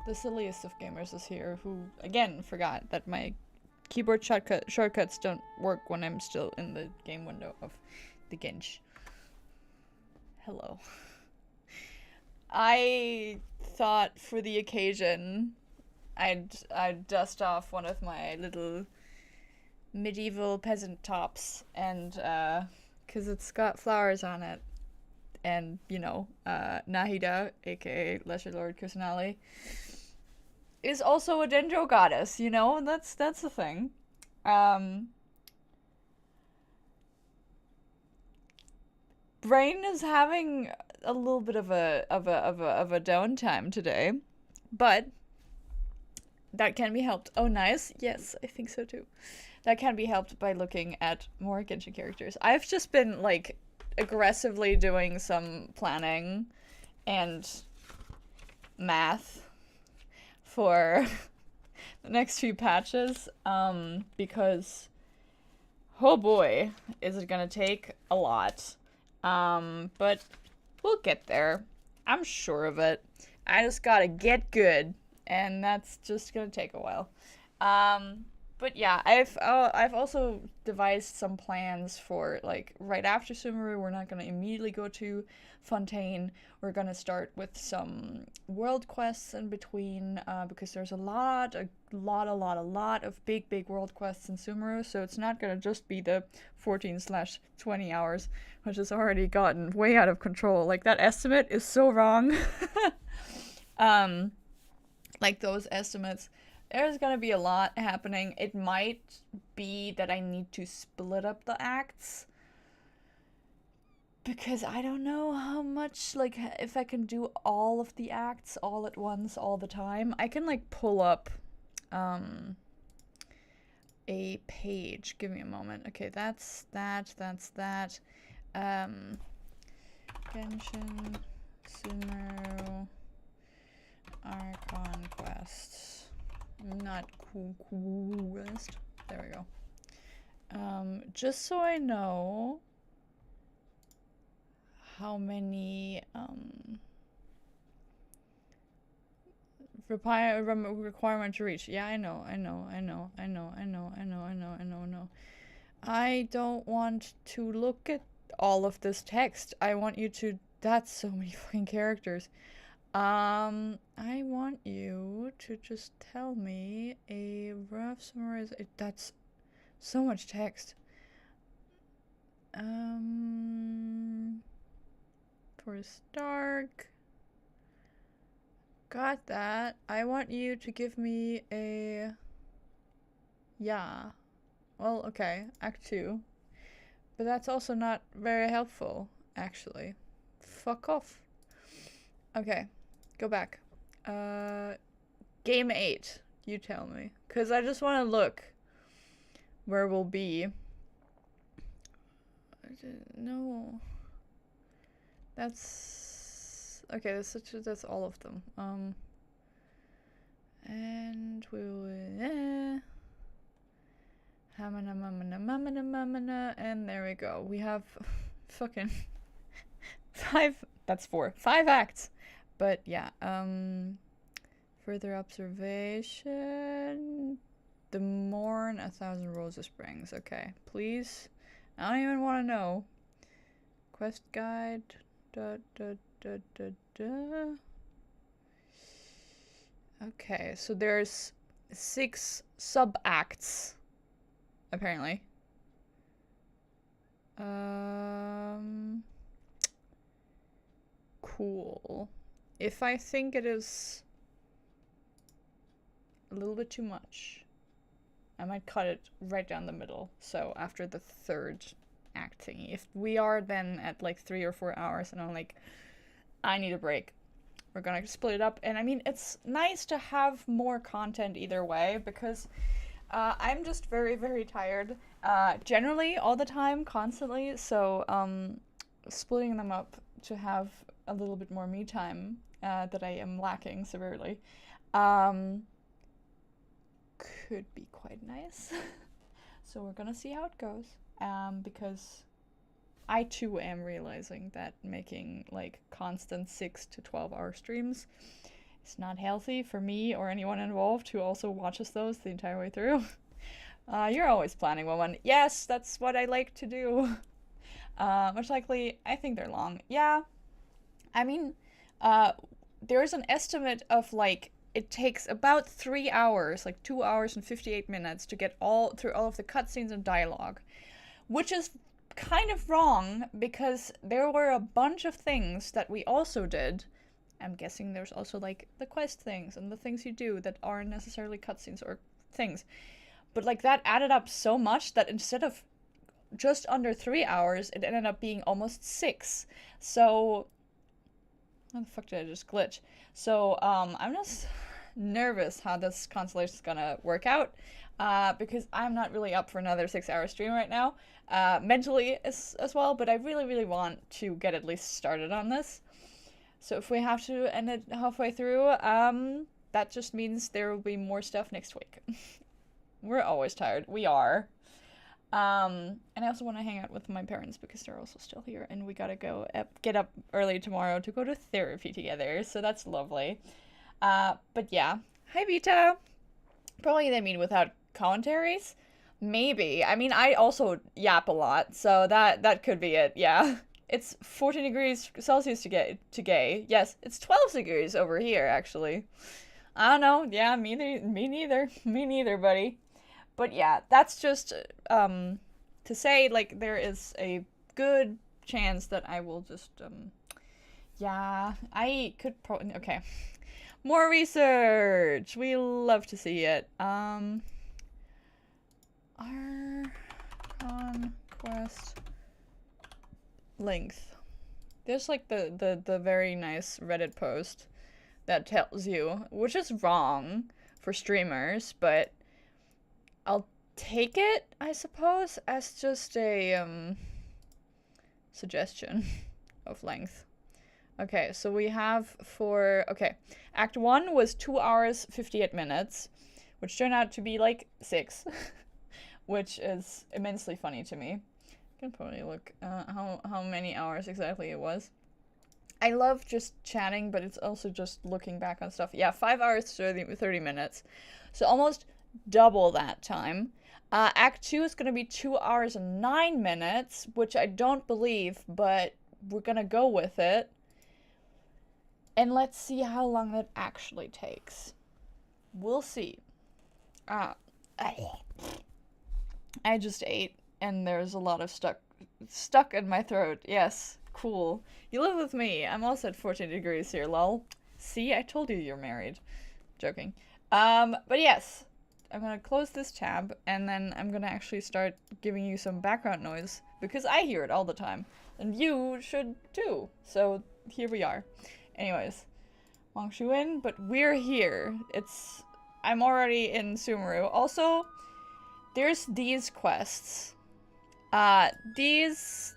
the silliest of gamers is here, who again forgot that my keyboard shortcuts don't work when I'm still in the game window of the Genshin. Hello. I thought for the occasion I'd dust off one of my little medieval peasant tops and cuz it's got flowers on it, and you know, Nahida, aka Lesser Lord Kusanali, is also a dendro goddess, you know, and that's the thing. Um Brain is having a little bit of a downtime today, but that can be helped. Oh, nice. Yes, I think so too. That can be helped by looking at more Genshin characters. I've just been like aggressively doing some planning and math for the next few patches, because oh boy, is it gonna take a lot. But we'll get there. I'm sure of it. I just gotta get good, and that's just gonna take a while. But yeah, I've also devised some plans for like right after Sumeru. We're not gonna immediately go to Fontaine. We're gonna start with some world quests in between, because there's a lot of big world quests in Sumeru. So it's not gonna just be the 14/20 hours, which has already gotten way out of control. Like that estimate is so wrong. um, like those estimates, there's gonna be a lot happening. It might be that I need to split up the acts, because I don't know how much, like, if I can do all of the acts all at once all the time. I can like pull up a page. Give me a moment. Okay, that's that. Genshin Sumeru Archon quests. Not coolest. There we go. Just so I know how many requirement to reach. Yeah, I know. I don't want to look at all of this text. I want you to. That's so many fucking characters. I want you to just tell me a rough summarization. That's so much text. Forest Dark. Got that. I want you to give me a. Yeah. Well, okay. Act 2. But that's also not very helpful, actually. Fuck off. Okay. Go back. Game 8. You tell me. Because I just want to look where we'll be. No. That's... Okay, that's all of them. And we will... Hamana mamana mamana mamana, and there we go. We have fucking 5... That's 4. 5 acts. But yeah, further observation. The Morn, 1,000 Roses Springs. Okay, please. I don't even want to know. Quest guide. Okay, so there's 6 sub-acts, apparently. Cool. If I think it is a little bit too much, I might cut it right down the middle. So after the 3rd act thingy. If we are then at like 3 or 4 hours and I'm like, I need a break, we're gonna split it up. And I mean, it's nice to have more content either way, because I'm just very tired, generally all the time, constantly. So splitting them up to have a little bit more me time that I am lacking severely could be quite nice. So we're gonna see how it goes, because I too am realizing that making like constant 6 to 12 hour streams It's not healthy for me or anyone involved who also watches those the entire way through. You're always planning, woman. Yes, that's what I like to do. Much likely, I think they're long. Yeah, I mean, there's an estimate of like it takes about 3 hours, like 2 hours and 58 minutes to get through all of the cutscenes and dialogue, which is kind of wrong because there were a bunch of things that we also did. I'm guessing there's also like the quest things and the things you do that aren't necessarily cutscenes or things. But like that added up so much that instead of just under 3 hours, it ended up being almost 6. So how the fuck did I just glitch? So, I'm just nervous how this constellation is gonna work out, because I'm not really up for another 6-hour stream right now, mentally as well, but I really, really want to get at least started on this. So if we have to end it halfway through, that just means there will be more stuff next week. We're always tired. We are. And I also want to hang out with my parents because they're also still here, and we gotta go get up early tomorrow to go to therapy together, so that's lovely. But yeah. Hi, Vita! Probably they mean without commentaries? Maybe. I mean, I also yap a lot, so that could be it, yeah. It's 14 degrees Celsius to gay. Yes, it's 12 degrees over here, actually. I don't know. Yeah, me neither. Me neither, buddy. But yeah, that's just to say, like, there is a good chance that I will just, yeah, I could probably, okay. More research! We love to see it. Our conquest length. There's, like, the very nice Reddit post that tells you, which is wrong for streamers, but I'll take it, I suppose, as just a, suggestion of length. Okay, so we have okay, Act 1 was 2 hours, 58 minutes, which turned out to be, like, 6, which is immensely funny to me. I can probably look how many hours exactly it was. I love just chatting, but it's also just looking back on stuff. Yeah, 5 hours, 30 minutes. So almost double that time. Act 2 is going to be 2 hours and 9 minutes, which I don't believe, but we're going to go with it. And let's see how long that actually takes. We'll see. I just ate, and there's a lot of stuck in my throat. Yes, cool. You live with me. I'm also at 14 degrees here, lol. See, I told you you're married. Joking. But yes, I'm gonna close this tab, and then I'm gonna actually start giving you some background noise, because I hear it all the time, and you should too. So here we are. Anyways, Wangshuin, but we're here. I'm already in Sumeru. Also, there's these quests. This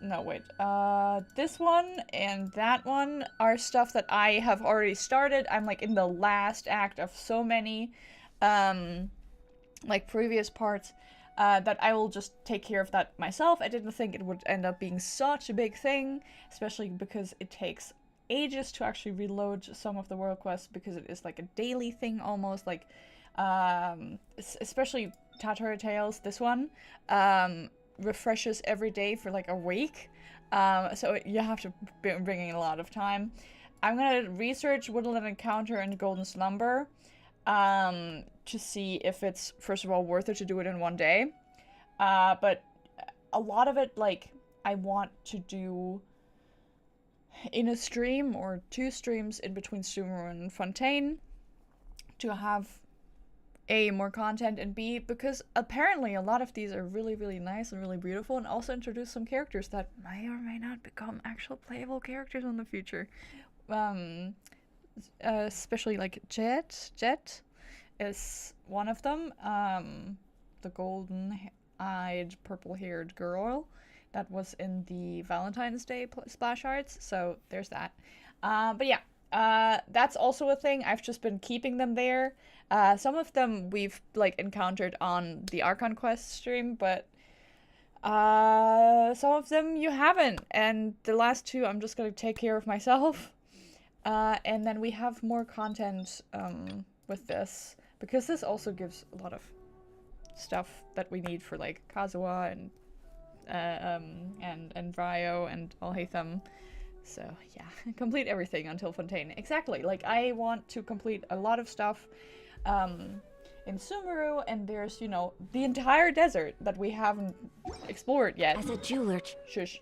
one and that one are stuff that I have already started. I'm like in the last act of so many, like previous parts, that I will just take care of that myself. I didn't think it would end up being such a big thing, especially because it takes ages to actually reload some of the world quests, because it is like a daily thing almost, like, especially Tatara Tales, this one, refreshes every day for like a week, so you have to be bringing a lot of time. I'm gonna research Woodland Encounter and Golden Slumber, to see if it's, first of all, worth it to do it in one day, but a lot of it, like, I want to do in a stream or 2 streams in between Sumeru and Fontaine, to have A, more content, and B, because apparently a lot of these are really, really nice and really beautiful, and also introduce some characters that may or may not become actual playable characters in the future. Especially like Jet is one of them, the golden-eyed, purple-haired girl that was in the Valentine's Day splash arts, so there's that. But yeah, that's also a thing. I've just been keeping them there. Some of them we've, like, encountered on the Archon Quest stream, but some of them you haven't, and the last 2 I'm just gonna take care of myself. And then we have more content with this, because this also gives a lot of stuff that we need for like Kazuha and Ryo and Alhaitham. So yeah, complete everything until Fontaine. Exactly. Like I want to complete a lot of stuff in Sumeru, and there's, you know, the entire desert that we haven't explored yet. As a jeweler. Shush.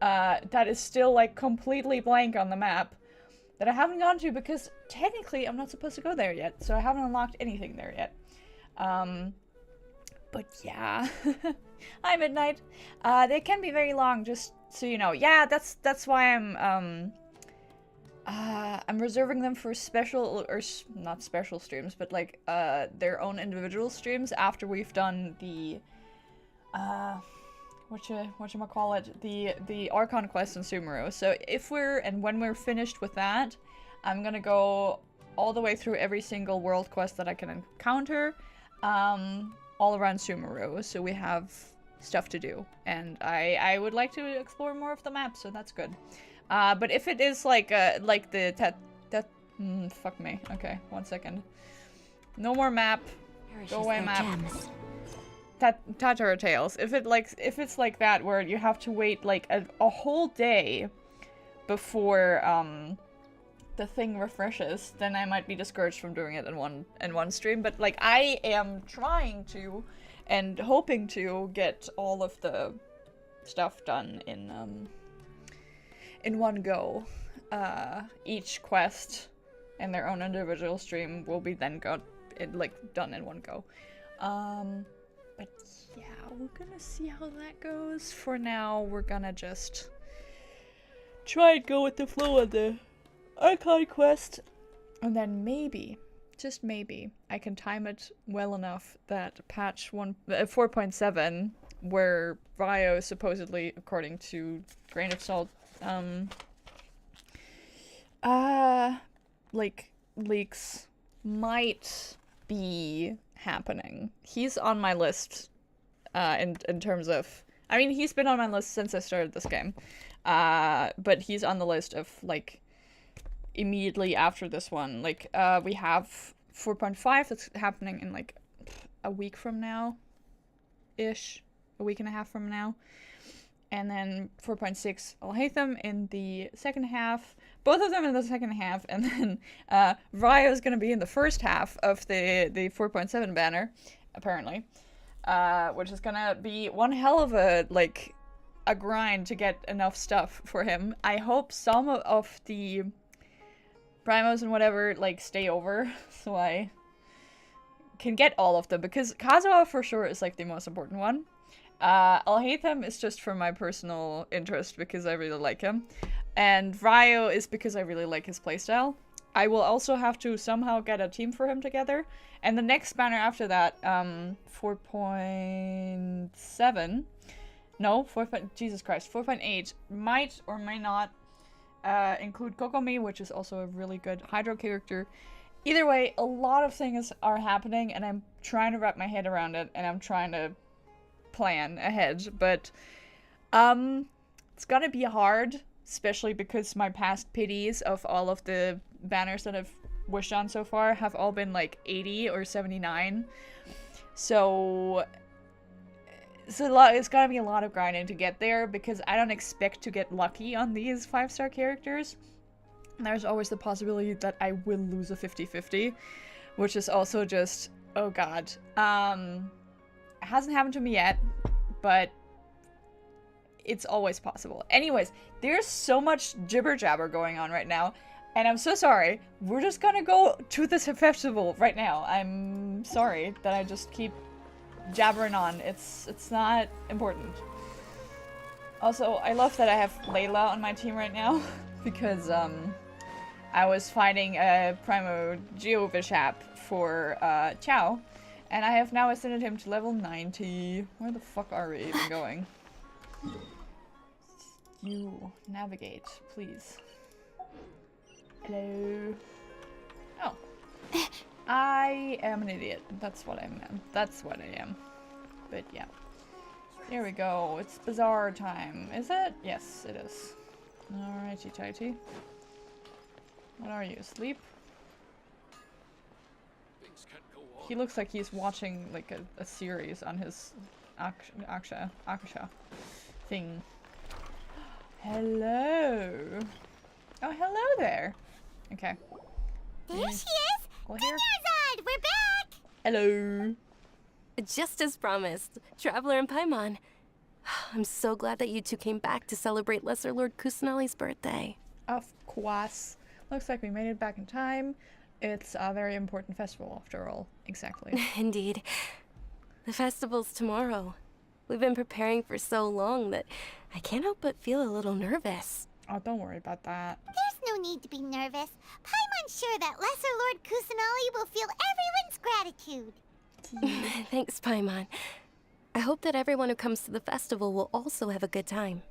That is still like completely blank on the map that I haven't gone to because technically I'm not supposed to go there yet, so I haven't unlocked anything there yet. But yeah. Hi, Midnight. They can be very long, just so you know. Yeah, that's why I'm reserving them for special, or not special streams, but like their own individual streams after we've done the whatchamacallit, the Archon quest in Sumeru. So if when we're finished with that, I'm gonna go all the way through every single world quest that I can encounter, all around Sumeru. So we have stuff to do, and I would like to explore more of the map, so that's good. But if it is like fuck me. Okay, 1 second. No more map. Go away, map. Gems. Tatara Tales. If it's like that, where you have to wait like a whole day before the thing refreshes, then I might be discouraged from doing it in one stream. But like I am trying to and hoping to get all of the stuff done in one go. Each quest and their own individual stream will be then done in one go. But yeah, we're gonna see how that goes. For now, we're gonna just try and go with the flow of the Archon quest, and then maybe, just maybe, I can time it well enough that patch 4.7, where Ryo supposedly, according to Grain of Salt, like leaks might be happening. He's on my list in terms of, I mean, he's been on my list since I started this game, but he's on the list of like immediately after this one. Like we have 4.5 that's happening in like a week from now ish, a week and a half from now, and then 4.6 Alhaitham in the second half, both of them in the second half, and then Ryo's gonna be in the first half of the 4.7 banner, apparently, which is gonna be one hell of a grind to get enough stuff for him. I hope some of the primos and whatever like stay over, so I can get all of them, because Kazuha for sure is like the most important one. Alhaitham is just for my personal interest because I really like him. And Ryo is because I really like his playstyle. I will also have to somehow get a team for him together. And the next banner after that, 4.7, no, 4. Jesus Christ, 4.8 might or may not include Kokomi, which is also a really good Hydro character. Either way, a lot of things are happening, and I'm trying to wrap my head around it, and I'm trying to plan ahead, but it's gonna be hard, especially because my past pities of all of the banners that I've wished on so far have all been like 80 or 79, so it's gonna be a lot of grinding to get there, because I don't expect to get lucky on these 5-star characters. There's always the possibility that I will lose a 50-50, which is also just, oh god. It hasn't happened to me yet, but it's always possible. Anyways, there's so much jibber jabber going on right now, and I'm so sorry. We're just gonna go to this festival right now. I'm sorry that I just keep jabbering on. It's not important. Also, I love that I have Layla on my team right now, because I was fighting a Primo Geo Bishop for Chow, and I have now ascended him to level 90. Where the fuck are we even going? You navigate, please. Hello. Oh. I am an idiot. That's what I am. That's what I am. But yeah. Here we go. It's bazaar time. Is it? Yes, it is. Alrighty tighty. What are you, asleep? Things can't go on. He looks like he's watching like a series on his Akasha thing. Hello. Oh, hello there. Okay. There she is! Well, here. Dinnerzard, we're back! Hello. Just as promised, Traveler and Paimon. I'm so glad that you two came back to celebrate Lesser Lord Kusanali's birthday. Of course. Looks like we made it back in time. It's a very important festival after all. Exactly. Indeed. The festival's tomorrow. We've been preparing for so long that I can't help but feel a little nervous. Oh, don't worry about that. There's no need to be nervous. Paimon's sure that Lesser Lord Kusanali will feel everyone's gratitude. Thanks, Paimon. I hope that everyone who comes to the festival will also have a good time.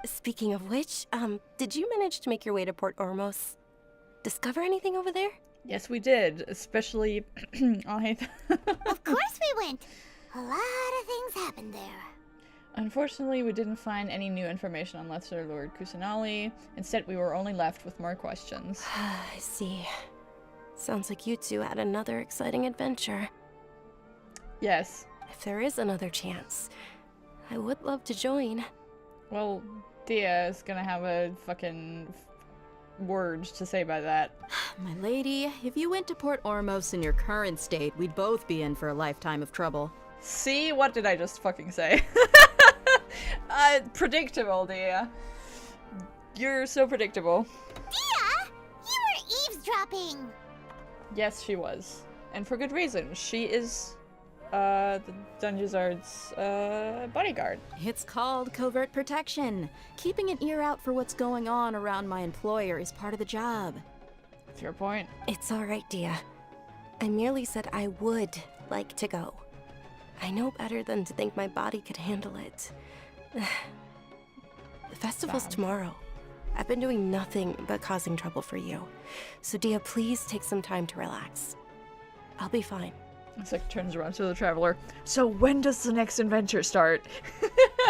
Speaking of which, did you manage to make your way to Port Ormos? Discover anything over there? Yes, we did. Especially, Of course we went. A lot of things happened there. Unfortunately, we didn't find any new information on Lesser Lord Kusanali. Instead, we were only left with more questions. I see. Sounds like you two had another exciting adventure. Yes. If there is another chance, I would love to join. Well, Dia is gonna have a fucking words to say about that. My lady, if you went to Port Ormos in your current state, we'd both be in for a lifetime of trouble. See? What did I just fucking say? Predictable, Dia. You're so predictable. Dia! You were eavesdropping! Yes, she was. And for good reason. She is, the Dungeonzard's, bodyguard. It's called covert protection. Keeping an ear out for what's going on around my employer is part of the job. Fair point. It's all right, Dia. I merely said I would like to go. I know better than to think my body could handle it. The festival's Sad. tomorrow. I've been doing nothing but causing trouble for you. So Dia, please take some time to relax. I'll be fine. It's like turns around to the traveler. So when does the next adventure start?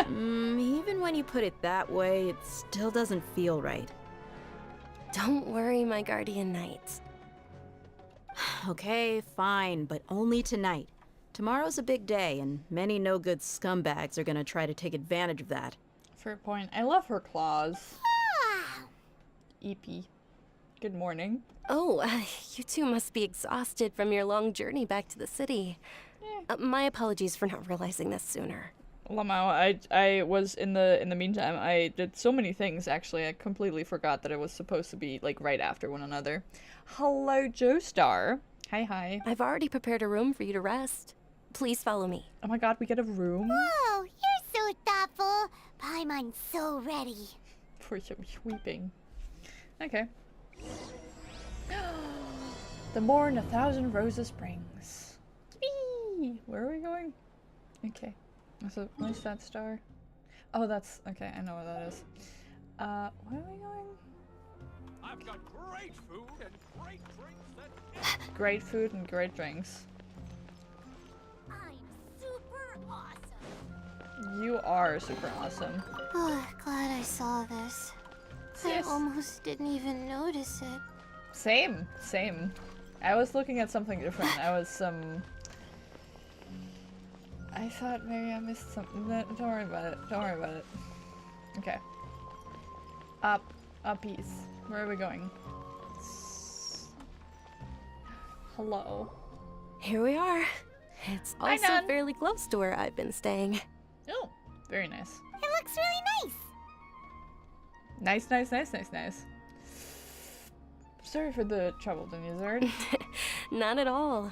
Even when you put it that way, it still doesn't feel right. Don't worry, my guardian knight. Okay, fine, but only tonight. Tomorrow's a big day, and many no-good scumbags are gonna try to take advantage of that. Fair point. I love her claws. Wow! EP. Good morning. Oh, you two must be exhausted from your long journey back to the city. My apologies for not realizing this sooner. Lamau, I was in the meantime, I did so many things actually. I completely forgot that it was supposed to be like right after one another. Hello, Joestar. Hi. I've already prepared a room for you to rest. Please follow me. Oh my god, we get a room? Whoa, you're so thoughtful. Paimon's so ready. For weeping. Okay. The morn 1,000 roses brings. Whee! Where are we going? Okay. So, where's that star? Oh, that's... Okay, I know where that is. Where are we going? I've got great food and great drinks that... Great food and great drinks. I'm super awesome. You are super awesome. Oh, glad I saw this. Yes. I almost didn't even notice it. Same. I was looking at something different. I was, I thought maybe I missed something. No, don't worry about it. Okay. Uppies. Where are we going? Hello. Here we are. It's Hi, also Nan. fairly close to where I've been staying. Oh, very nice. It looks really nice. Nice. Sorry for the trouble, Dungeonzard. Not at all.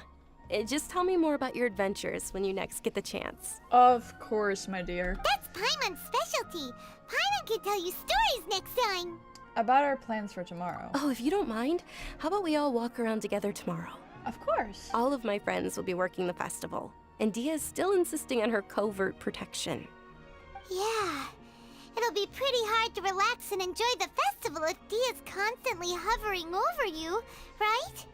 Just tell me more about your adventures when you next get the chance. Of course, my dear. That's Paimon's specialty. Paimon can tell you stories next time. About our plans for tomorrow. Oh, if you don't mind, how about we all walk around together tomorrow? Of course. All of my friends will be working the festival, and Dia is still insisting on her covert protection. Yeah. It'll be pretty hard to relax and enjoy the festival if Dia's constantly hovering over you, right?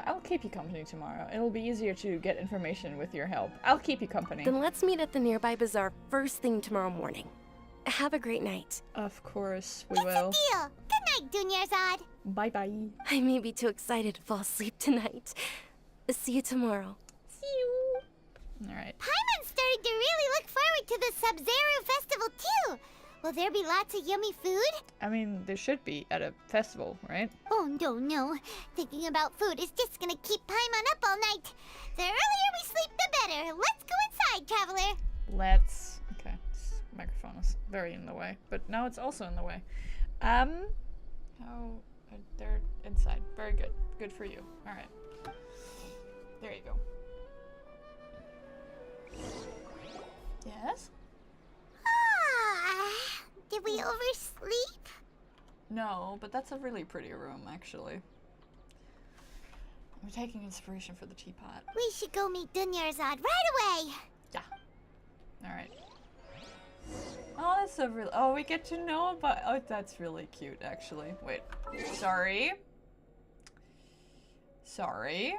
I'll keep you company tomorrow. It'll be easier to get information with your help. I'll keep you company. Then let's meet at the nearby bazaar first thing tomorrow morning. Have a great night. Of course, we It's will. a deal. Good night, Dunyarzad. Bye bye. I may be too excited to fall asleep tonight. See you tomorrow. See you. All right. Paimon's starting to really look forward to the Sub-Zero Festival too. Will there be lots of yummy food? I mean, there should be at a festival, right? Oh, no. Thinking about food is just gonna keep Paimon up all night. The earlier we sleep, the better. Let's go inside, traveler. Let's. Okay, this microphone is very in the way, but now it's also in the way. How they're inside. Very good. Good for you. All right. There you go. Yes. Did we oversleep? No, but that's a really pretty room, actually. I'm taking inspiration for the teapot. We should go meet Dunyarzad right away. Yeah. All right. Oh, that's so real. Oh, we get to know about. Oh, that's really cute, actually. Wait. Sorry. Sorry.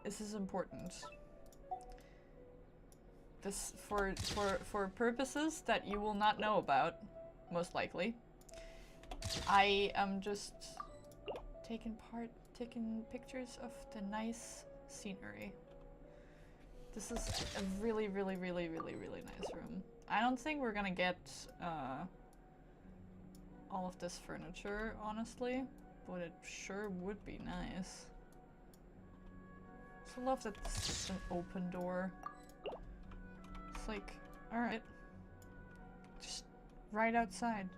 This is important. This for purposes that you will not know about, most likely. I am just taking pictures of the nice scenery. This is a really nice room. I don't think we're gonna get all of this furniture, honestly, but it sure would be nice. I love that this is an open door. It's like, alright. Just right outside.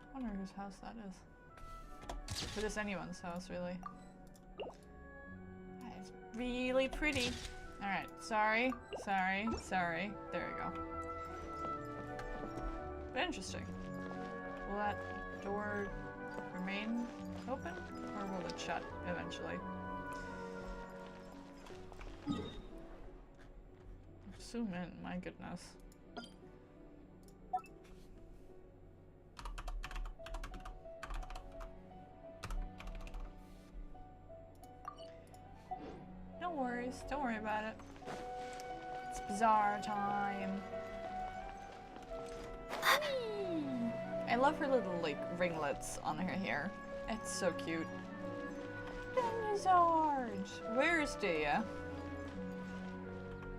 I wonder whose house that is. If it is anyone's house, really. It's really pretty. Alright, sorry. There we go. But interesting. Will that door remain open? Or will it shut eventually? Zoom in, my goodness. No worries, don't worry about it. It's bazaar time. I love her little, like, ringlets on her hair. It's so cute. Dinosaurs! Where's Dia?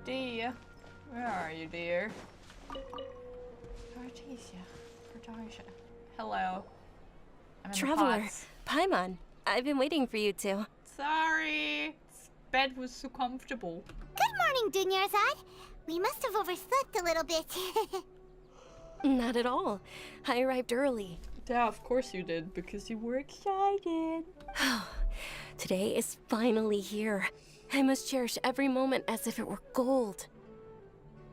Dia? Where are you, dear? Artesia. Hello. I'm in the Traveler, pots. Paimon, I've been waiting for you two. Sorry. This bed was so comfortable. Good morning, Dunyarzad. We must have overslept a little bit. Not at all. I arrived early. Yeah, of course you did, because you were excited. Today is finally here. I must cherish every moment as if it were gold.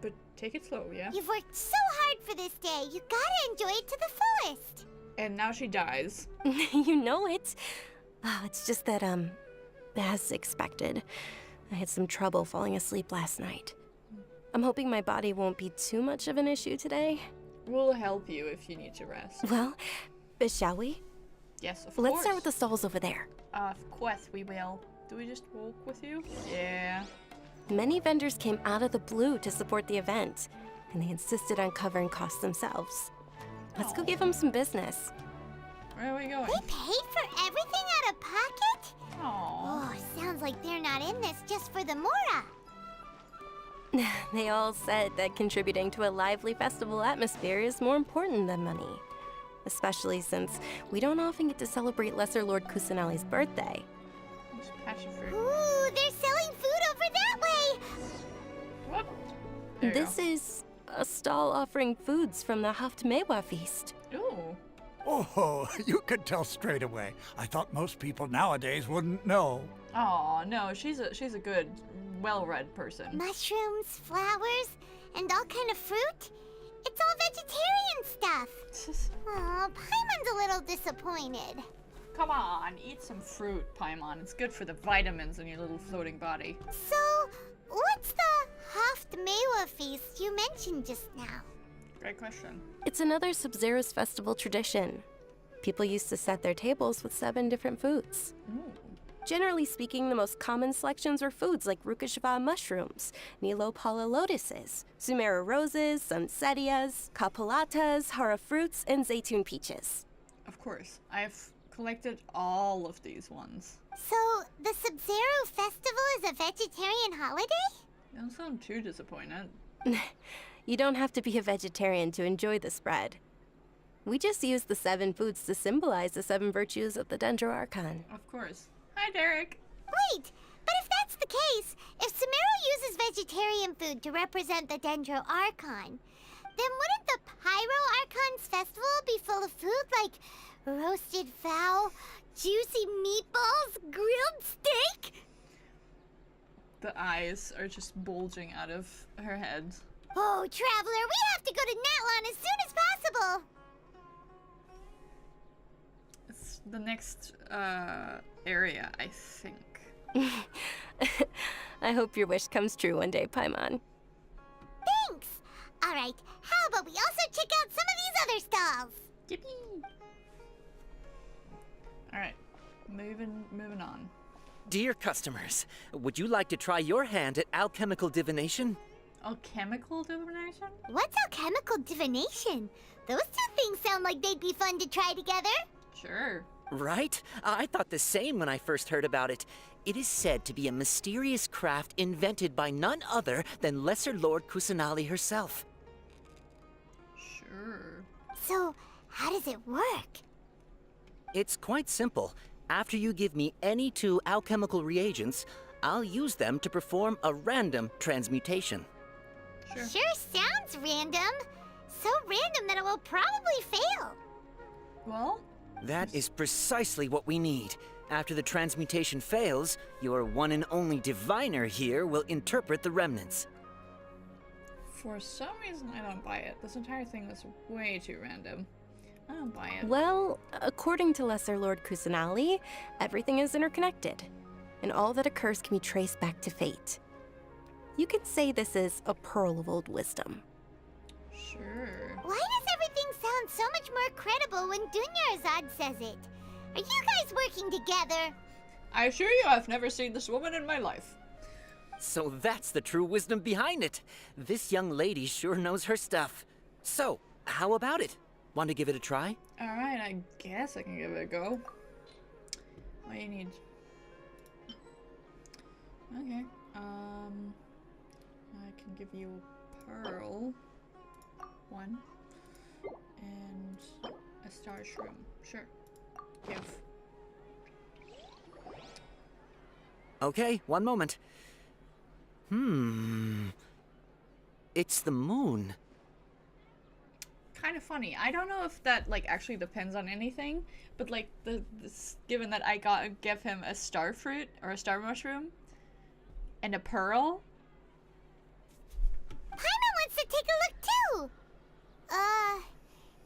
But take it slow, yeah? You've worked so hard for this day. You gotta enjoy it to the fullest. And now she dies. You know it. It's just that, as expected, I had some trouble falling asleep last night. I'm hoping my body won't be too much of an issue today. We'll help you if you need to rest. Well, shall we? Yes, of course. Let's start with the stalls over there. Of course we will. Do we just walk with you? Yeah. Many vendors came out of the blue to support the event, and they insisted on covering costs themselves. Let's go give them some business. Where are we going? They paid for everything out of pocket? Aww. Oh, sounds like they're not in this just for the Mora. They all said that contributing to a lively festival atmosphere is more important than money. Especially since we don't often get to celebrate Lesser Lord Kusanali's birthday. Just passion fruit. Ooh, they're selling food over that way. What? There you This is a stall offering foods from the Haftmewa feast. go. Ooh. Oh, you could tell straight away. I thought most people nowadays wouldn't know. Aw, no, she's a good, well-read person. Mushrooms, flowers, and all kind of fruit. It's all vegetarian stuff. Oh, Paimon's a little disappointed. Come on, eat some fruit, Paimon. It's good for the vitamins in your little floating body. So, what's the Haftmewa feast you mentioned just now? Great question. It's another Sub-Zero's festival tradition. People used to set their tables with 7 different foods. Ooh. Generally speaking, the most common selections were foods like Rukashava mushrooms, Nilopala lotuses, Sumera roses, Sunsetias, Kapulatas, Hara fruits, and Zaytun peaches. Of course. I've collected all of these ones. So, the Sub-Zero Festival is a vegetarian holiday? Don't sound too disappointed. You don't have to be a vegetarian to enjoy the spread. We just use the 7 foods to symbolize the 7 virtues of the Dendro Archon. Of course. Hi, Derek. Wait, but if that's the case, if Sumero uses vegetarian food to represent the Dendro Archon, then wouldn't the Pyro Archon's festival be full of food like roasted fowl, juicy meatballs, grilled steak? The eyes are just bulging out of her head. Oh, Traveler, we have to go to Natlan as soon as possible! It's the next area, I think. I hope your wish comes true one day, Paimon. Thanks! Alright, how about we also check out some of these other stalls? Yippee! Alright, moving on. Dear customers, would you like to try your hand at alchemical divination? Alchemical divination? What's alchemical divination? Those two things sound like they'd be fun to try together. Sure. Right? I thought the same when I first heard about it. It is said to be a mysterious craft invented by none other than Lesser Lord Kusanali herself. Sure. So, how does it work? It's quite simple. After you give me any 2 alchemical reagents, I'll use them to perform a random transmutation. Sure. Sure sounds random. So random that it will probably fail. Well, That is precisely what we need. After the transmutation fails, your one and only diviner here will interpret the remnants. for some reason I don't buy it. This entire thing is way too random. I don't buy it. Well, according to Lesser Lord Kusanali, everything is interconnected, and all that occurs can be traced back to fate. You could say this is a pearl of old wisdom. Sure. Why does everything sound so much more credible when Dunyarzad says it? Are you guys working together? I assure you I've never seen this woman in my life. So that's the true wisdom behind it. This young lady sure knows her stuff. So, how about it? Want to give it a try? Alright, I guess I can give it a go. What do you need? Okay, I can give you a pearl. 1. And a star shroom. Sure. Give. Okay, one moment. It's the moon. Kind of funny. I don't know if that like actually depends on anything, but like given that I give him a star fruit or a star mushroom and a pearl. Paimon wants to take a look too.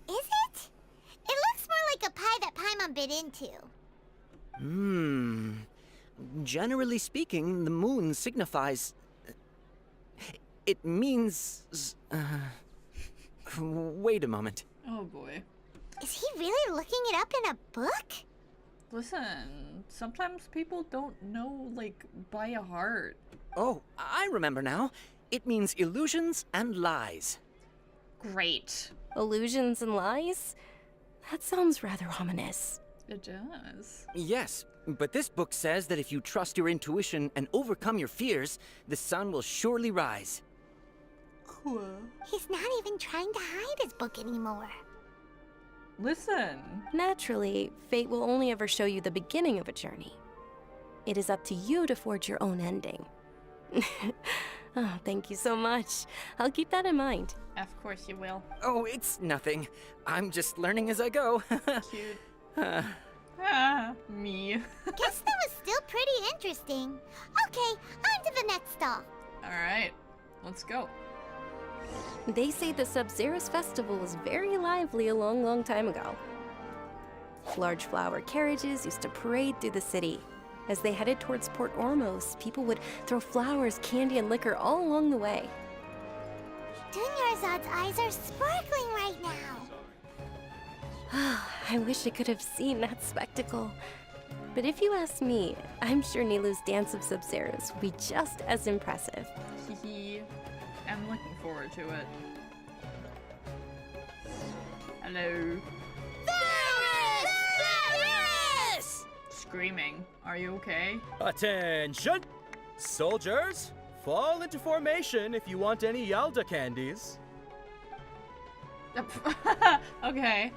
Is it? It looks more like a pie that Paimon bit into. Generally speaking, the moon signifies... It means... Wait a moment. Oh boy. Is he really looking it up in a book? Listen, sometimes people don't know like by heart. Oh, I remember now. It means illusions and lies. Great. Illusions and lies? That sounds rather ominous. It does. Yes, but this book says that if you trust your intuition and overcome your fears, the sun will surely rise. Cool. He's not even trying to hide his book anymore. Listen. Naturally, fate will only ever show you the beginning of a journey. It is up to you to forge your own ending. Oh, thank you so much. I'll keep that in mind. Of course you will. Oh, it's nothing. I'm just learning as I go. Cute. Me. Guess that was still pretty interesting. Okay, on to the next stall. Alright, let's go. They say the Sub-Zerus festival was very lively a long, long time ago. Large flower carriages used to parade through the city. As they headed towards Port Ormos, people would throw flowers, candy, and liquor all along the way. Dunyarzad's eyes are sparkling right now. I wish I could have seen that spectacle. But if you ask me, I'm sure Nilu's Dance of Sub-Zeros will be just as impressive. Hehe. I'm looking forward to it. Hello. Varys! Screaming. Are you okay? Attention! Soldiers, fall into formation if you want any Yalda candies. Okay.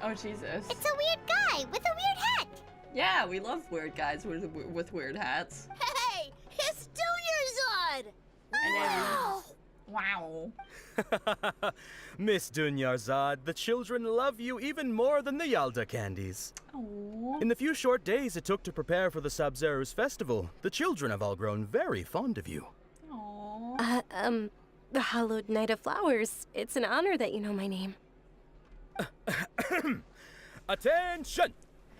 Oh, Jesus. It's a weird guy with a weird hat. Yeah, we love weird guys with weird hats. Hey, it's Dunyarzad! Hello. Wow. Miss Dunyarzad, the children love you even more than the Yalda candies. Aww. In the few short days it took to prepare for the Sub-Zeros festival, the children have all grown very fond of you. Aww. The Hallowed Knight of Flowers. It's an honor that you know my name. Attention!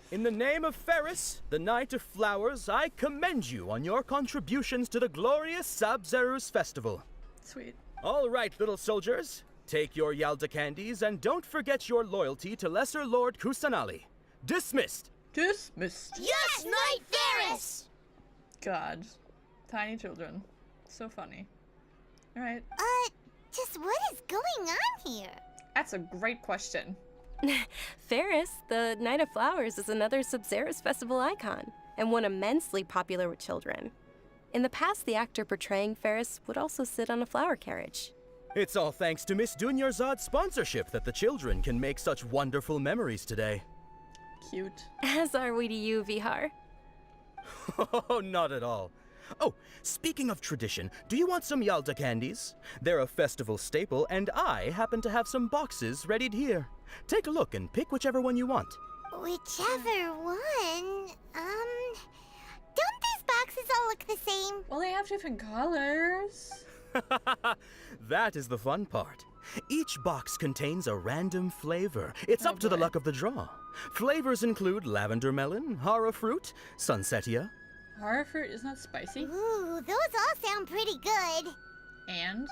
In the name of Ferris, the Knight of Flowers, I commend you on your contributions to the glorious Sub-Zeros festival. Sweet. All right, little soldiers, take your Yalda candies and don't forget your loyalty to Lesser Lord Kusanali. Dismissed! Dismissed. Yes, Knight Varys! God. Tiny children. So funny. Alright. Just what is going on here? That's a great question. Ferris, the Knight of Flowers, is another Sub-Zeros festival icon, and one immensely popular with children. In the past, the actor portraying Ferris would also sit on a flower carriage. It's all thanks to Miss Dunyarzad's sponsorship that the children can make such wonderful memories today. Cute. As are we to you, Vihar. Oh, not at all. Oh, speaking of tradition, do you want some Yalda candies? They're a festival staple, and I happen to have some boxes readied here. Take a look and pick whichever one you want. Whichever one. Don't these boxes all look the same? Well, they have different colors. That is the fun part. Each box contains a random flavor. It's Oh, up to the boy. luck of the draw. Flavors include lavender melon, hara fruit, sunsetia. Horror fruit is not spicy. Ooh, those all sound pretty good.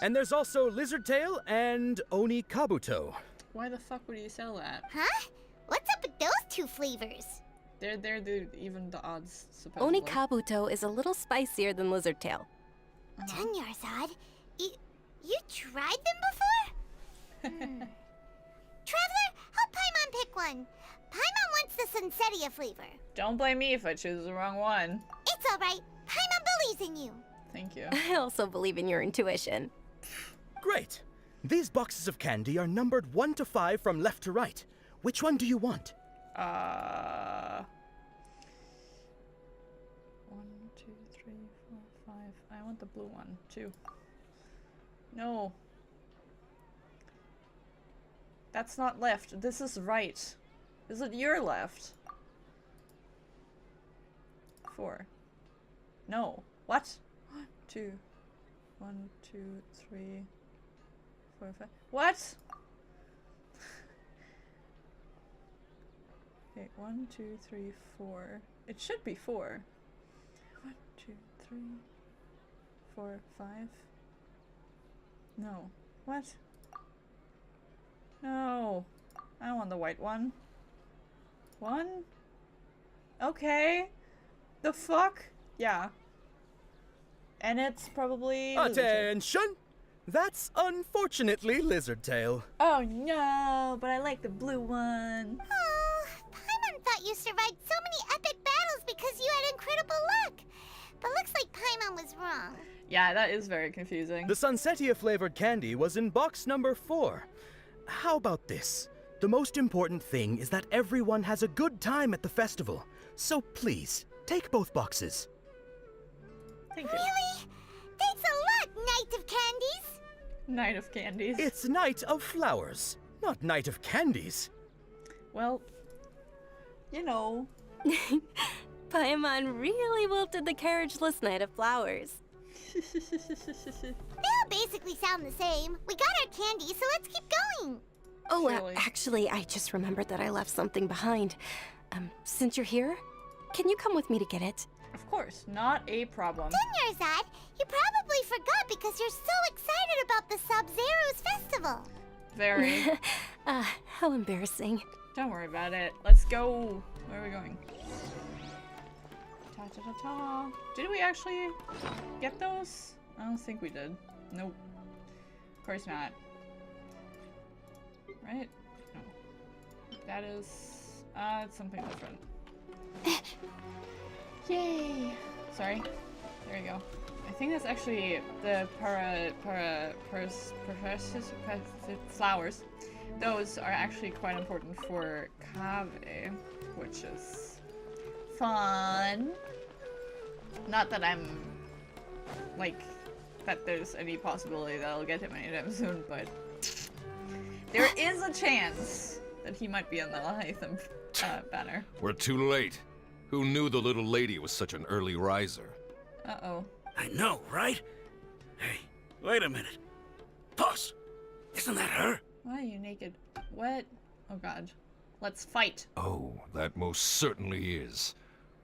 And there's also lizard tail and oni kabuto. why the fuck would you sell that? Huh? What's up with those two flavors? They're even the odds, supposedly. Oni Kabuto is a little spicier than Lizard Tail. Dunyarzad, you tried them before? Traveler, help Paimon pick one. Paimon wants the Sunsetia flavor. Don't blame me if I choose the wrong one. It's alright. Paimon believes in you. Thank you. I also believe in your intuition. Great! These boxes of candy are numbered 1 to 5 from left to right. Which one do you want? 1, 2, 3, 4, 5. I want the blue one. 2. No. That's not left. This is right. Is it your left? 4. No. What? 1, 2. 1, 2, 3, 4, 5. What? Okay, 1, 2, 3, 4. It should be 4. 1, 2, 3, 4, 5. No. What? No. I want the white one. 1? Okay. The fuck? Yeah. And it's probably Lizard Tail. Attention! That's unfortunately Lizard Tail. Oh no, but I like the blue one. Oh, Paimon thought you survived so many epic battles because you had incredible luck. But looks like Paimon was wrong. Yeah, that is very confusing. The Sunsetia flavored candy was in box number 4. How about this? The most important thing is that everyone has a good time at the festival. So please, take both boxes. Thank you. Really? Thanks a lot, Knight of Candies. Knight of Candies. It's Knight of Flowers, not Knight of Candies. Well, you know. Paimon really wilted the carriageless Knight of Flowers. They all basically sound the same. We got our candy, so let's keep going. Oh, Surely. actually, I just remembered that I left something behind. Since you're here, can you come with me to get it? Of course, not a problem. Dunyarzad, you probably forgot because you're so excited about the Sub-Zeros festival. Very. How embarrassing. Don't worry about it. Let's go. Where are we going? Ta-ta-ta-ta. Did we actually get those? I don't think we did. Nope. Of course not. Right? No. That is... it's something different. Yay! Sorry. There you go. I think that's actually the flowers. Those are actually quite important for Kave, which is fun. Not that I'm like that there's any possibility that I'll get him anytime soon, but there is a chance that he might be on the Lahatham banner. We're too late. Who knew the little lady was such an early riser? Uh-oh. I know, right? Hey, wait a minute. Boss, isn't that her? Why are you naked? What? Oh god. Let's fight. Oh, that most certainly is.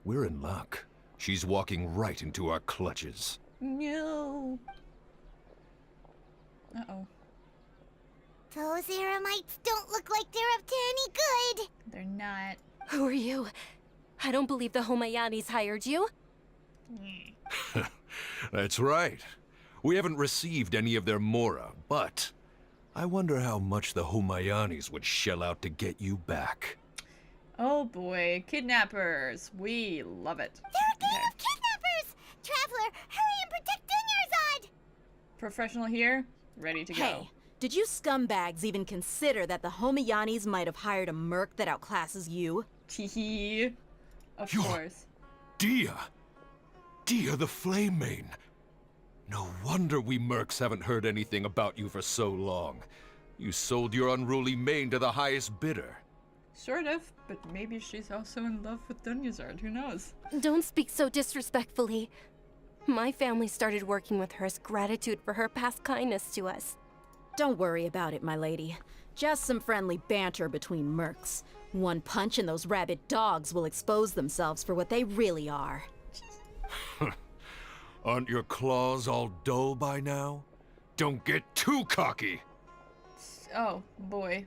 We're in luck. She's walking right into our clutches. No. Uh-oh. Those Eremites don't look like they're up to any good. They're not. Who are you? I don't believe the Homayanis hired you. That's right. We haven't received any of their mora, but I wonder how much the Homayanis would shell out to get you back. Oh boy, kidnappers. We love it. They're a gang of kidnappers! Traveler, hurry and protect Dunyarzad! Professional here, ready to go. Hey, did you scumbags even consider that the Homayanis might have hired a merc that outclasses you? Teehee. Of You're- course. Dia! Dia the Flame Mane! No wonder we mercs haven't heard anything about you for so long. You sold your unruly mane to the highest bidder. Sort of, but maybe she's also in love with Dunyarzad, who knows? Don't speak so disrespectfully. My family started working with her as gratitude for her past kindness to us. Don't worry about it, my lady. Just some friendly banter between mercs. One punch and those rabid dogs will expose themselves for what they really are. Aren't your claws all dull by now? Don't get too cocky! Oh, boy.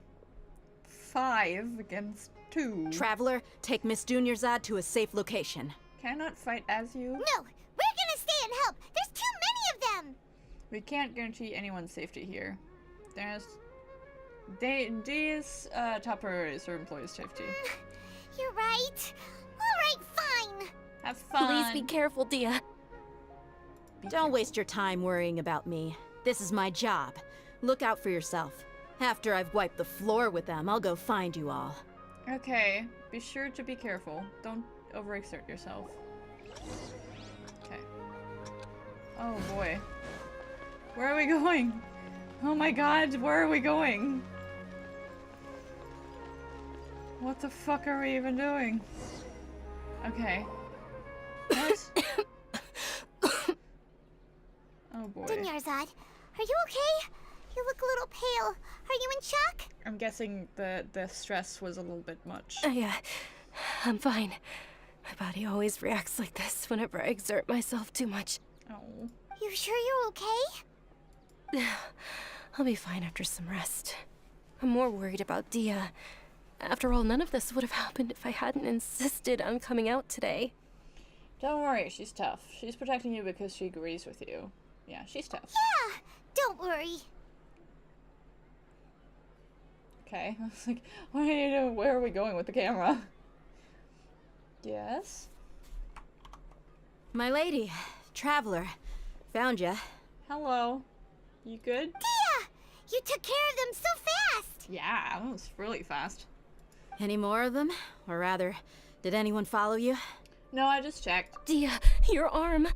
5 against 2. Traveler, take Miss Dunyarzad to a safe location. Cannot fight as you. No, we're gonna stay and help. There's too many of them. We can't guarantee anyone's safety here. There's... These top priorities are employees' safety. You're right. All right, fine. Have fun. Please be careful, Dia. Don't waste your time worrying about me. This is my job. Look out for yourself. After I've wiped the floor with them, I'll go find you all. Okay, be sure to be careful. Don't overexert yourself. Okay. Oh boy. Where are we going? Oh my god, where are we going? What the fuck are we even doing? Okay. What? Oh boy. Dunyarzad, are you okay? You look a little pale. Are you in shock? I'm guessing the stress was a little bit much. I'm fine. My body always reacts like this whenever I exert myself too much. Oh. You sure you're okay? I'll be fine after some rest. I'm more worried about Dia. After all, none of this would have happened if I hadn't insisted on coming out today. Don't worry, she's tough. She's protecting you because she agrees with you. Yeah, she's tough. Yeah, don't worry. Okay. I was like, what are you doing? Where are we going with the camera? Yes? My lady, traveler, found ya. Hello. You good? Dia! You took care of them so fast! Yeah, that was really fast. Any more of them? Or rather, did anyone follow you? No, I just checked. Dia, your arm.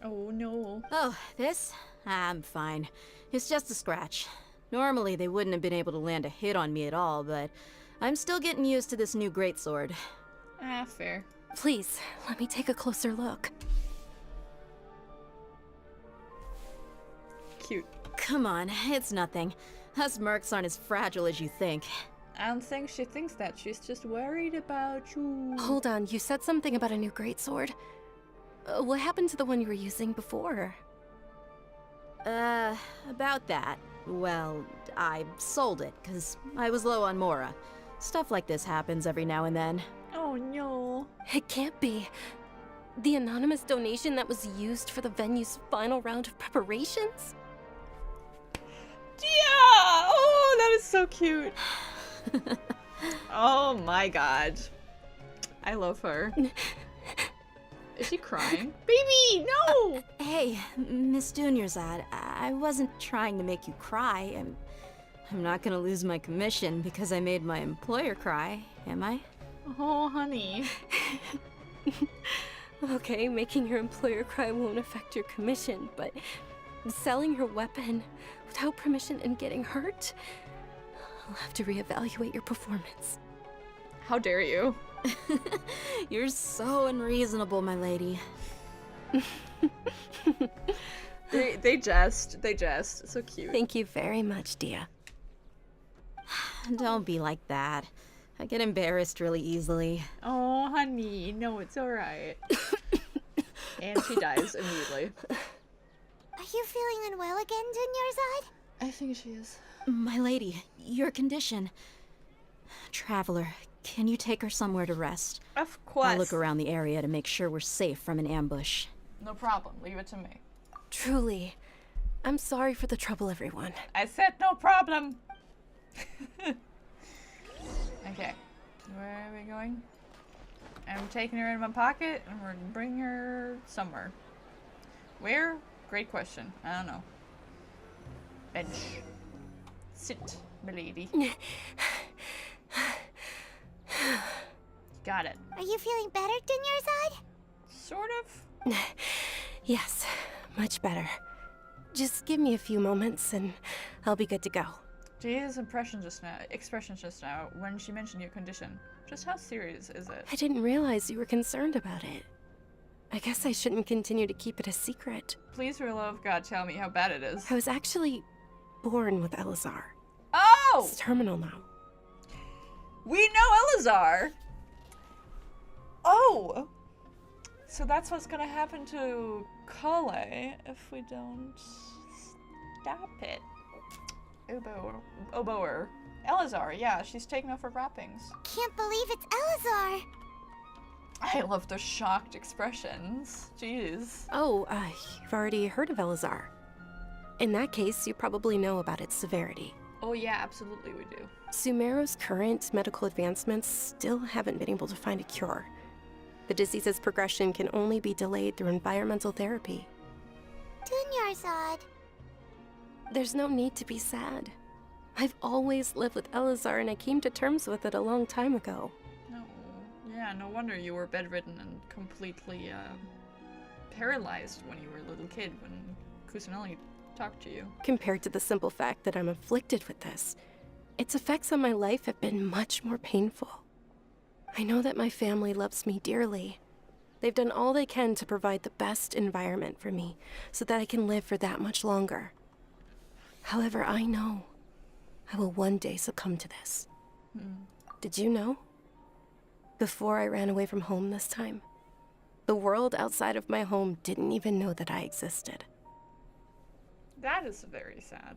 Oh no. Oh, this? I'm fine. It's just a scratch. Normally, they wouldn't have been able to land a hit on me at all, but I'm still getting used to this new greatsword. Ah, fair. Please, let me take a closer look. Cute. Come on, it's nothing. Us mercs aren't as fragile as you think. I don't think she thinks that. She's just worried about you. Hold on, you said something about a new greatsword. What happened to the one you were using before? About that. Well, I sold it, because I was low on mora. Stuff like this happens every now and then. Oh no. It can't be. The anonymous donation that was used for the venue's final round of preparations? Yeah! Oh, that is so cute. Oh my god. I love her. Is she crying? Baby, no! Hey, Miss Dunyarzad, I wasn't trying to make you cry. I'm not gonna lose my commission because I made my employer cry, am I? Oh, honey. Okay, making your employer cry won't affect your commission, but selling your weapon without permission and getting hurt? I'll have to reevaluate your performance. How dare you? You're so unreasonable, my lady. They jest. So cute. Thank you very much, Dia. Don't be like that. I get embarrassed really easily. Oh, honey. No, it's alright. And she dies immediately. Are you feeling unwell again, Dunyarzad? I think she is. My lady, your condition. Traveler, can you take her somewhere to rest? Of course. I'll look around the area to make sure we're safe from an ambush. No problem. Leave it to me. Truly. I'm sorry for the trouble, everyone. I said no problem. Okay. Where are we going? I'm taking her in my pocket and we're gonna bring her somewhere. Where? Great question. I don't know. Bench. Sit, milady. Got it. Are you feeling better, Dunyarzad? Sort of. Yes, much better. Just give me a few moments and I'll be good to go. Gia's expressions just now when she mentioned your condition. Just how serious is it? I didn't realize you were concerned about it. I guess I shouldn't continue to keep it a secret. Please, for the love of God, tell me how bad it is. I was actually born with Elazar. Oh! It's terminal now. We know Elazar! Oh! So that's what's gonna happen to Kale if we don't stop it. Oboer. Elazar, yeah, she's taking off her wrappings. Can't believe it's Elazar! I love the shocked expressions. Jeez. Oh, you've already heard of Elazar. In that case, you probably know about its severity. Oh yeah, absolutely we do. Sumeru's current medical advancements still haven't been able to find a cure. The disease's progression can only be delayed through environmental therapy. Dunyarzad. There's no need to be sad. I've always lived with Elazar and I came to terms with it a long time ago. No. Yeah, no wonder you were bedridden and completely paralyzed when you were a little kid when Kusanali talked to you. Compared to the simple fact that I'm afflicted with this, its effects on my life have been much more painful. I know that my family loves me dearly. They've done all they can to provide the best environment for me so that I can live for that much longer. However, I know I will one day succumb to this. Did you know? Before I ran away from home this time, the world outside of my home didn't even know that I existed. That is very sad.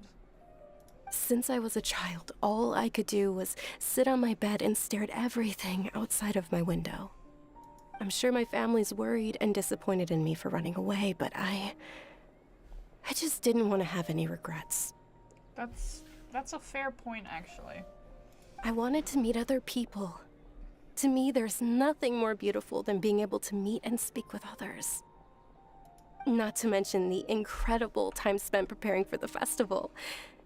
Since I was a child, all I could do was sit on my bed and stare at everything outside of my window. I'm sure my family's worried and disappointed in me for running away, but I just didn't want to have any regrets. That's a fair point, actually. I wanted to meet other people. To me, there's nothing more beautiful than being able to meet and speak with others. Not to mention the incredible time spent preparing for the festival.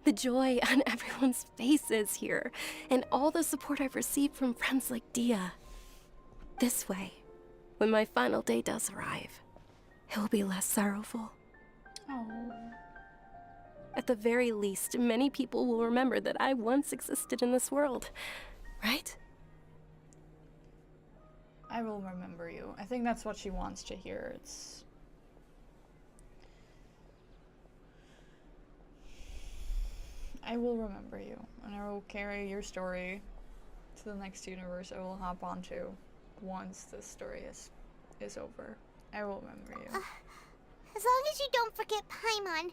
The joy on everyone's faces here, and all the support I've received from friends like Dia. This way, when my final day does arrive, it will be less sorrowful. Oh. At the very least, many people will remember that I once existed in this world, right? I will remember you. I think that's what she wants to hear. I will remember you, and I will carry your story to the next universe I will hop onto once this story is over. I will remember you. As long as you don't forget Paimon.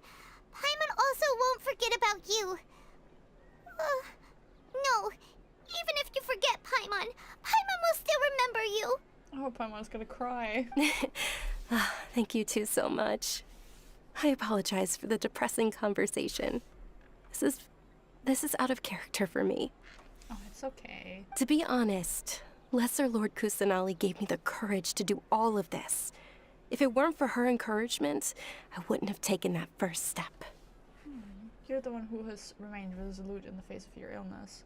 Paimon also won't forget about you. No, even if you forget Paimon, Paimon will still remember you. I hope Emma's gonna cry. Thank you two so much. I apologize for the depressing conversation. This is out of character for me. Oh, it's okay. To be honest, Lesser Lord Kusanali gave me the courage to do all of this. If it weren't for her encouragement, I wouldn't have taken that first step. You're the one who has remained resolute in the face of your illness.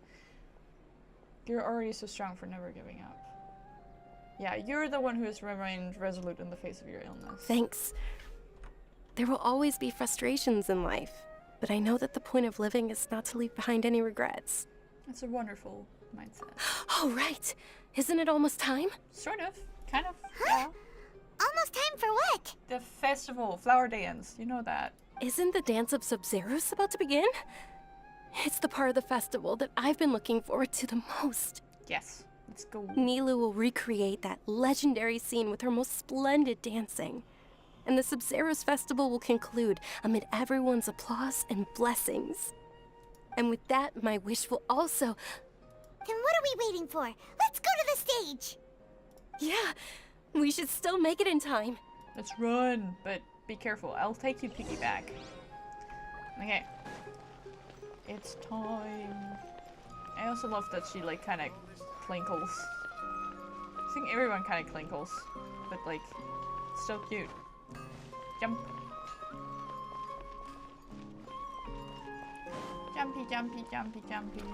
You're already so strong for never giving up. Yeah, you're the one who has remained resolute in the face of your illness. Thanks. There will always be frustrations in life, but I know that the point of living is not to leave behind any regrets. It's a wonderful mindset. Oh, right. Isn't it almost time? Sort of. Kind of. Yeah. Almost time for what? The festival, flower dance. You know that. Isn't the Dance of Sub-Zeros about to begin? It's the part of the festival that I've been looking forward to the most. Yes. Let's go. Nilu will recreate that legendary scene with her most splendid dancing. And the Sub-Zeros festival will conclude amid everyone's applause and blessings. And with that, my wish will also... Then what are we waiting for? Let's go to the stage! Yeah, we should still make it in time. Let's run, but be careful. I'll take you piggyback. Okay. It's time. I also love that she, like, kind of clinkles. I think everyone kind of clinkles, but, like, still cute. Jump. Jumpy, jumpy, jumpy, jumpy, and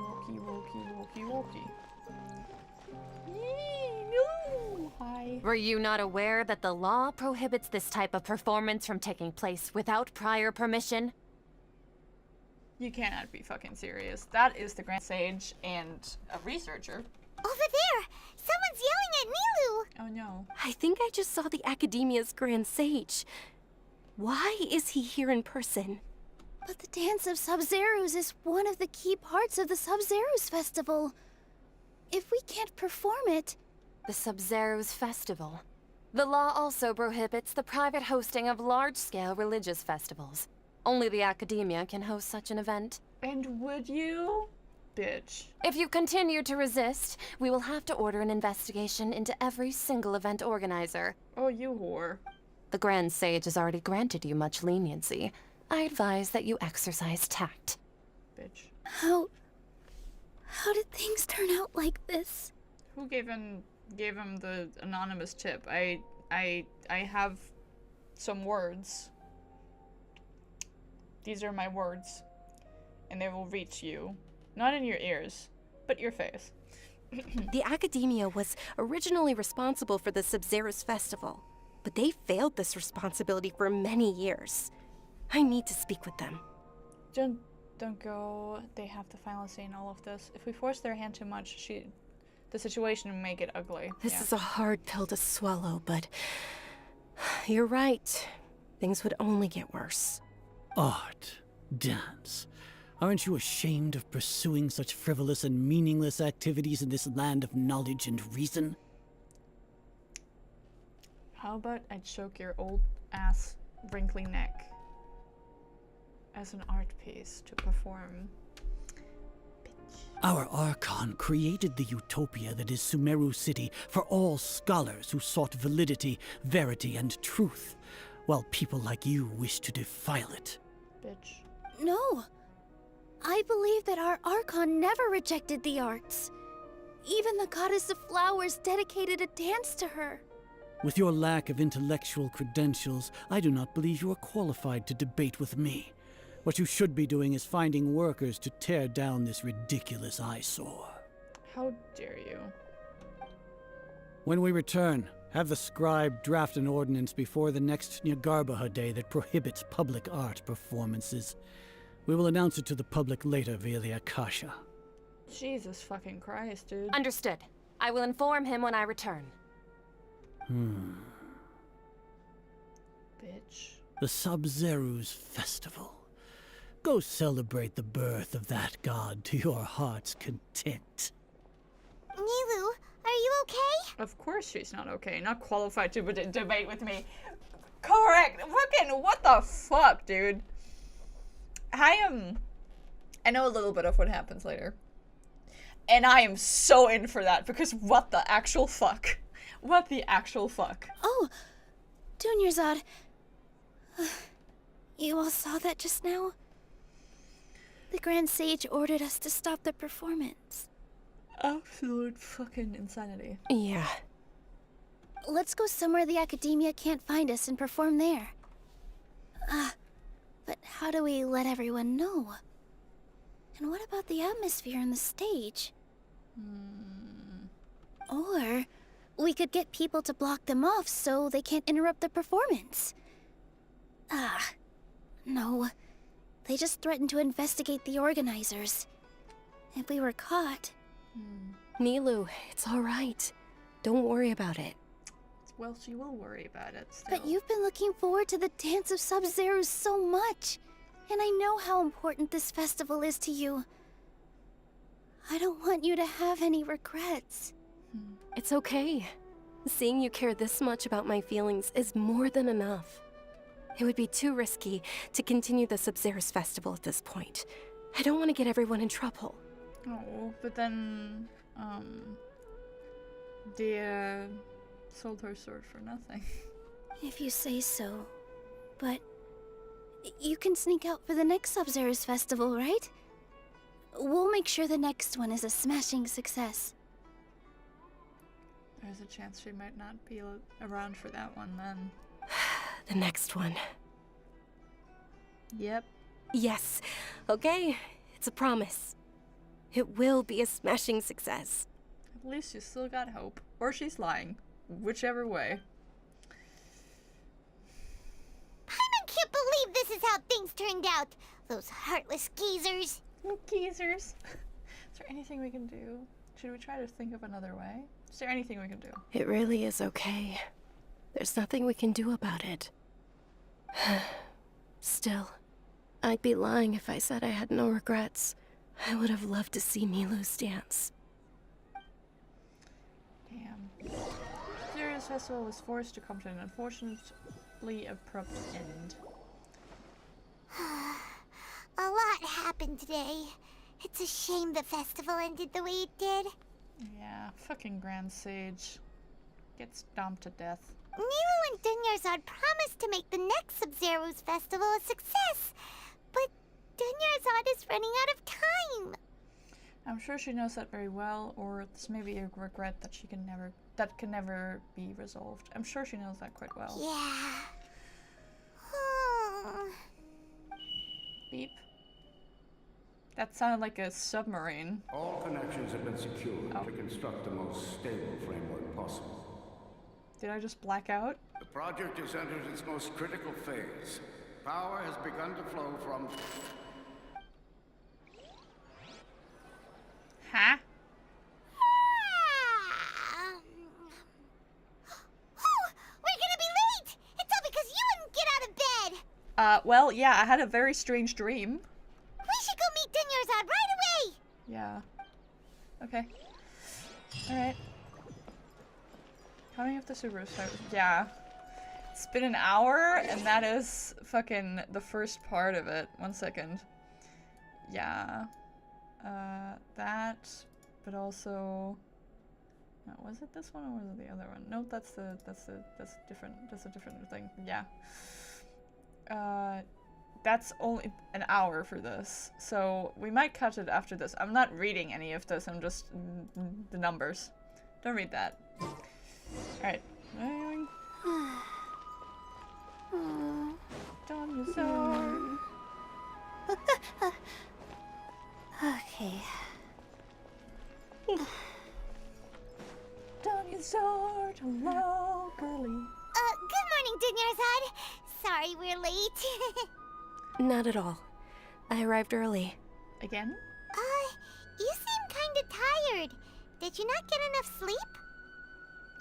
walkie, walkie, walkie, walkie. Yee, no! Hi. Were you not aware that the law prohibits this type of performance from taking place without prior permission? You cannot be fucking serious. That is the Grand Sage and a researcher. Over there! Someone's yelling at Nilu! Oh no. I think I just saw the Academia's Grand Sage. Why is he here in person? But the Dance of Sub-Zeros is one of the key parts of the Sub-Zeros festival. If we can't perform it... The Sub-Zeros Festival. The law also prohibits the private hosting of large-scale religious festivals. Only the Academia can host such an event. And would you? Bitch. If you continue to resist, we will have to order an investigation into every single event organizer. Oh, you whore. The Grand Sage has already granted you much leniency. I advise that you exercise tact. Bitch. How did things turn out like this? Who gave him the anonymous tip? I have some words. These are my words. And they will reach you. Not in your ears, but your face. The Academia was originally responsible for the Sub-Zeros festival, but they failed this responsibility for many years. I need to speak with them. Don't go. They have the final say in all of this. If we force their hand too much, the situation will make it ugly. This is a hard pill to swallow, but you're right. Things would only get worse. Art, dance. Aren't you ashamed of pursuing such frivolous and meaningless activities in this land of knowledge and reason? How about I choke your old ass wrinkly neck as an art piece to perform? Bitch. Our Archon created the utopia that is Sumeru City for all scholars who sought validity, verity, and truth, while people like you wish to defile it. Bitch. No. I believe that our Archon never rejected the arts. Even the goddess of flowers dedicated a dance to her. With your lack of intellectual credentials, I do not believe you are qualified to debate with me. What you should be doing is finding workers to tear down this ridiculous eyesore. How dare you? When we return, have the scribe draft an ordinance before the next Nyargarbaha Day that prohibits public art performances. We will announce it to the public later via the Akasha. Jesus fucking Christ, dude. Understood. I will inform him when I return. Bitch. The Sub-Zeros Festival. Go celebrate the birth of that god to your heart's content. Nilu, are you okay? Of course she's not okay. Not qualified to debate with me. Correct. Fucking what the fuck, dude? I know a little bit of what happens later. And I am so in for that, because what the actual fuck? What the actual fuck? Oh, Dunyarzad. You all saw that just now? The Grand Sage ordered us to stop the performance. Absolute fucking insanity. Yeah. Let's go somewhere the Academia can't find us and perform there. But how do we let everyone know? And what about the atmosphere on the stage? Or we could get people to block them off so they can't interrupt the performance. No. They just threatened to investigate the organizers. If we were caught... Nilou, it's all right. Don't worry about it. Well, she will worry about it still. But you've been looking forward to the Dance of Sub-Zero so much. And I know how important this festival is to you. I don't want you to have any regrets. It's okay. Seeing you care this much about my feelings is more than enough. It would be too risky to continue the Sub-Zero's festival at this point. I don't want to get everyone in trouble. Oh, but then, Dia sold her sword for nothing. If you say so. But you can sneak out for the next Sub-Zero's festival, right? We'll make sure the next one is a smashing success. There's a chance she might not be around for that one then. The next one. Yep. Yes. Okay. It's a promise. It will be a smashing success. At least you still got hope. Or she's lying. Whichever way. I can't believe this is how things turned out. Those heartless geezers. Geezers. Is there anything we can do? Should we try to think of another way? Is there anything we can do? It really is okay. There's nothing we can do about it. Still, I'd be lying if I said I had no regrets. I would have loved to see Nilou's dance. Damn. Serious Festival was forced to come to an unfortunately abrupt end. A lot happened today. It's a shame the festival ended the way it did. Yeah, fucking Grand Sage gets stomped to death. Nilou and Dunyarzad promised to make the next Sub-Zero's festival a success, but Dunyarzad is running out of time. I'm sure she knows that very well, or it's maybe a regret that that can never be resolved. I'm sure she knows that quite well. Yeah. Beep. That sounded like a submarine. All connections have been secured to construct the most stable framework possible. Did I just black out? The project has entered its most critical phase. Power has begun to flow from... Huh? We're gonna be late! It's all because you wouldn't get out of bed! Well, yeah, I had a very strange dream. We should go meet Dunyarzad right away! Yeah. Okay. Alright. Coming up the Subaru side. Yeah. It's been an hour, and that is fucking the first part of it. 1 second. Yeah. That, but also... was it this one or was it the other one? No, that's a different thing. Yeah. That's only an hour for this, so we might cut it after this. I'm not reading any of this, I'm just the numbers. Don't read that. Alright. Dinosaur. Okay. Dinosaur, hello, girly. Good morning, Dunyarzad. Sorry we're late. Not at all. I arrived early. Again? You seem kinda tired. Did you not get enough sleep?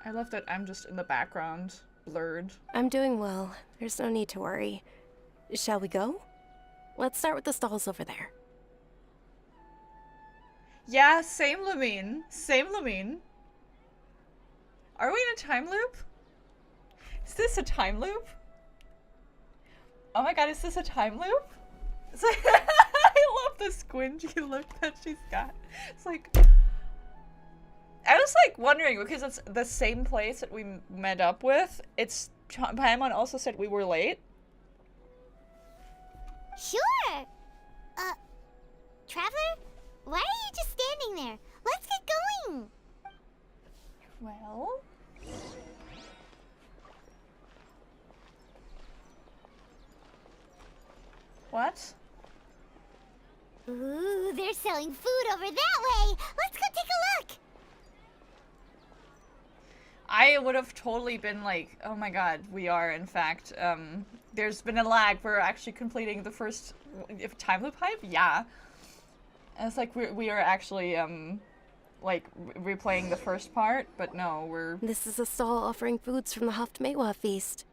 I love that I'm just in the background, blurred. I'm doing well. There's no need to worry. Shall we go? Let's start with the stalls over there. Yeah, same Lumine. Same Lumine. Are we in a time loop? Is this a time loop? Oh my god, is this a time loop? I love the squingy look that she's got. It's like, I was like wondering because it's the same place that we met up with. It's Paimon also said we were late. Sure. Traveler, why are you just standing there? Let's get going. Well. What? Ooh, they're selling food over that way. Let's go take a look. I would have totally been like, oh my god, we are in fact, there's been a lag. We're actually completing the first time loop hype? Yeah. And it's like we are actually, like, replaying the first part, but no, we're... This is a stall offering foods from the Haftmewa feast.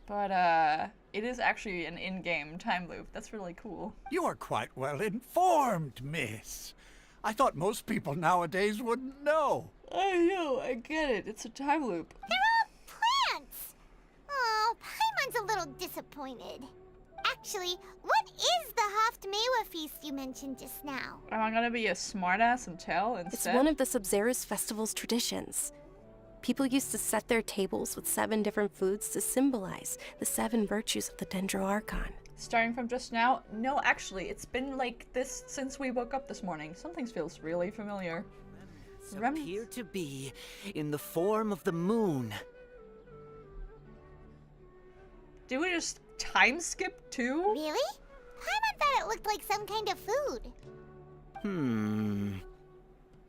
But, it is actually an in-game time loop. That's really cool. You are quite well informed, miss. I thought most people nowadays wouldn't know. I know, I get it. It's a time loop. They're all plants. Oh, Paimon's a little disappointed. Actually, what is the Haftmewa feast you mentioned just now? Am I gonna be a smartass and tell instead? It's one of the Sub-Zerus festival's traditions. People used to set their tables with 7 different foods to symbolize the 7 virtues of the Dendro Archon. Starting from just now? No, actually, it's been like this since we woke up this morning. Something feels really familiar. Appear to be in the form of the moon. Did we just time skip too? Really? Paimon thought it looked like some kind of food.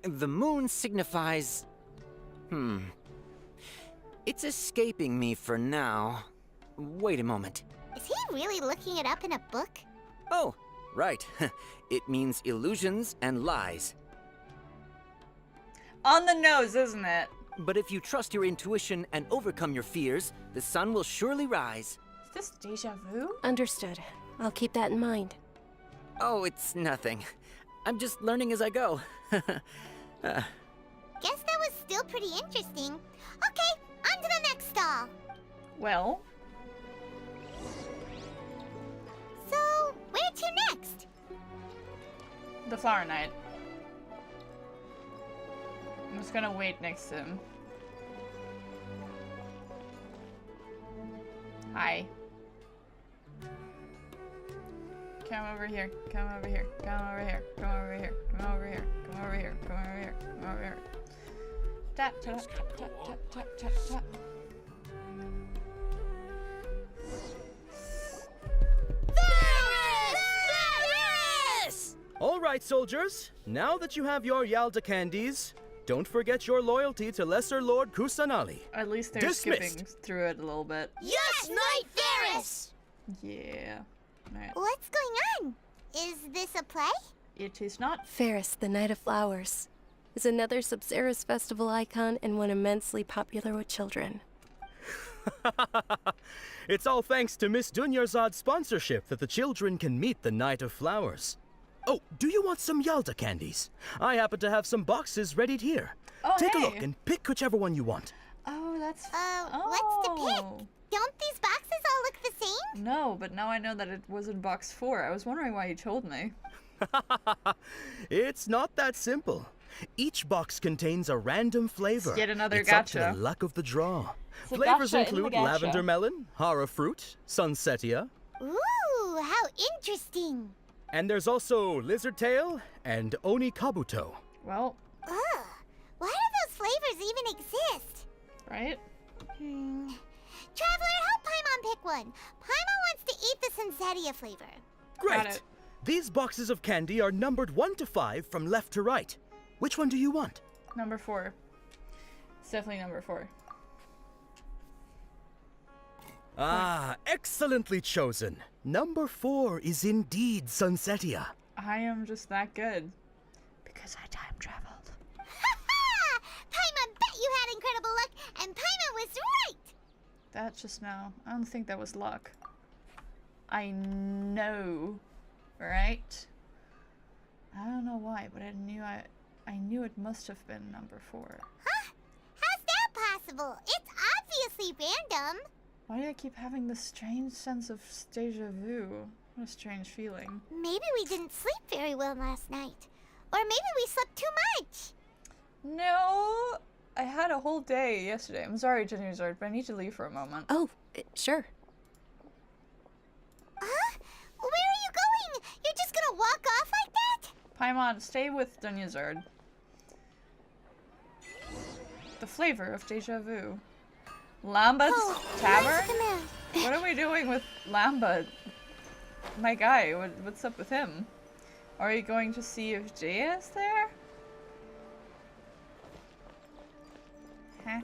The moon signifies... It's escaping me for now. Wait a moment. Is he really looking it up in a book? Oh, right. It means illusions and lies. On the nose, isn't it? But if you trust your intuition and overcome your fears, the sun will surely rise. Is this deja vu? Understood. I'll keep that in mind. Oh, it's nothing. I'm just learning as I go. Guess that was still pretty interesting. Okay, on to the next stall. Well. So, where to next? The Flower Knight. I'm just gonna wait next to him. Hi. Come over here. Come over here. Come over here. Come over here. Come over here. Come over here. Come over here. Come over here. Tap tap tap tap tap tap tap tap. All right, soldiers. Now that you have your Yalda candies, don't forget your loyalty to Lesser Lord Kusanali. At least they're Dismissed. skipping through it a little bit. Yes, Knight Ferris! Yeah. Right. What's going on? Is this a play? It is not. Ferris, the Knight of Flowers, is another Sub-Zerus festival icon and one immensely popular with children. It's all thanks to Miss Dunyarzad's sponsorship that the children can meet the Knight of Flowers. Oh, do you want some Yalda candies? I happen to have some boxes ready here. Oh, Take hey. a look and pick whichever one you want. Oh, that's. What's to pick? Don't these boxes all look the same? No, but now I know that it was in box 4. I was wondering why you told me. It's not that simple. Each box contains a random flavor. It's yet another it's up to gacha. the luck of the draw. It's a Flavors gacha in the include gacha. lavender melon, hara fruit, sunsetia, Ooh, how interesting. and there's also lizard tail and oni kabuto. Well, Ugh, why do those flavors even exist? right? Traveler, help Paimon pick one. Paimon wants to eat the Sunsetia flavor. Got Great! it. These boxes of candy are numbered 1 to 5 from left to right. Which one do you want? Number 4. It's definitely number 4. Ah, excellently chosen. Number 4 is indeed Sunsetia. I am just that good. Because I time traveled. Ha! Paimon bet you had incredible luck, and Paimon was right. That just now. I don't think that was luck. I know. Right? I don't know why, but I knew it must have been number 4. Huh? How's that possible? It's obviously random. Why do I keep having this strange sense of deja vu? What a strange feeling. Maybe we didn't sleep very well last night. Or maybe we slept too much. No, I had a whole day yesterday. I'm sorry, Dunyazard, but I need to leave for a moment. Oh, sure. Huh? Where are you going? You're just gonna walk off like that? Paimon, stay with Dunyazard. The flavor of deja vu. Lamba's Tavern? What are we doing with Lamba? My guy, what's up with him? Are you going to see if Jay is there? Huh?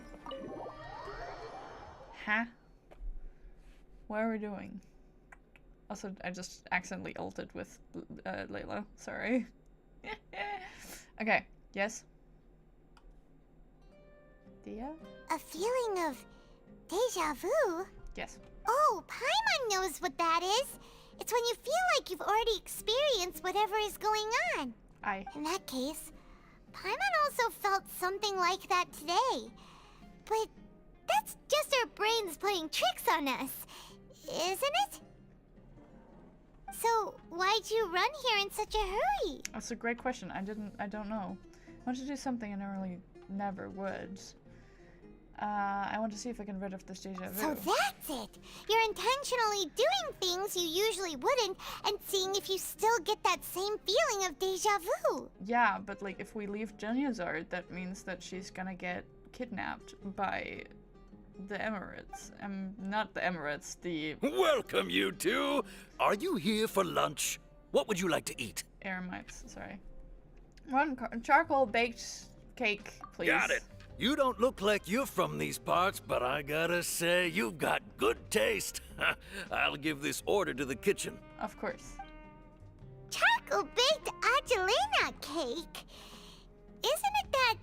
Huh? What are we doing? Also, I just accidentally ulted with Layla. Sorry. Okay, yes? Dia? A feeling of deja vu? Yes. Oh, Paimon knows what that is. It's when you feel like you've already experienced whatever is going on. Aye. In that case, Paimon also felt something like that today. But that's just our brains playing tricks on us, isn't it? So, why'd you run here in such a hurry? That's a great question. I don't know. I want to do something I normally never would. I want to see if I can rid of this deja vu. So that's it! You're intentionally doing things you usually wouldn't and seeing if you still get that same feeling of deja vu. Yeah, but like if we leave Dunyazard, that means that she's gonna get kidnapped by the Emirates. Not the Emirates, the... Welcome, you two! Are you here for lunch? What would you like to eat? Eremites, sorry. One charcoal baked cake, please. Got it. You don't look like you're from these parts, but I gotta say, you've got good taste. I'll give this order to the kitchen. Of course. Charcoal-baked Angelina cake? Isn't it that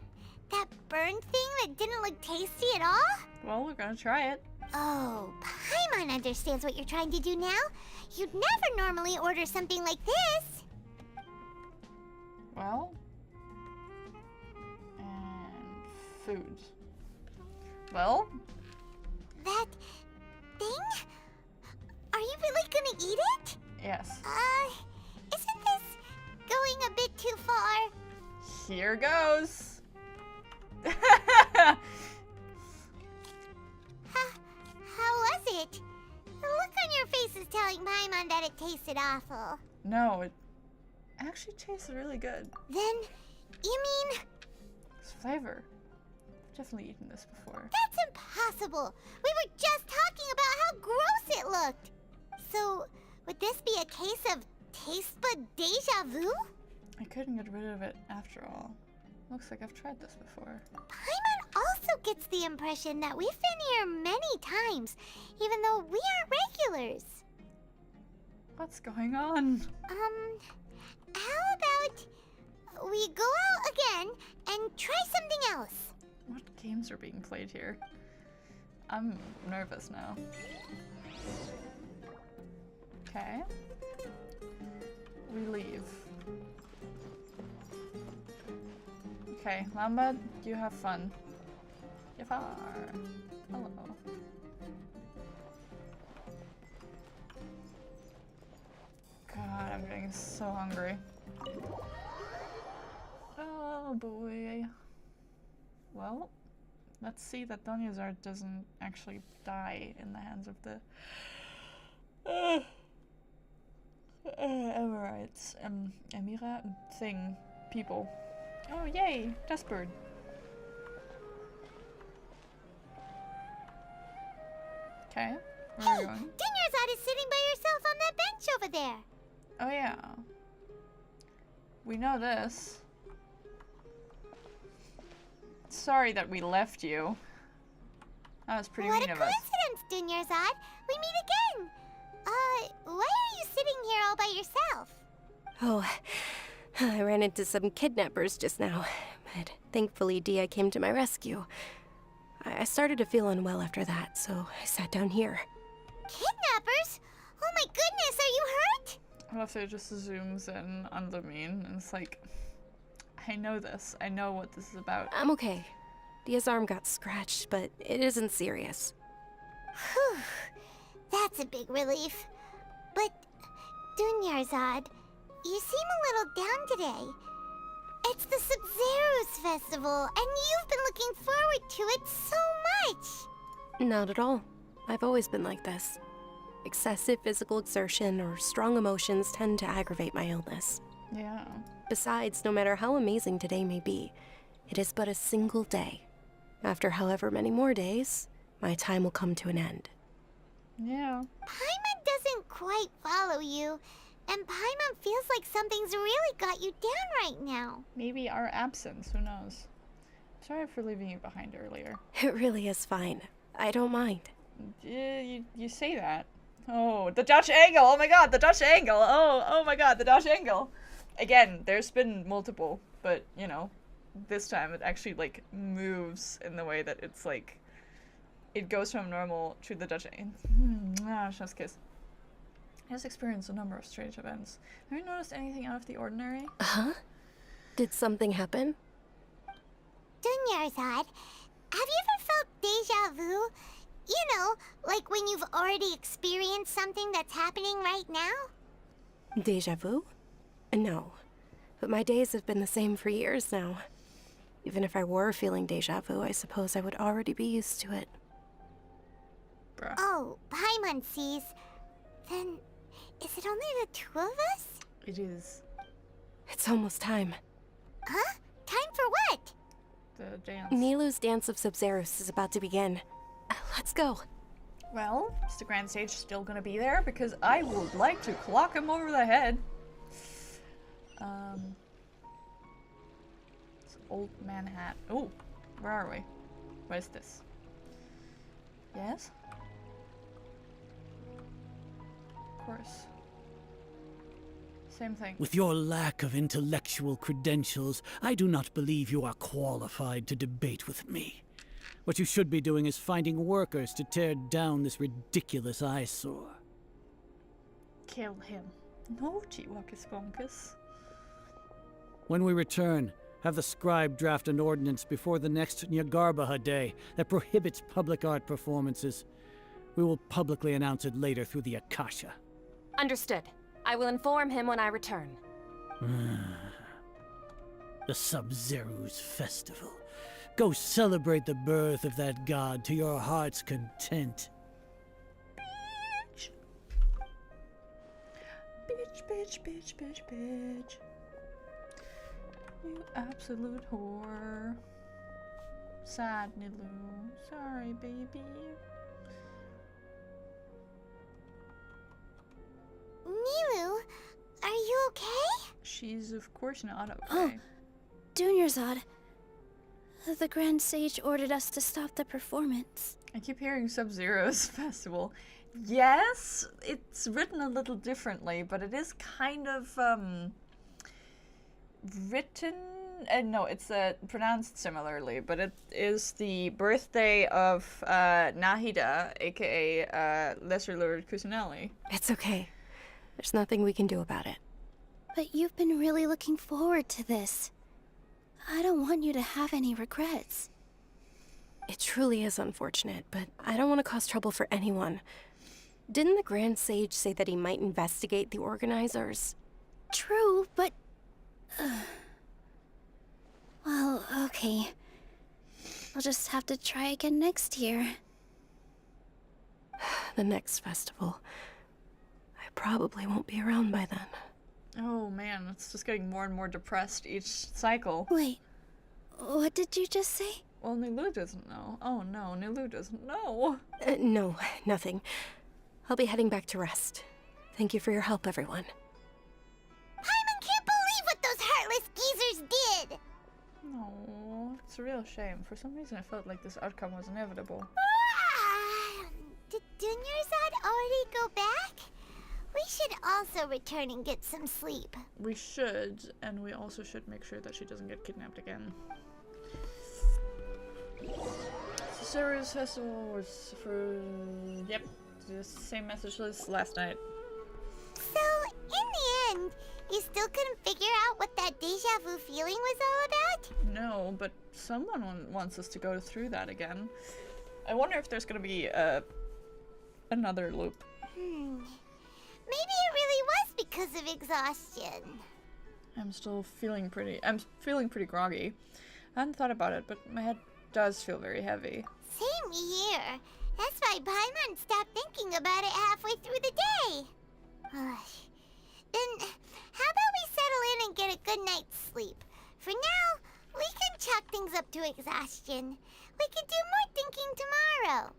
burned thing that didn't look tasty at all? Well, we're gonna try it. Oh, Paimon understands what you're trying to do now. You'd never normally order something like this. Well... and... food. Well? That... thing? Are you really gonna eat it? Yes. Isn't this going a bit too far? Here goes. How was it? The look on your face is telling Paimon that it tasted awful. No, it actually tastes really good. Then, you mean... It's flavor. I've definitely eaten this before. That's impossible! We were just talking about how gross it looked! So, would this be a case of taste bud deja vu? I couldn't get rid of it after all. Looks like I've tried this before. Paimon also gets the impression that we've been here many times, even though we aren't regulars. What's going on? How about we go out again and try something else? What games are being played here? I'm nervous now. Okay. We leave. Okay, Lamba, you have fun. Yafar. Hello. God, I'm getting so hungry. Oh boy. Well, let's see that Dunyazard doesn't actually die in the hands of the Emirates, Emira thing, people. Oh yay, Dustbird. Okay, where are we going? Dunyazad is sitting by yourself on that bench over there. Oh yeah. We know this. Sorry that we left you. That was pretty mean of us. What a coincidence, Dunyazad. We meet again. Why are you sitting here all by yourself? Oh, I ran into some kidnappers just now, but thankfully Dia came to my rescue. I started to feel unwell after that, so I sat down here. Kidnappers? Oh my goodness, are you hurt? I love that it just zooms in on Lumine, and it's like, I know this. I know what this is about. I'm okay. Dia's arm got scratched, but it isn't serious. Whew. That's a big relief. But, Dunyarzad, you seem a little down today. It's the Sub-Zero's festival, and you've been looking forward to it so much! Not at all. I've always been like this. Excessive physical exertion or strong emotions tend to aggravate my illness. Yeah. Besides, no matter how amazing today may be, it is but a single day. After however many more days, my time will come to an end. Yeah. Paimon doesn't quite follow you, and Paimon feels like something's really got you down right now. Maybe our absence, who knows? Sorry for leaving you behind earlier. It really is fine. I don't mind. You say that. Oh, the Dutch angle! Oh my god, the Dutch angle! Oh my god, the Dutch angle! Again, there's been multiple, but, you know, this time it actually, like, moves in the way that it's, like, it goes from normal to the Dutch angle. Chef's kiss. I just experienced a number of strange events. Have you noticed anything out of the ordinary? Huh? Did something happen? Dunyarzad, have you ever felt deja vu? You know, like when you've already experienced something that's happening right now? Deja vu? No. But my days have been the same for years now. Even if I were feeling deja vu, I suppose I would already be used to it. Bruh. Oh, Paimon sees. Then, is it only the two of us? It is. It's almost time. Huh? Time for what? The dance. Nilou's Dance of Sub-Zeros is about to begin. Let's go. Well, is the grand stage still gonna be there? Because I would like to clock him over the head. It's Old Man Hat. Oh, where are we? What is this? Yes? Of course. Same thing. With your lack of intellectual credentials, I do not believe you are qualified to debate with me. What you should be doing is finding workers to tear down this ridiculous eyesore. Kill him. No, Chiwakus Bonkus. When we return, have the scribe draft an ordinance before the next Nyargarbaha Day that prohibits public art performances. We will publicly announce it later through the Akasha. Understood. I will inform him when I return. The Sub-Zero's festival. Go celebrate the birth of that god to your heart's content. Bitch. You absolute whore. Sad Nilou. Sorry, baby. Nilou, are you okay? She's of course not okay. Oh, Dunyarzad. The Grand Sage ordered us to stop the performance. I keep hearing Sub-Zero's festival. Yes, it's written a little differently, but it is kind of, written... no, it's pronounced similarly, but it is the birthday of Nahida, aka Lesser Lord Kusanali. It's okay. There's nothing we can do about it. But you've been really looking forward to this. I don't want you to have any regrets. It truly is unfortunate, but I don't want to cause trouble for anyone. Didn't the Grand Sage say that he might investigate the organizers? True, but... well, okay. I'll just have to try again next year. The next festival. I probably won't be around by then. Oh man, it's just getting more and more depressed each cycle. Wait, what did you just say? Well, Nilou doesn't know. Oh no, Nilou doesn't know. No, nothing. I'll be heading back to rest. Thank you for your help, everyone. Paimon can't believe what those heartless geezers did! No, it's a real shame. For some reason I felt like this outcome was inevitable. Did Dunyarzad already go back? We should also return and get some sleep. We should, and we also should make sure that she doesn't get kidnapped again. Sub-Zero's festival was for... Yep, the same message list last night. So, in the end, you still couldn't figure out what that deja vu feeling was all about? No, but someone wants us to go through that again. I wonder if there's gonna be another loop. Maybe it really was because of exhaustion. I'm feeling pretty groggy. I hadn't thought about it, but my head does feel very heavy. Same here. That's why Paimon stopped thinking about it halfway through the day. Then, how about we settle in and get a good night's sleep? For now, we can chalk things up to exhaustion. We can do more thinking tomorrow.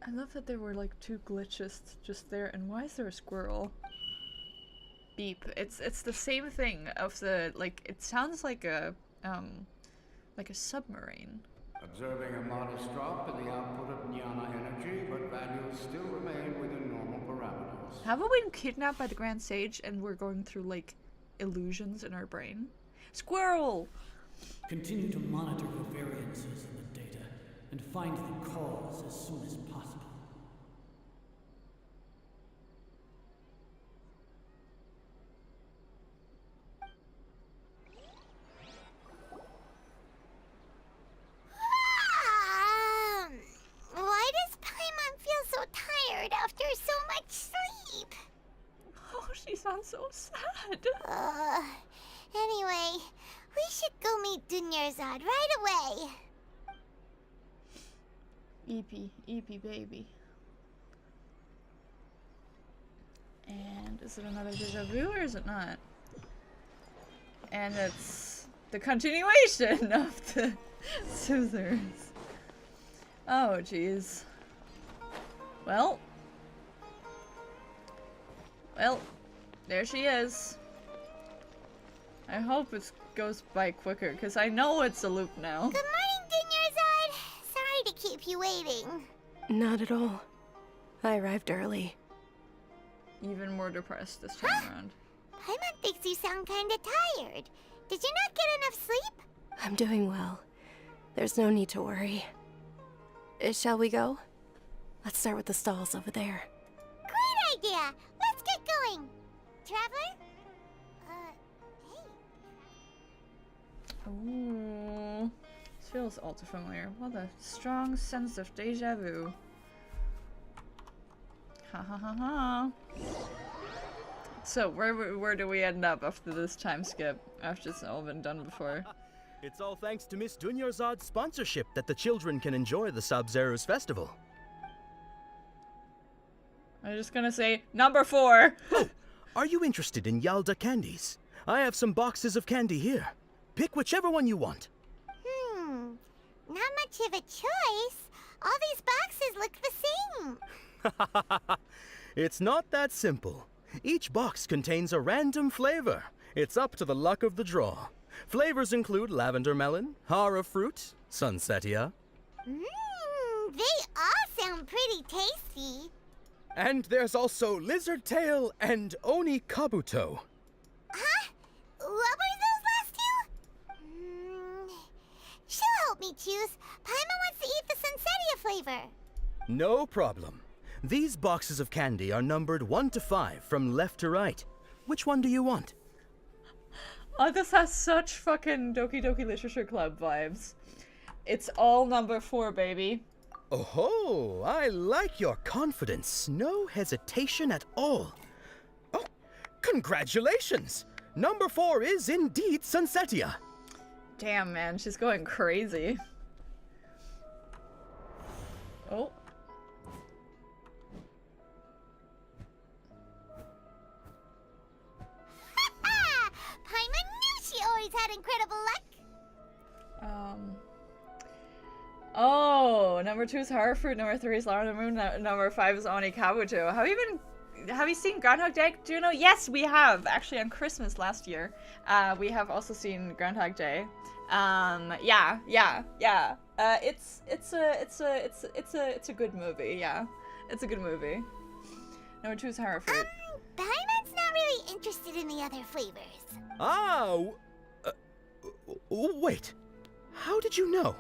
I love that there were like 2 glitches just there, and why is there a squirrel? Beep. It's the same thing of the, like, it sounds like a submarine. Observing a modest drop in the output of Jnana energy, but values still remain within normal parameters. Have we been kidnapped by the Grand Sage and we're going through, like, illusions in our brain? Squirrel! Continue to monitor the variances in the data and find the cause as soon as possible. Why does Paimon feel so tired after so much sleep? Oh, she sounds so sad. Anyway, we should go meet Dunyarzad right away. Eepy baby. And is it another deja vu or is it not? And it's the continuation of the scissors. Oh, jeez. Well, there she is. I hope it goes by quicker, because I know it's a loop now. Good morning, Dunyarzad. Sorry to keep you waiting. Not at all. I arrived early. Even more depressed this time around. Paimon thinks you sound kinda tired. Did you not get enough sleep? I'm doing well. There's no need to worry. Shall we go? Let's start with the stalls over there. Great idea! Let's get going! Traveler? Hey. Ooh. This feels all too familiar. What a strong sense of deja vu. Ha ha ha ha. So, where do we end up after this time skip? After it's all been done before? It's all thanks to Miss Dunyarzad's sponsorship that the children can enjoy the Sub-Zero's festival. I'm just gonna say, number 4! Oh, are you interested in Yalda candies? I have some boxes of candy here. Pick whichever one you want. Not much of a choice. All these boxes look the same. It's not that simple. Each box contains a random flavor. It's up to the luck of the draw. Flavors include lavender melon, hara fruit, sunsetia. They all sound pretty tasty. And there's also lizard tail and oni kabuto. Huh? What were those last two? She'll help me choose. Paimon wants to eat the sunsetia flavor. No problem. These boxes of candy are numbered 1 to 5 from left to right. Which one do you want? Oh, this has such fucking Doki Doki Literature Club vibes. It's all number 4, baby. Oh, I like your confidence. No hesitation at all. Oh, congratulations! Number 4 is indeed Sunsetia. Damn, man, she's going crazy. Oh. Paimon knew she always had incredible luck. Oh, number 2 is Hara Fruit, number 3 is Lavender Moon, number 5 is Oni Kabuto. Have you seen Groundhog Day, Juno? Yes, we have. Actually, on Christmas last year, we have also seen Groundhog Day. Yeah. It's a good movie. Yeah, it's a good movie. Number 2 is Hara Fruit. Paimon's not really interested in the other flavors. Ah, wait. How did you know?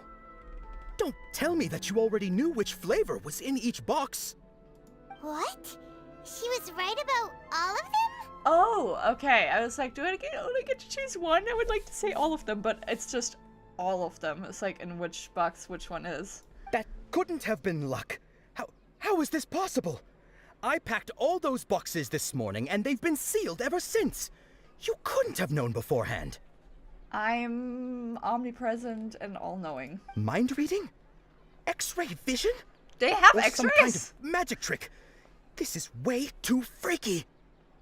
Don't tell me that you already knew which flavor was in each box. What? She was right about all of them? Oh, okay. I was like, do I only get to choose one? I would like to say all of them, but it's just all of them. It's like in which box which one is. That couldn't have been luck. How is this possible? I packed all those boxes this morning and they've been sealed ever since. You couldn't have known beforehand. I'm omnipresent and all-knowing. Mind reading? X-ray vision? They have Or X-rays? some kind of magic trick. This is way too freaky.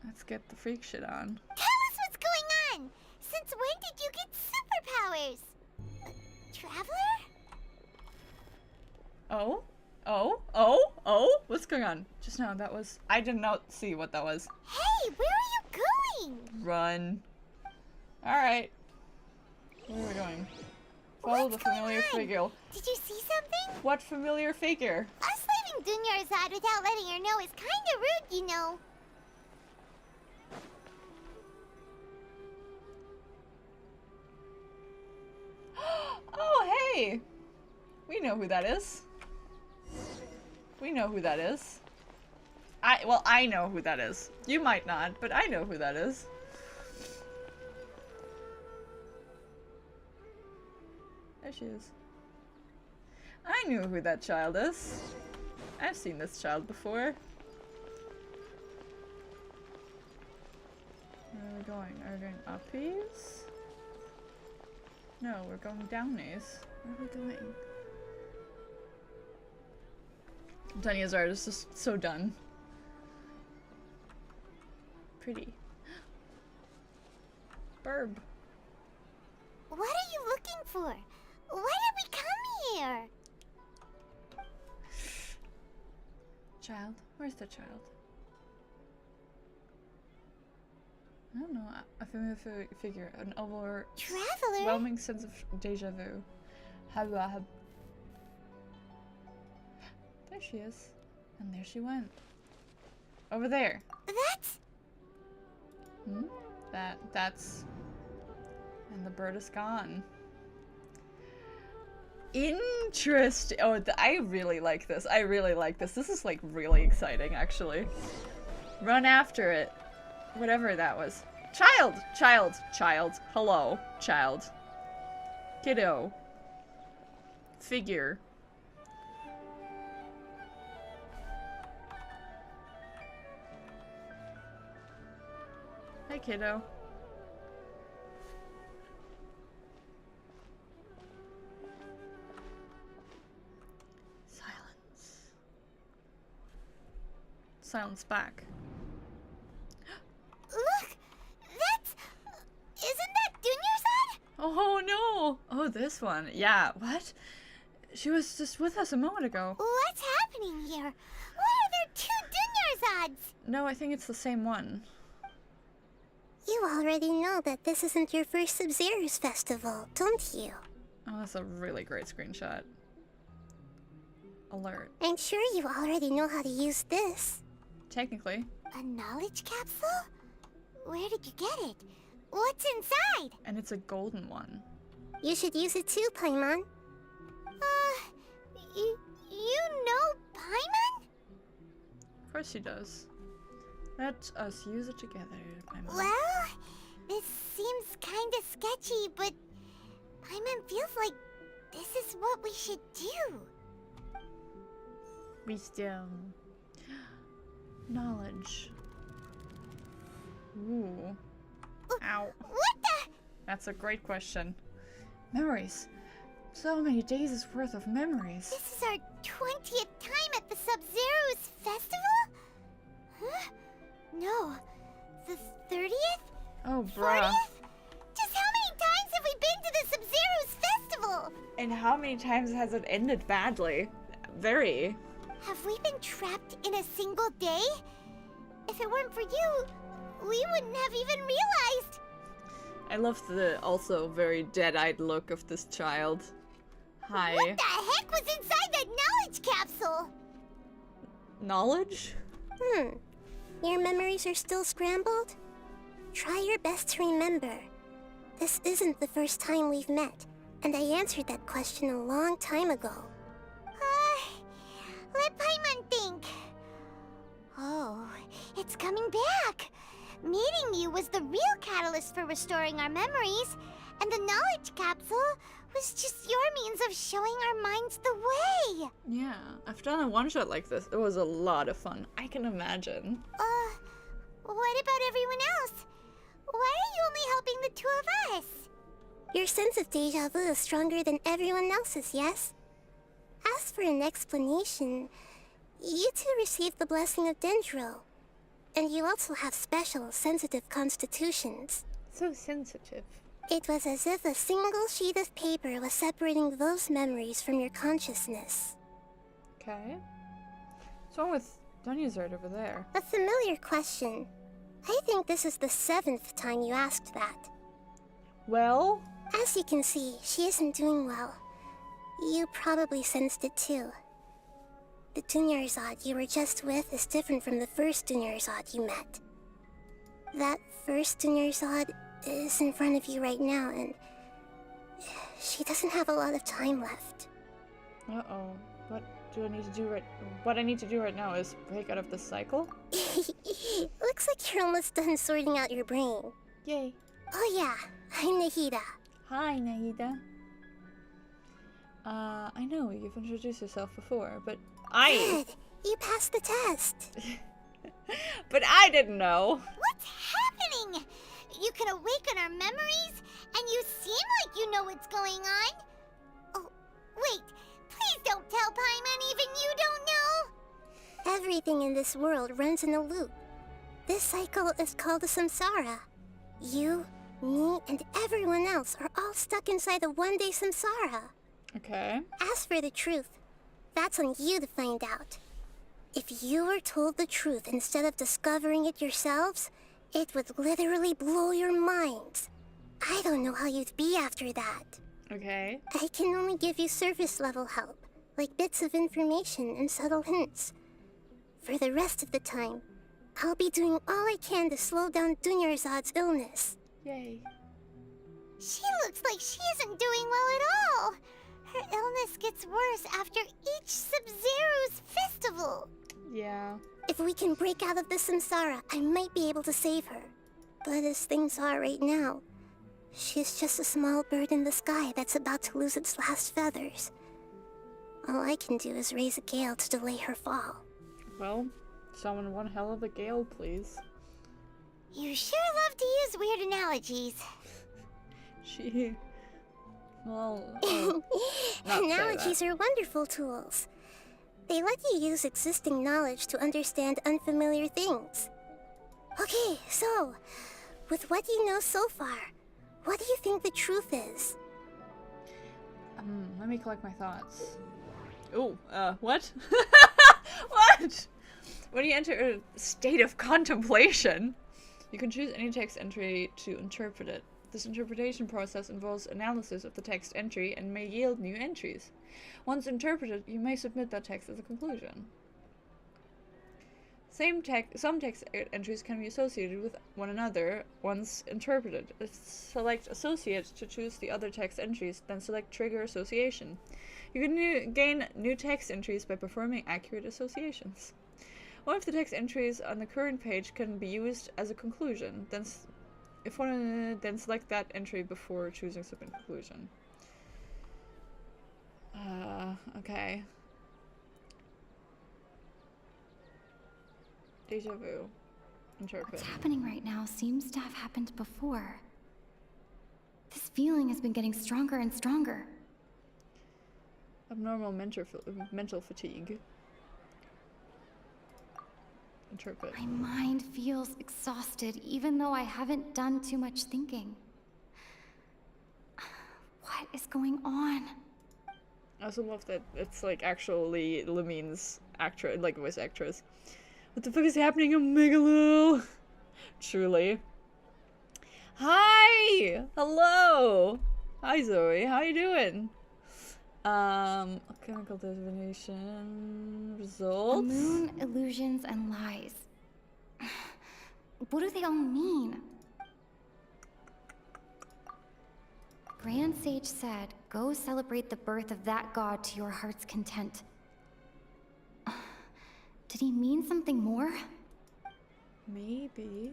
Let's get the freak shit on. Tell us what's going on! Since when did you get superpowers? Traveler? Oh? What's going on? Just now, that was... I did not see what that was. Hey, where are you going? Run. Alright. Where are we going? Follow the familiar figure. Did you see something? What familiar figure? Us leaving Dunyarzad without letting her know is kinda rude, you know. Oh, hey! We know who that is. We know who that is. Well, I know who that is. You might not, but I know who that is. There she is. I knew who that child is. I've seen this child before. Where are we going? Are we going uppies? No, we're going downies. Where are we going? Dunyarzad is just so done. Pretty. Burb. What are you looking for? Why did we come here? Child? Where's the child? I don't know. A familiar figure. An overwhelming sense of deja vu. There she is. And there she went. Over there. That's... That's... And the bird is gone. Interesting. Oh, I really like this. I really like this. This is like really exciting, actually. Run after it. Whatever that was. Child! Child! Child. Hello. Child. Kiddo. Figure. Hey, kiddo. Silence. Silence back. Look! That's... Isn't that Dunyarzad? Oh no! Oh, this one. Yeah, what? She was just with us a moment ago. What's happening here? Why are there two Dunyarzads? No, I think it's the same one. You already know that this isn't your first Sub-Zero's festival, don't you? Oh, that's a really great screenshot. Alert. I'm sure you already know how to use this. Technically. A knowledge capsule? Where did you get it? What's inside? And it's a golden one. You should use it too, Paimon. You know Paimon? Of course she does. Let us use it together, Paimon. Well, this seems kinda sketchy, but Paimon feels like this is what we should do. Wisdom. Knowledge. Ooh. Ow. What the? That's a great question. Memories. So many days' worth of memories. This is our 20th time at the Sub-Zero's festival? Huh? No. The 30th? Oh, bruh. 40th? Just how many times have we been to the Sub-Zero's festival? And how many times has it ended badly? Very. Have we been trapped in a single day? If it weren't for you, we wouldn't have even realized. I love the also very dead-eyed look of this child. Hi. What the heck was inside that knowledge capsule? Knowledge? Your memories are still scrambled? Try your best to remember. This isn't the first time we've met, and I answered that question a long time ago. Let Paimon think. Oh, it's coming back. Meeting you was the real catalyst for restoring our memories, and the knowledge capsule was just your means of showing our minds the way. Yeah, I've done a one-shot like this. It was a lot of fun. I can imagine. What about everyone else? Why are you only helping the two of us? Your sense of deja vu is stronger than everyone else's, yes? As for an explanation, you two received the blessing of Dendro. And you also have special, sensitive constitutions. So sensitive. It was as if a single sheet of paper was separating those memories from your consciousness. Okay. What's wrong with Dunya's right over there? A familiar question. I think this is the 7th time you asked that. Well? As you can see, she isn't doing well. You probably sensed it too. The Dunyarzad you were just with is different from the first Dunyarzad you met. That first Dunyarzad is in front of you right now, and she doesn't have a lot of time left. Uh-oh. What do I need to do What I need to do right now is break out of the cycle? Looks like you're almost done sorting out your brain. Yay. Oh yeah, I'm Nahida. Hi, Nahida. I know you've introduced yourself before, but Good! You passed the test! But I didn't know. What's happening? You can awaken our memories, and you seem like you know what's going on. Oh, wait. Please don't tell Paimon even you don't know. Everything in this world runs in a loop. This cycle is called a samsara. You, me, and everyone else are all stuck inside a one-day samsara. Okay. As for the truth, that's on you to find out. If you were told the truth instead of discovering it yourselves, it would literally blow your minds. I don't know how you'd be after that. Okay. I can only give you surface level help, like bits of information and subtle hints. For the rest of the time, I'll be doing all I can to slow down Dunyarzad's illness. Yay. She looks like she isn't doing well at all. Her illness gets worse after each Sub-Zero's festival. Yeah. If we can break out of the samsara, I might be able to save her. But as things are right now, she's just a small bird in the sky that's about to lose its last feathers. All I can do is raise a gale to delay her fall. Well, summon one hell of a gale, please. You sure love to use weird analogies. Well, analogies are wonderful tools. They let you use existing knowledge to understand unfamiliar things. Okay, so, with what you know so far, what do you think the truth is? Let me collect my thoughts. Oh, what? What? When you enter a state of contemplation, you can choose any text entry to interpret it. This interpretation process involves analysis of the text entry and may yield new entries. Once interpreted, you may submit that text as a conclusion. Some text entries can be associated with one another once interpreted. Select Associate to choose the other text entries, then select Trigger Association. You can gain new text entries by performing accurate associations. One of the text entries on the current page can be used as a conclusion, then select that entry before choosing submit conclusion. Okay. Deja vu. Interpret. What's happening right now seems to have happened before. This feeling has been getting stronger and stronger. Abnormal mental fatigue. Interpret. My mind feels exhausted even though I haven't done too much thinking. What is going on? I also love that it's like actually Lamine's actress, like voice actress. What the fuck is happening in Megalo? Truly. Hi! Hello! Hi Zoe, how you doing? Chemical divination results. The moon, illusions, and lies. What do they all mean? Grand Sage said, go celebrate the birth of that god to your heart's content. Did he mean something more? Maybe.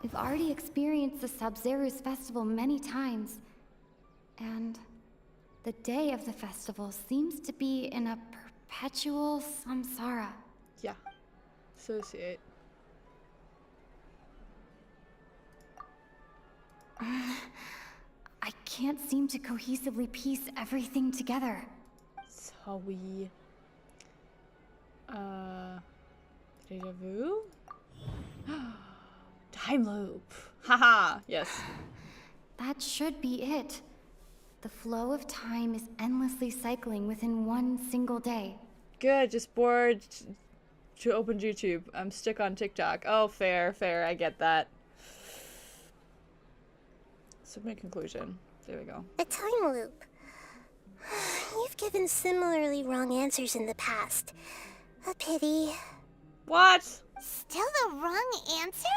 We've already experienced the Sub-Zero's festival many times, and the day of the festival seems to be in a perpetual samsara. Yeah. Associate. I can't seem to cohesively piece everything together. So we... Deja vu? Time loop. Haha, yes. That should be it. The flow of time is endlessly cycling within one single day. Good, just bored to open YouTube. I'm stuck on TikTok. Oh, fair, I get that. Submit conclusion. There we go. A time loop. You've given similarly wrong answers in the past. A pity. What? Still the wrong answer?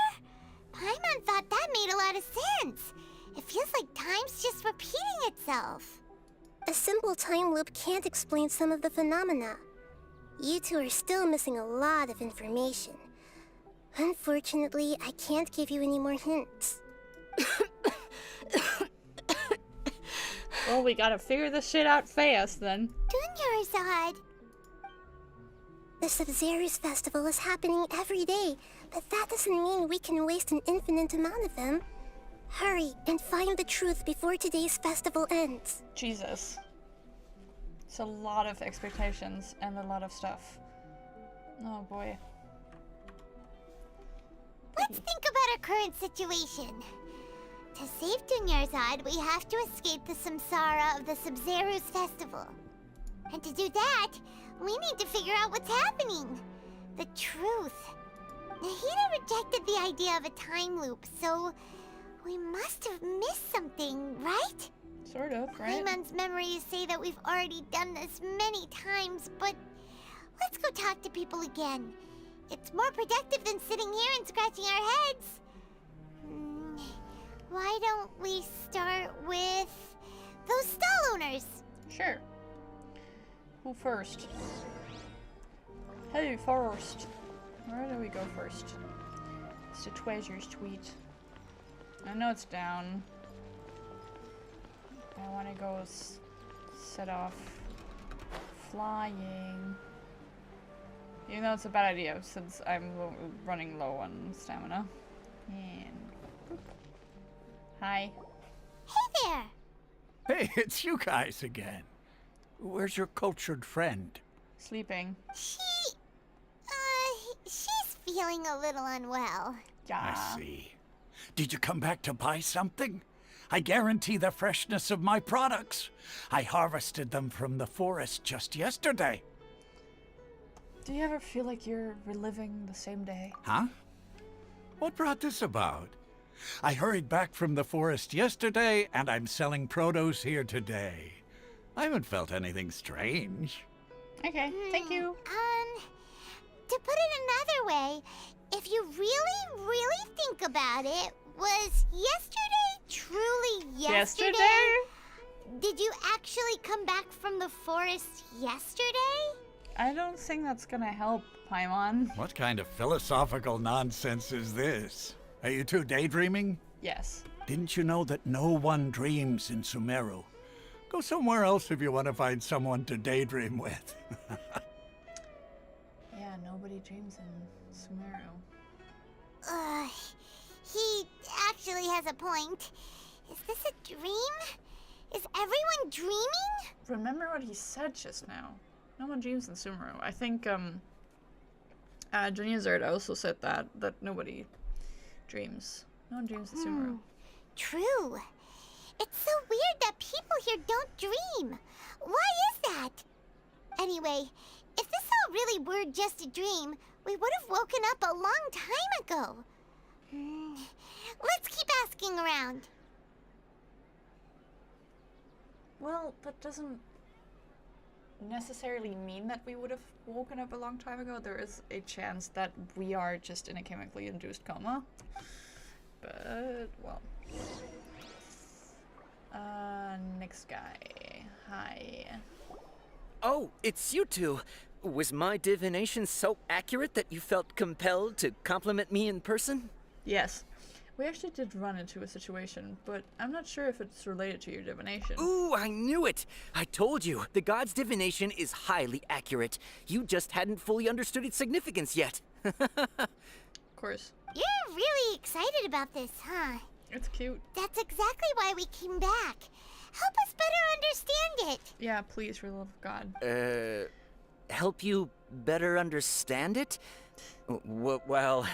Paimon thought that made a lot of sense. It feels like time's just repeating itself. A simple time loop can't explain some of the phenomena. You two are still missing a lot of information. Unfortunately, I can't give you any more hints. Well, we gotta figure this shit out fast, then. Dunyarzad! The Sabzeruz festival is happening every day, but that doesn't mean we can waste an infinite amount of them. Hurry and find the truth before today's festival ends. Jesus. It's a lot of expectations and a lot of stuff. Oh boy. Let's think about our current situation. To save Dunyarzad, we have to escape the samsara of the Sabzeruz festival. And to do that, we need to figure out what's happening. The truth. Nahida rejected the idea of a time loop, so we must have missed something, right? Sort of, right? Paimon's memories say that we've already done this many times, but let's go talk to people again. It's more productive than sitting here and scratching our heads. Why don't we start with those stall owners? Sure. Who first? Hey, first. Where do we go first? It's the treasures tweet. I know it's down. I want to go set off flying. Even though it's a bad idea since I'm running low on stamina. And boop. Hi. Hey there! Hey, it's you guys again. Where's your cultured friend? Sleeping. She's feeling a little unwell. Yeah. I see. Did you come back to buy something? I guarantee the freshness of my products. I harvested them from the forest just yesterday. Do you ever feel like you're reliving the same day? Huh? What brought this about? I hurried back from the forest yesterday, and I'm selling produce here today. I haven't felt anything strange. Okay, thank you. To put it another way, if you really think about it, was yesterday truly yesterday? Did you actually come back from the forest yesterday? I don't think that's gonna help, Paimon. What kind of philosophical nonsense is this? Are you two daydreaming? Yes. Didn't you know that no one dreams in Sumeru? Go somewhere else if you want to find someone to daydream with. Yeah, nobody dreams in Sumeru. He actually has a point. Is this a dream? Is everyone dreaming? Remember what he said just now. No one dreams in Sumeru. I think, Juno also said that nobody dreams. No one dreams in Sumeru. True. It's so weird that people here don't dream. Why is that? Anyway, if this all really were just a dream, we would have woken up a long time ago. Let's keep asking around. Well, that doesn't necessarily mean that we would have woken up a long time ago. There is a chance that we are just in a chemically induced coma. But, well. Next guy. Hi. Oh, it's you two. Was my divination so accurate that you felt compelled to compliment me in person? Yes. We actually did run into a situation, but I'm not sure if it's related to your divination. Ooh, I knew it! I told you, the god's divination is highly accurate. You just hadn't fully understood its significance yet. Of course. You're really excited about this, huh? It's cute. That's exactly why we came back. Help us better understand it. Yeah, please, for the love of God. Help you better understand it? Well,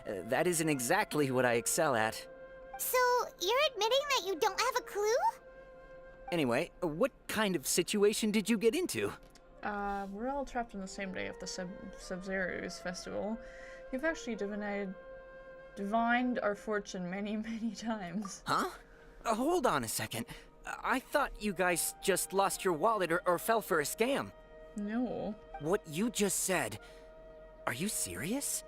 that isn't exactly what I excel at. So, you're admitting that you don't have a clue? Anyway, what kind of situation did you get into? We're all trapped on the same day of the Sub-Zero's festival. You've actually divined our fortune many, many times. Huh? Hold on a second. I thought you guys just lost your wallet or fell for a scam. No. What you just said, are you serious?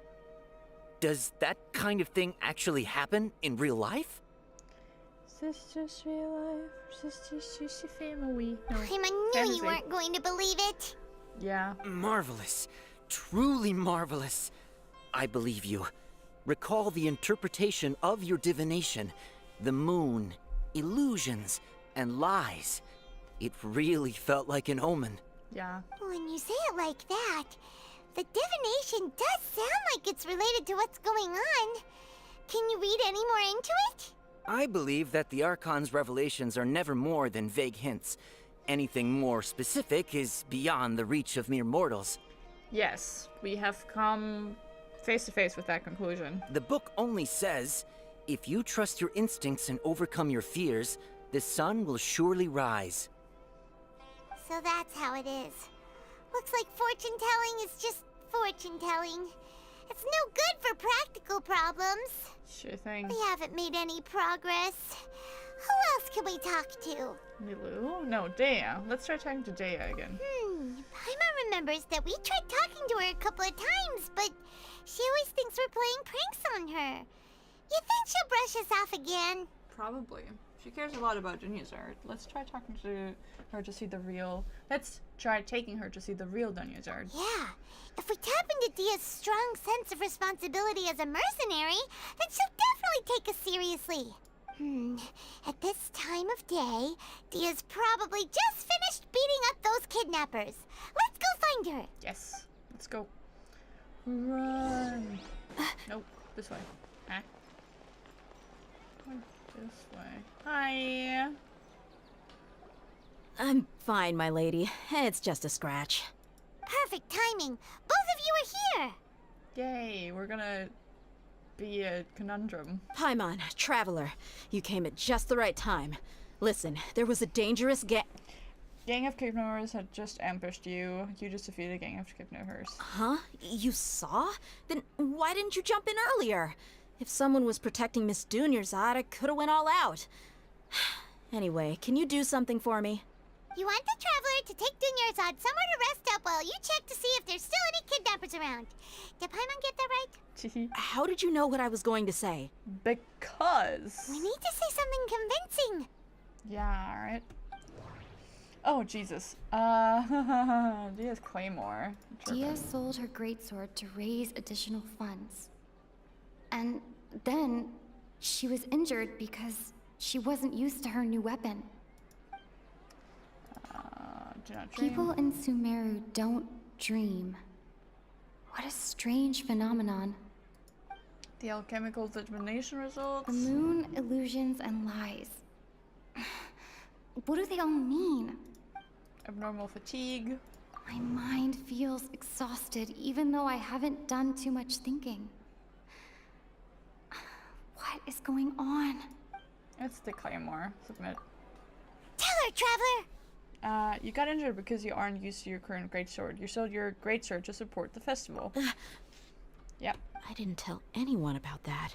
Does that kind of thing actually happen in real life? Is this just real life? Or is this just family? No. I knew you weren't going to believe it. Yeah. Marvelous. Truly marvelous. I believe you. Recall the interpretation of your divination. The moon, illusions, and lies. It really felt like an omen. Yeah. When you say it like that, the divination does sound like it's related to what's going on. Can you read any more into it? I believe that the Archon's revelations are never more than vague hints. Anything more specific is beyond the reach of mere mortals. Yes, we have come face to face with that conclusion. The book only says, if you trust your instincts and overcome your fears, the sun will surely rise. So that's how it is. Looks like fortune-telling is just fortune-telling. It's no good for practical problems. Sure thing. We haven't made any progress. Who else can we talk to? Milu? No, Dea. Let's try talking to Dea again. Paimon remembers that we tried talking to her a couple of times, but she always thinks we're playing pranks on her. You think she'll brush us off again? Probably. She cares a lot about Dunya's art. Let's try talking to her to see the real... Let's try taking her to see the real Dunya's art. Yeah. If we tap into Dia's strong sense of responsibility as a mercenary, then she'll definitely take us seriously. At this time of day, Dia's probably just finished beating up those kidnappers. Let's go find her. Yes. Let's go. Run. Nope. This way. Huh? This way. Hi. I'm fine, my lady. It's just a scratch. Perfect timing. Both of you are here. Yay. We're gonna be a conundrum. Paimon, traveler. You came at just the right time. Listen, there was a dangerous Gang of kidnappers had just ambushed you. You just defeated a gang of kidnappers. Huh? You saw? Then why didn't you jump in earlier? If someone was protecting Miss Dunyarzad, I could have went all out. Anyway, can you do something for me? You want the traveler to take Dunyarzad somewhere to rest up while you check to see if there's still any kidnappers around. Did Paimon get that right? How did you know what I was going to say? Because... We need to say something convincing. Yeah, alright. Oh, Jesus. Dia's Claymore. Dia sold her greatsword to raise additional funds. And then she was injured because she wasn't used to her new weapon. Do not dream. People in Sumeru don't dream. What a strange phenomenon. The alchemical divination results. The moon, illusions, and lies. What do they all mean? Abnormal fatigue. My mind feels exhausted even though I haven't done too much thinking. What is going on? It's the Claymore. Submit. Tell her, traveler! You got injured because you aren't used to your current greatsword. You sold your greatsword to support the festival. Yep. I didn't tell anyone about that.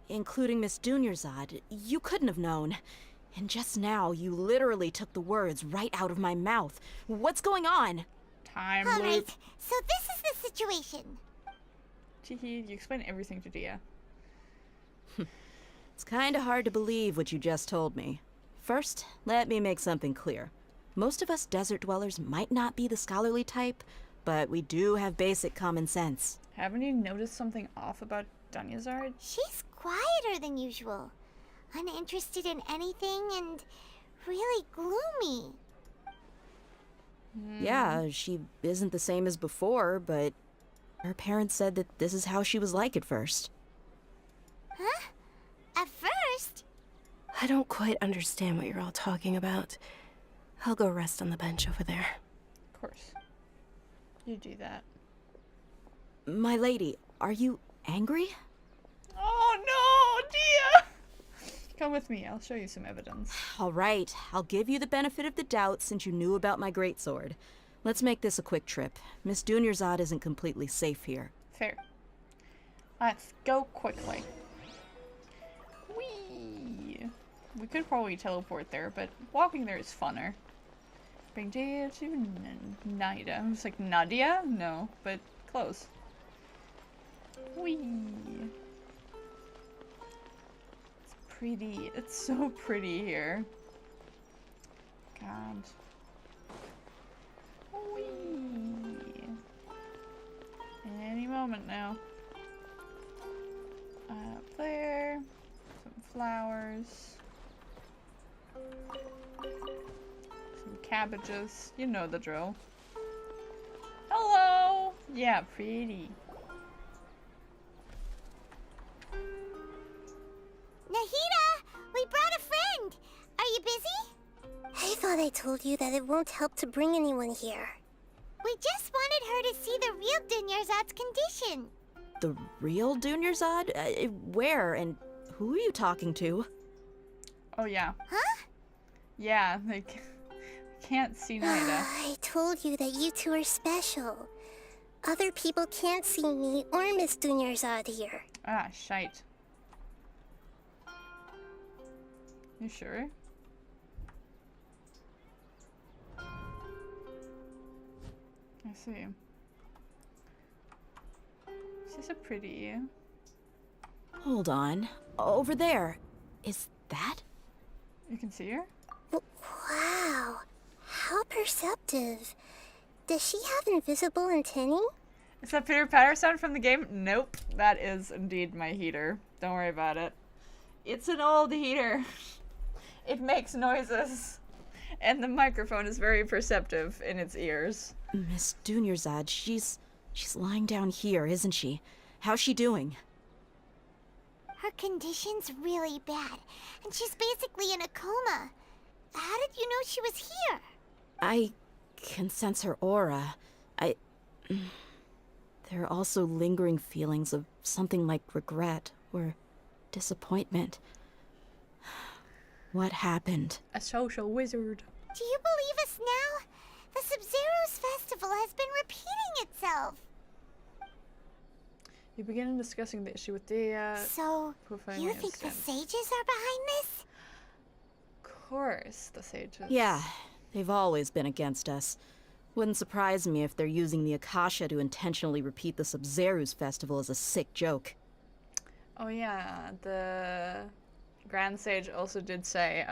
Including Miss Dunyarzad. You couldn't have known. And just now, you literally took the words right out of my mouth. What's going on? Time All loop. right, so this is the situation. Teehee, you explain everything to Dia. It's kinda hard to believe what you just told me. First, let me make something clear. Most of us desert dwellers might not be the scholarly type, but we do have basic common sense. Haven't you noticed something off about Dunyarzad? She's quieter than usual. Uninterested in anything and really gloomy. Yeah, she isn't the same as before, but her parents said that this is how she was like at first. Huh? At first? I don't quite understand what you're all talking about. I'll go rest on the bench over there. Of course. You do that. My lady, are you angry? Oh no, Dia! Come with me, I'll show you some evidence. All right, I'll give you the benefit of the doubt since you knew about my greatsword. Let's make this a quick trip. Miss Dunyarzad isn't completely safe here. Fair. Let's go quickly. Whee! We could probably teleport there, but walking there is funner. Bring Dia to Nida. It's like Nadia? No, but close. Whee! It's pretty. It's so pretty here. God. Whee! Any moment now. Up there. Some flowers. Some cabbages. You know the drill. Hello! Yeah, pretty. Nahida! We brought a friend! Are you busy? I thought I told you that it won't help to bring anyone here. We just wanted her to see the real Dunyarzad's condition. The real Dunyarzad? Where and who are you talking to? Oh, yeah. Huh? Yeah, like, can't see Nahida. I told you that you two are special. Other people can't see me or Miss Dunyarzad here. Ah, shite. You sure? I see. She's a pretty. Hold on. Over there. Is that? You can see her? Wow. How perceptive. Does she have invisible antennae? Is that Peter Patter sound from the game? Nope. That is indeed my heater. Don't worry about it. It's an old heater. It makes noises. And the microphone is very perceptive in its ears. Miss Dunyarzad, she's lying down here, isn't she? How's she doing? Her condition's really bad, and she's basically in a coma. How did you know she was here? I can sense her aura. There are also lingering feelings of something like regret or disappointment. What happened? A social wizard. Do you believe us now? The Sub-Zero's festival has been repeating itself. You begin discussing the issue with the, So, you think the sages are behind this? Of course, the sages. Yeah, they've always been against us. Wouldn't surprise me if they're using the Akasha to intentionally repeat the Sub-Zero's festival as a sick joke. Oh yeah, the Grand Sage also did say,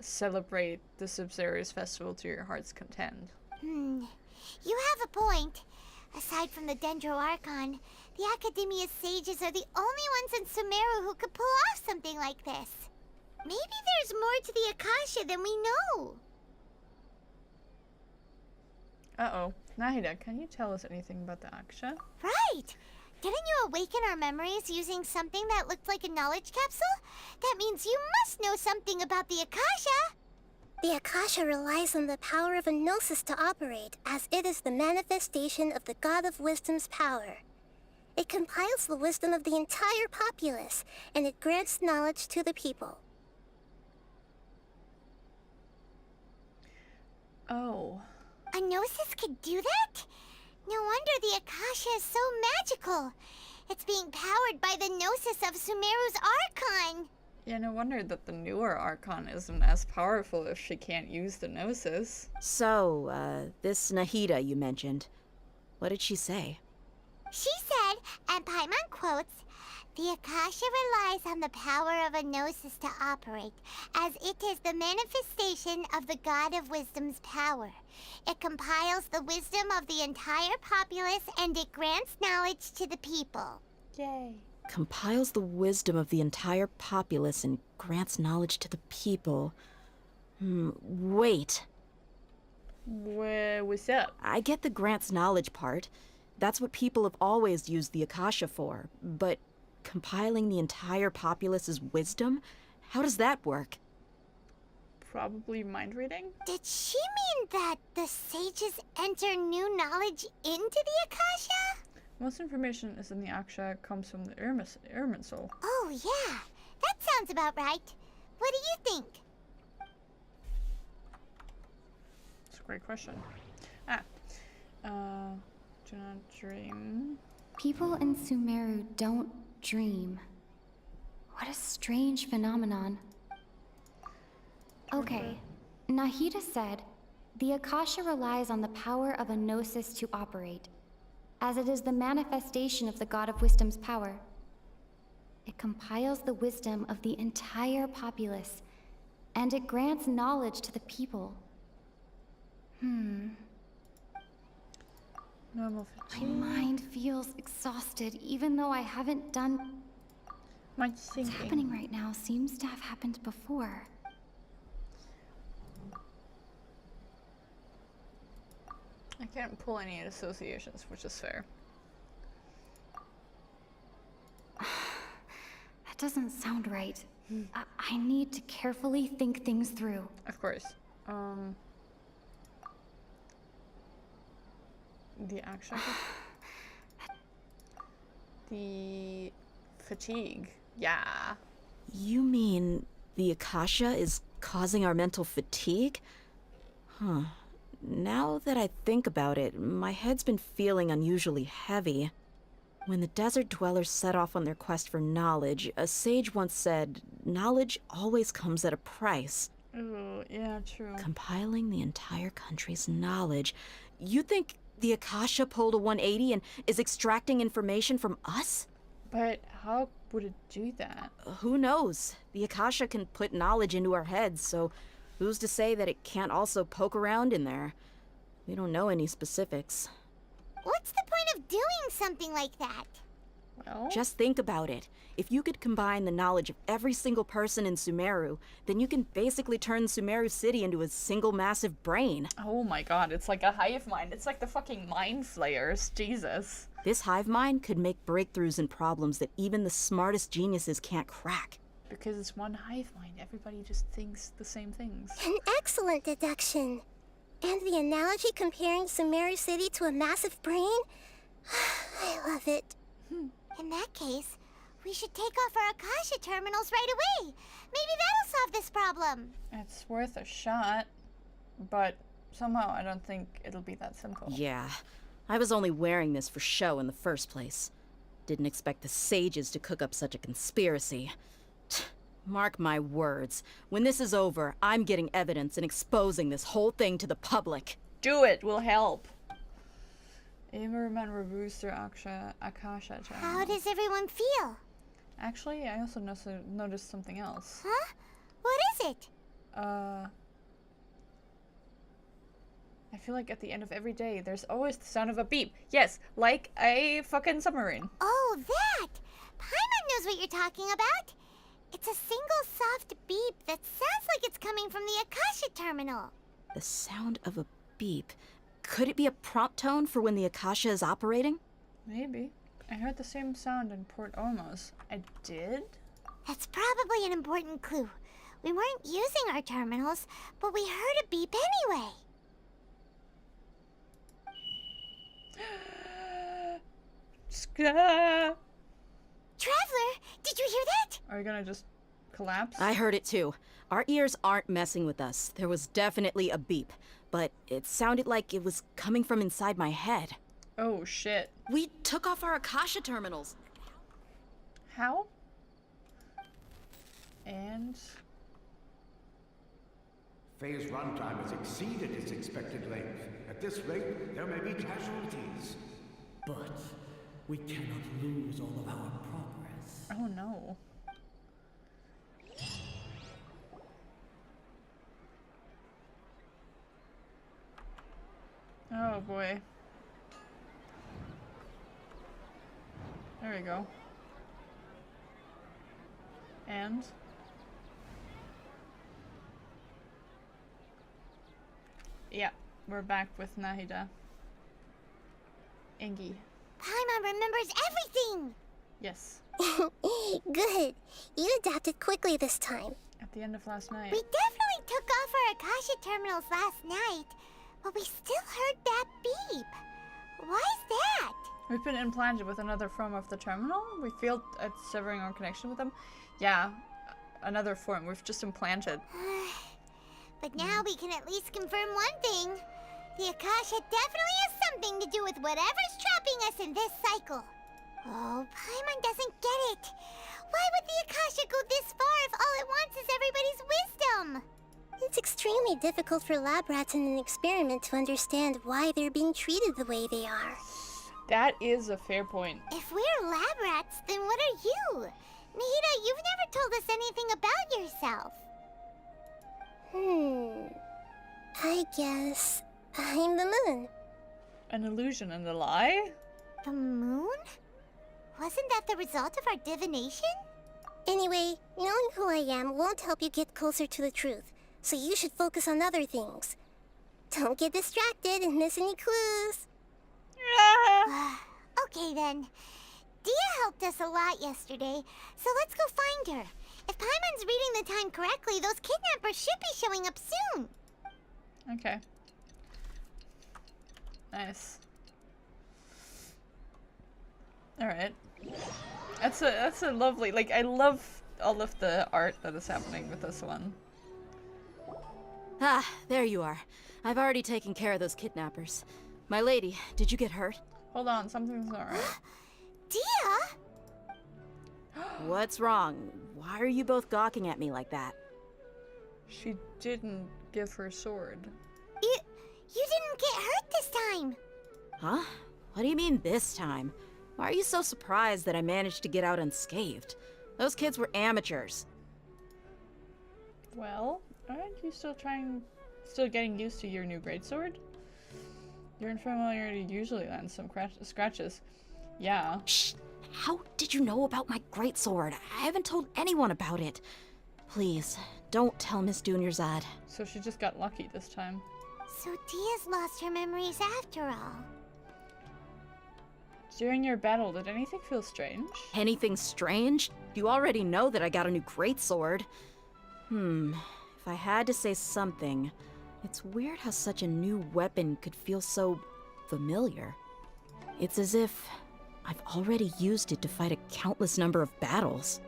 celebrate the Sub-Zero's festival to your heart's content. You have a point. Aside from the Dendro Archon, the Academia's sages are the only ones in Sumeru who could pull off something like this. Maybe there's more to the Akasha than we know. Uh-oh. Nahida, can you tell us anything about the Akasha? Right! Didn't you awaken our memories using something that looked like a knowledge capsule? That means you must know something about the Akasha! The Akasha relies on the power of a gnosis to operate, as it is the manifestation of the God of Wisdom's power. It compiles the wisdom of the entire populace, and it grants knowledge to the people. Oh. A gnosis could do that? No wonder the Akasha is so magical. It's being powered by the gnosis of Sumeru's Archon. Yeah, no wonder that the newer Archon isn't as powerful if she can't use the Gnosis. So, this Nahida you mentioned, what did she say? She said, and Paimon quotes, "The Akasha relies on the power of a gnosis to operate, as it is the manifestation of the God of Wisdom's power. It compiles the wisdom of the entire populace, and it grants knowledge to the people." Yay. Compiles the wisdom of the entire populace and grants knowledge to the people. Wait. What's up? I get the grants knowledge part. That's what people have always used the Akasha for. But compiling the entire populace's wisdom? How does that work? Probably mind reading? Did she mean that the sages enter new knowledge into the Akasha? Most information is in the Aksha comes from the Irminsul. Oh, yeah. That sounds about right. What do you think? It's a great question. Do not dream. People in Sumeru don't dream. What a strange phenomenon. Okay, Nahida said, the Akasha relies on the power of a gnosis to operate, as it is the manifestation of the God of Wisdom's power. It compiles the wisdom of the entire populace, and it grants knowledge to the people. Normal My fatigue. mind feels exhausted, even though I haven't done... Much What's thinking. happening right now seems to have happened before. I can't pull any associations, which is fair. That doesn't sound right. I need to carefully think things through. Of course. The action. The fatigue. Yeah. You mean the Akasha is causing our mental fatigue? Huh. Now that I think about it, my head's been feeling unusually heavy. When the desert dwellers set off on their quest for knowledge, a sage once said, knowledge always comes at a price. Ooh, yeah, true. Compiling the entire country's knowledge. You think the Akasha pulled a 180 and is extracting information from us? But how would it do that? Who knows? The Akasha can put knowledge into our heads, so who's to say that it can't also poke around in there? We don't know any specifics. What's the point of doing something like that? Well, Just think about it. If you could combine the knowledge of every single person in Sumeru, then you can basically turn Sumeru City into a single massive brain. oh my god, it's like a hive mind. It's like the fucking mind flayers. Jesus. This hive mind could make breakthroughs in problems that even the smartest geniuses can't crack. Because it's one hive mind. Everybody just thinks the same things. An excellent deduction. And the analogy comparing Sumeru City to a massive brain? I love it. In that case, we should take off our Akasha terminals right away. Maybe that'll solve this problem. It's worth a shot, but somehow I don't think it'll be that simple. Yeah, I was only wearing this for show in the first place. Didn't expect the sages to cook up such a conspiracy. Mark my words, when this is over, I'm getting evidence and exposing this whole thing to the public. Do it, will help. Amerman removes their Akasha terminals. How does everyone feel? Actually, I also noticed something else. Huh? What is it? I feel like at the end of every day, there's always the sound of a beep. Yes, like a fucking submarine. Oh, that! Paimon knows what you're talking about. It's a single soft beep that sounds like it's coming from the Akasha terminal. The sound of a beep. Could it be a prompt tone for when the Akasha is operating? Maybe. I heard the same sound in Port Ormos. I did? That's probably an important clue. We weren't using our terminals, but we heard a beep anyway. Traveler, did you hear that? Are you gonna just collapse? I heard it too. Our ears aren't messing with us. There was definitely a beep, but it sounded like it was coming from inside my head. Oh shit. We took off our Akasha terminals. How? And... Phase runtime has exceeded its expected length. At this rate, there may be casualties. But we cannot lose all of our progress. Oh no. Oh boy. There we go. And? Yeah, we're back with Nahida. Engi. Paimon remembers everything! Yes. Good. You adapted quickly this time. At the end of last night. We definitely took off our Akasha terminals last night, but we still heard that beep. Why is that? We've been implanted with another form of the terminal. We failed at severing our connection with them. Yeah, another form. We've just implanted. But now we can at least confirm one thing. The Akasha definitely has something to do with whatever's trapping us in this cycle. Oh, Paimon doesn't get it. Why would the Akasha go this far if all it wants is everybody's wisdom? It's extremely difficult for lab rats in an experiment to understand why they're being treated the way they are. That is a fair point. If we're lab rats, then what are you? Nahida, you've never told us anything about yourself. I guess I'm the moon. An illusion and a lie? The moon? Wasn't that the result of our divination? Anyway, knowing who I am won't help you get closer to the truth, so you should focus on other things. Don't get distracted and miss any clues. Okay then. Dia helped us a lot yesterday, so let's go find her. If Paimon's reading the time correctly, those kidnappers should be showing up soon. Okay. Nice. Alright. That's a lovely, like, I love all of the art that is happening with this one. Ah, there you are. I've already taken care of those kidnappers. My lady, did you get hurt? Hold on, something's not right. Dia? What's wrong? Why are you both gawking at me like that? She didn't give her sword. You didn't get hurt this time. Huh? What do you mean this time? Why are you so surprised that I managed to get out unscathed? Those kids were amateurs. Well, aren't you still getting used to your new greatsword? Your unfamiliarity usually lands some scratches. Yeah. Shh! How did you know about my greatsword? I haven't told anyone about it. Please, don't tell Miss Dunyarzad. So she just got lucky this time. So Dia's lost her memories after all. During your battle, did anything feel strange? Anything strange? You already know that I got a new greatsword. If I had to say something, it's weird how such a new weapon could feel so familiar. It's as if I've already used it to fight a countless number of battles.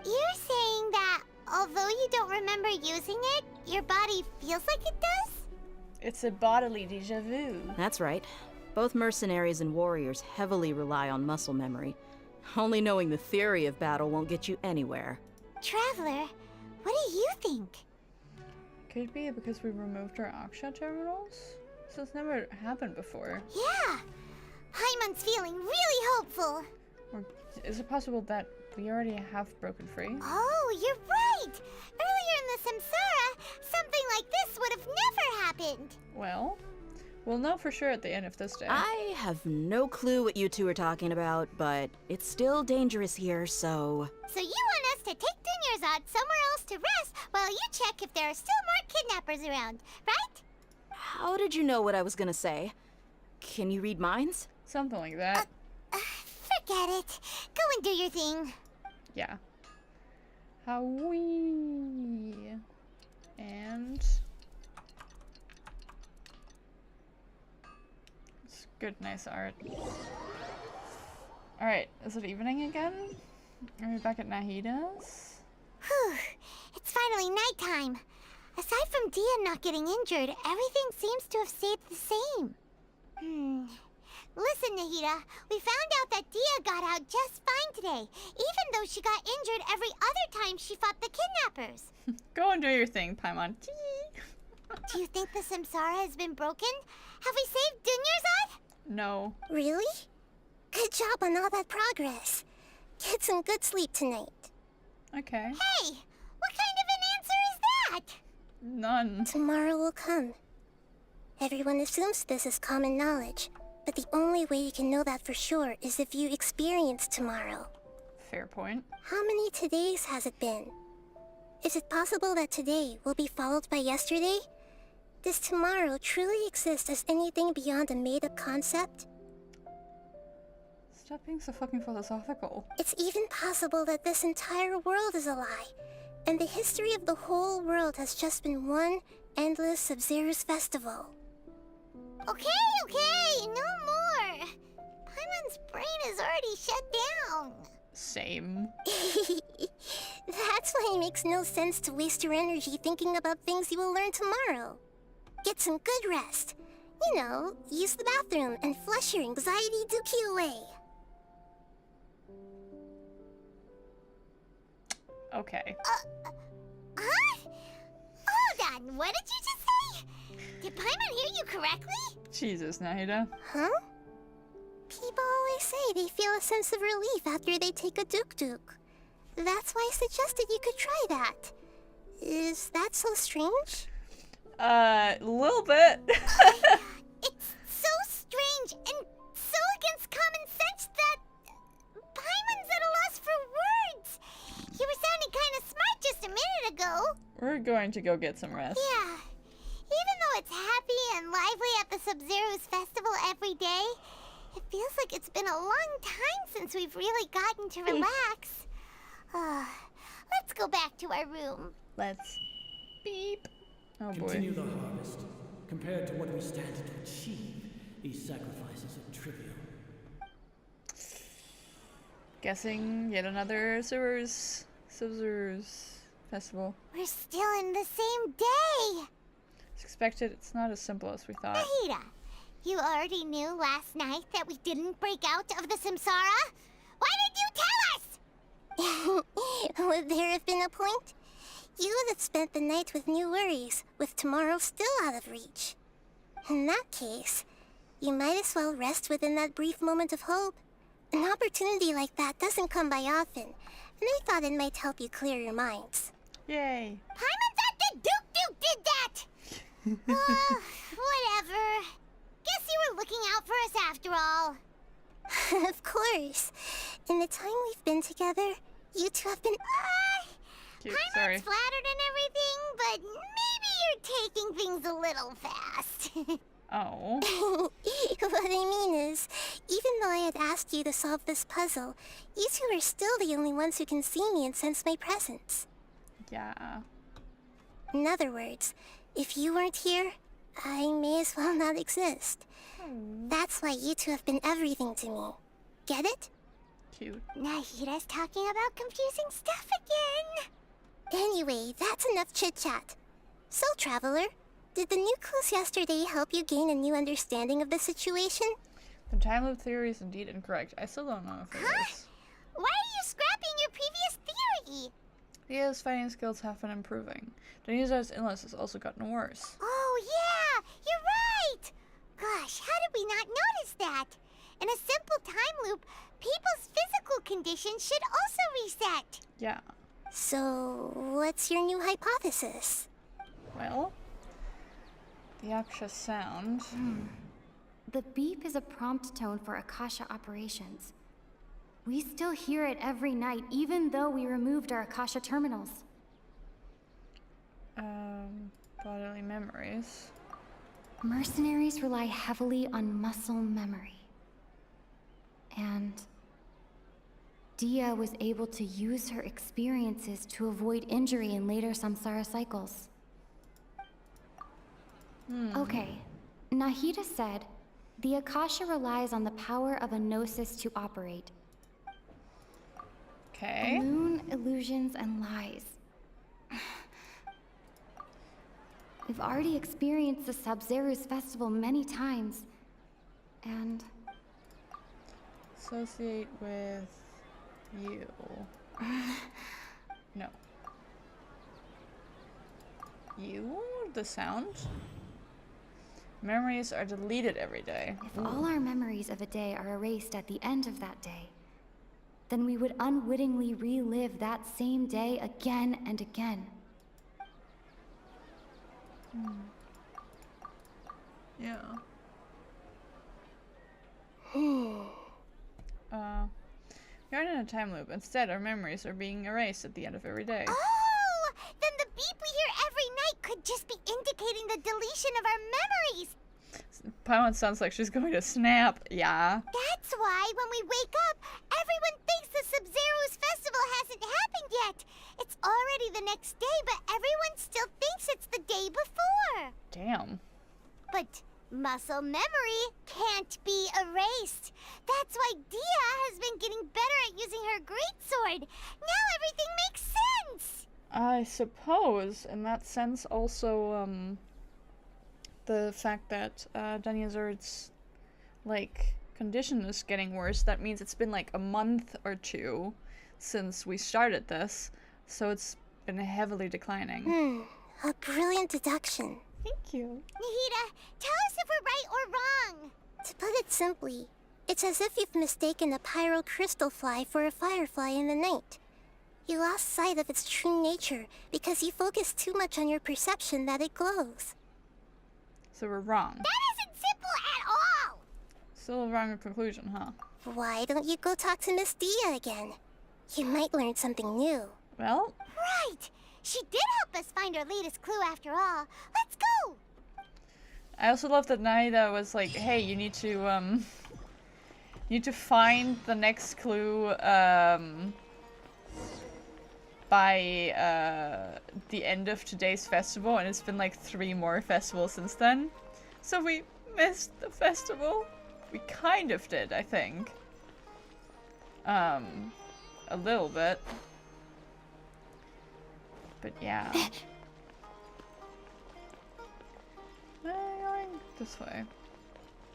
You're saying that although you don't remember using it, your body feels like it does? It's a bodily déjà vu. That's right. Both mercenaries and warriors heavily rely on muscle memory. Only knowing the theory of battle won't get you anywhere. Traveler, what do you think? Could be because we removed our Aksha terminals? This has never happened before. Yeah! Paimon's feeling really hopeful. Or is it possible that we already have broken free? Oh, you're right! Earlier in the Samsara, something like this would have never happened. Well, we'll know for sure at the end of this day. I have no clue what you two are talking about, but it's still dangerous here, so... So you want us to take Dunyarzad somewhere else to rest while you check if there are still more kidnappers around, right? How did you know what I was gonna say? Can you read minds? Something like that. Forget it. Go and do your thing. Yeah. Howie. And... it's good, nice art. Alright, is it evening again? Are we back at Nahida's? Whew. It's finally nighttime. Aside from Dia not getting injured, everything seems to have stayed the same. Listen, Nahida, we found out that Dia got out just fine today, even though she got injured every other time she fought the kidnappers. Go and do your thing, Paimon. Do you think the Samsara has been broken? Have we saved Dunyarzad? No. Really? Good job on all that progress. Get some good sleep tonight. Okay. Hey, what kind of an answer is that? None. Tomorrow will come. Everyone assumes this is common knowledge, but the only way you can know that for sure is if you experience tomorrow. Fair point. How many todays has it been? Is it possible that today will be followed by yesterday? Does tomorrow truly exist as anything beyond a made-up concept? Stop being so fucking philosophical. It's even possible that this entire world is a lie, and the history of the whole world has just been one endless Sub-Zero's festival. Okay, no more. Paimon's brain is already shut down. Same. That's why it makes no sense to waste your energy thinking about things you will learn tomorrow. Get some good rest. You know, use the bathroom and flush your anxiety dookie away. Okay. Huh? Hold on, what did you just say? Did Paimon hear you correctly? Jesus, Nahida. Huh? People always say they feel a sense of relief after they take a duk-duk. That's why I suggested you could try that. Is that so strange? Little bit. It's so strange and so against common sense that Paimon's at a loss for words. You were sounding kind of smart just a minute ago. We're going to go get some rest. Yeah. Even though it's happy and lively at the Sub-Zero's festival every day, it feels like it's been a long time since we've really gotten to relax. Let's go back to our room. Let's beep. Oh boy. Continue the harvest. Compared to what we stand to achieve, these sacrifices are trivial. Guessing yet another Sub-Zero's festival. We're still in the same day. As expected, it's not as simple as we thought. Nahida, you already knew last night that we didn't break out of the Samsara? Why did you tell us? Would there have been a point? You would have spent the night with new worries, with tomorrow still out of reach. In that case, you might as well rest within that brief moment of hope. An opportunity like that doesn't come by often, and I thought it might help you clear your minds. Yay. Paimon thought the Duke did that! Whatever. Guess you were looking out for us after all. Of course. In the time we've been together, you two have been... Cute, Paimon's sorry. flattered and everything, but maybe you're taking things a little fast. Oh. What I mean is, even though I had asked you to solve this puzzle, you two are still the only ones who can see me and sense my presence. Yeah. In other words, if you weren't here, I may as well not exist. That's why you two have been everything to me. Get it? Cute. Nahida's talking about confusing stuff again. Anyway, that's enough chit-chat. So, Traveler, did the new clues yesterday help you gain a new understanding of the situation? The time loop theory is indeed incorrect. I still don't know if it is. Why are you scrapping your previous theory? Dia's fighting skills have been improving. Denise's illness has also gotten worse. Oh, yeah, you're right. Gosh, how did we not notice that? In a simple time loop, people's physical conditions should also reset. Yeah. So, what's your new hypothesis? Well, the Aksha sound. The beep is a prompt tone for Akasha operations. We still hear it every night, even though we removed our Akasha terminals. Bodily memories. Mercenaries rely heavily on muscle memory. And Dia was able to use her experiences to avoid injury in later samsara cycles. Okay, Nahida said, the Akasha relies on the power of a gnosis to operate. Okay. Moon, illusions, and lies. We've already experienced the Sub-Zero's festival many times, and... Associate with you. No. You? The sound? Memories are deleted every day. If all our memories of a day are erased at the end of that day, then we would unwittingly relive that same day again and again. Yeah. We aren't in a time loop. Instead, our memories are being erased at the end of every day. Oh! Then the beep we hear every night could just be indicating the deletion of our memories. Paimon sounds like she's going to snap. Yeah. That That's why when we wake up, everyone thinks the Sub-Zero's festival hasn't happened yet. It's already the next day, but everyone still thinks it's the day before. Damn. But muscle memory can't be erased. That's why Dia has been getting better at using her greatsword. Now everything makes sense. I suppose, in that sense, also, the fact that Danyazurd's, like, condition is getting worse, that means it's been like a month or two since we started this, so it's been heavily declining. A brilliant deduction. Thank you. Nahida, tell us if we're right or wrong. To put it simply, it's as if you've mistaken a pyro crystal fly for a firefly in the night. You lost sight of its true nature because you focused too much on your perception that it glows. So we're wrong. That isn't simple at all! Still a wrong conclusion, huh? Why don't you go talk to Miss Dia again? You might learn something new. Well? Right! She did help us find our latest clue after all. Let's go! I also love that Naida was like, hey, you need to find the next clue, by the end of today's festival, and it's been like 3 more festivals since then. So we missed the festival. We kind of did, I think. A little bit. But yeah. Going this way.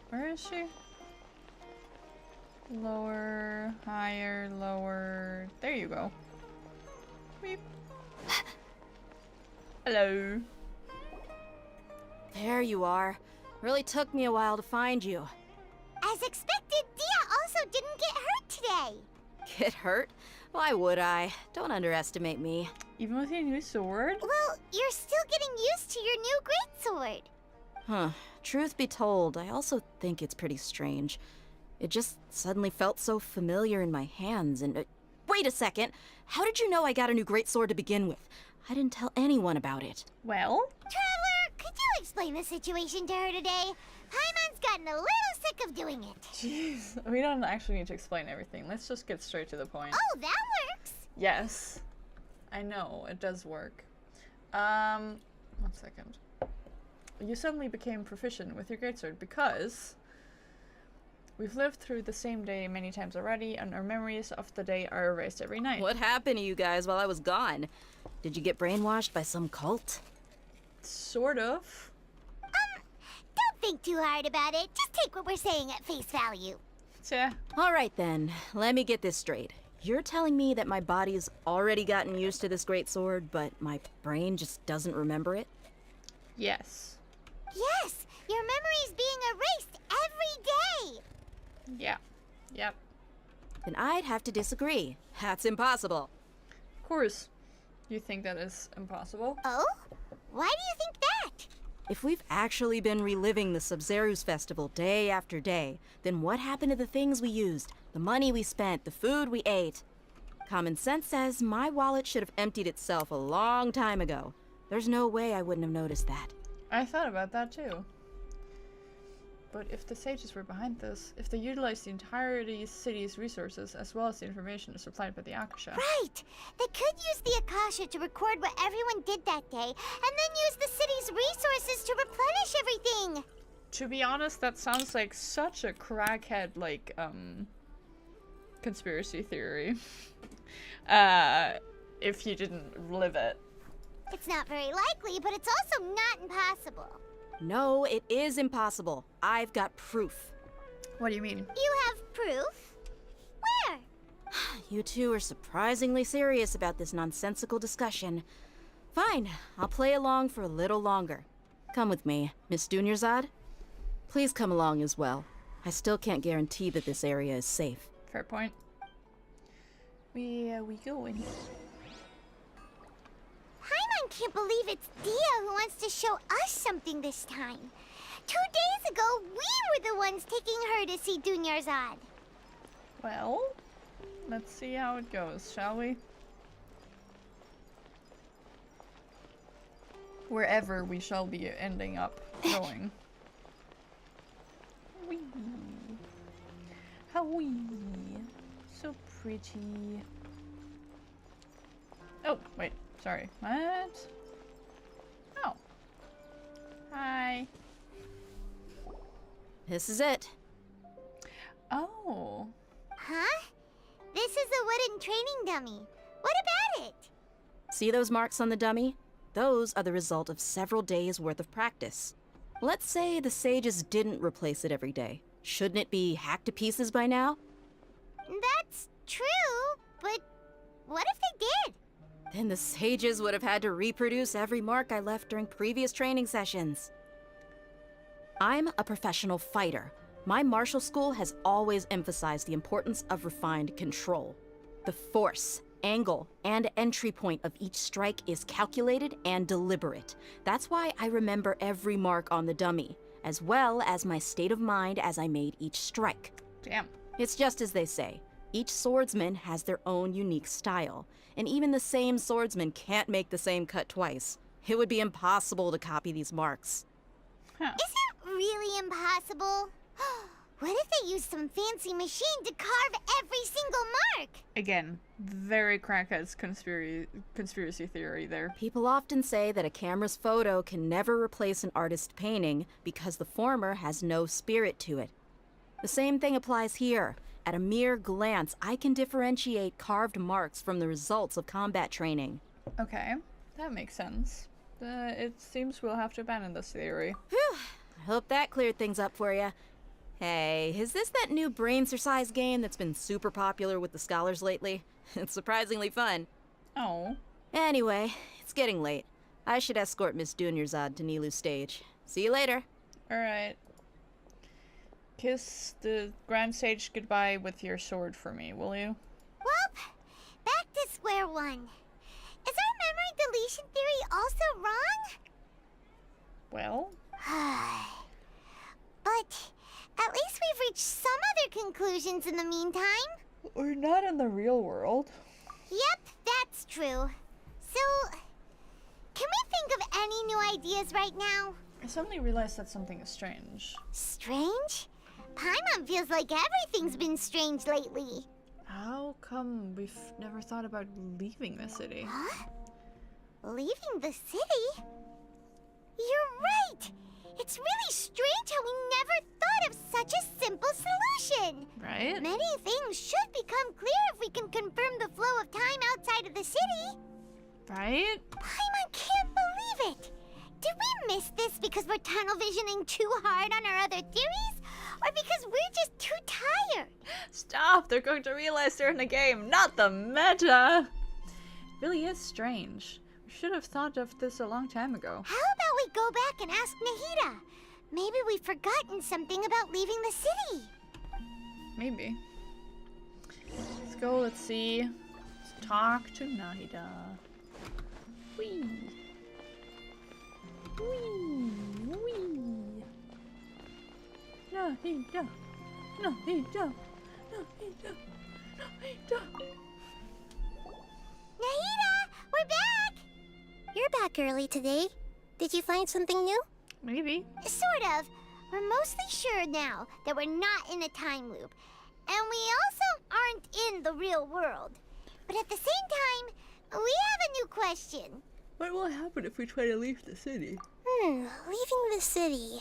Where is she? Lower, higher, lower. There you go. Beep. Hello. There you are. Really took me a while to find you. As expected, Dia also didn't get hurt today. Get hurt? Why would I? Don't underestimate me. Even with your new sword? Well, you're still getting used to your new greatsword. Huh. Truth be told, I also think it's pretty strange. It just suddenly felt so familiar in my hands, and wait a second! How did you know I got a new greatsword to begin with? I didn't tell anyone about it. Well? Traveler, could you explain the situation to her today? Paimon's gotten a little sick of doing it. Jeez, we don't actually need to explain everything. Let's just get straight to the point. Oh, that works! Yes. I know, it does work. 1 second. You suddenly became proficient with your greatsword because we've lived through the same day many times already, and our memories of the day are erased every night. What happened to you guys while I was gone? Did you get brainwashed by some cult? Sort of. Don't think too hard about it. Just take what we're saying at face value. Yeah. Alright then, let me get this straight. You're telling me that my body's already gotten used to this greatsword, but my brain just doesn't remember it? Yes. Yes, your memory's being erased every day. Yeah. Yep. Then I'd have to disagree. That's impossible. Of course. You think that is impossible? Oh? Why do you think that? If we've actually been reliving the Sub-Zero's festival day after day, then what happened to the things we used, the money we spent, the food we ate? Common sense says my wallet should have emptied itself a long time ago. There's no way I wouldn't have noticed that. I thought about that too. But if the sages were behind this, if they utilized the entirety city's resources as well as the information supplied by the Akasha. Right! They could use the Akasha to record what everyone did that day, and then use the city's resources to replenish everything! To be honest, that sounds like such a crackhead, like, conspiracy theory. If you didn't live it. It's not very likely, but it's also not impossible. No, it is impossible. I've got proof. What do you mean? You have proof? Where? You two are surprisingly serious about this nonsensical discussion. Fine, I'll play along for a little longer. Come with me, Miss Dunyarzad. Please come along as well. I still can't guarantee that this area is safe. Fair point. We go in here. Paimon can't believe it's Dia who wants to show us something this time. 2 days ago, we were the ones taking her to see Dunyarzad. Well, let's see how it goes, shall we? Wherever we shall be ending up going. Whee! Kawaii. So pretty. Oh, wait. Sorry. What? Oh. Hi. This is it. Oh. Huh? This is a wooden training dummy. What about it? See those marks on the dummy? Those are the result of several days' worth of practice. Let's say the sages didn't replace it every day. Shouldn't it be hacked to pieces by now? That's true, but what if they did? Then the sages would have had to reproduce every mark I left during previous training sessions. I'm a professional fighter. My martial school has always emphasized the importance of refined control. The force, angle, and entry point of each strike is calculated and deliberate. That's why I remember every mark on the dummy, as well as my state of mind as I made each strike. Damn. It's just as they say. Each swordsman has their own unique style, and even the same swordsman can't make the same cut twice. It would be impossible to copy these marks. Is it really impossible? What if they used some fancy machine to carve every single mark? Again, very crackhead's conspiracy theory there. People often say that a camera's photo can never replace an artist's painting because the former has no spirit to it. The same thing applies here. At a mere glance, I can differentiate carved marks from the results of combat training. Okay, that makes sense. It seems we'll have to abandon this theory. Whew, I hope that cleared things up for you. Hey, is this that new brain exercise game that's been super popular with the scholars lately? It's surprisingly fun. Oh. Anyway, it's getting late. I should escort Miss Dunyarzad to Nilu's stage. See you later. Alright. Kiss the Grand Sage goodbye with your sword for me, will you? Well, back to square one. Is our memory deletion theory also wrong? Well? But at least we've reached some other conclusions in the meantime. We're not in the real world. Yep, that's true. So, can we think of any new ideas right now? I suddenly realized that something is strange. Strange? Paimon feels like everything's been strange lately. How come we've never thought about leaving the city? Huh? Leaving the city? You're right! It's really strange how we never thought of such a simple solution! Right? Many things should become clear if we can confirm the flow of time outside of the city. Right? Paimon can't believe it! Did we miss this because we're tunnel visioning too hard on our other theories? Or because we're just too tired? Stop! They're going to realize they're in a game, not the meta! It really is strange. We should have thought of this a long time ago. How about we go back and ask Nahida? Maybe we've forgotten something about leaving the city. Maybe. Let's go, let's see. Let's talk to Nahida. Whee! Whee! Whee! Nahida! Nahida! Nahida! Nahida! Nahida! We're back! You're back early today. Did you find something new? Maybe. Sort of. We're mostly sure now that we're not in a time loop. And we also aren't in the real world. But at the same time, we have a new question. What will happen if we try to leave the city? Leaving the city.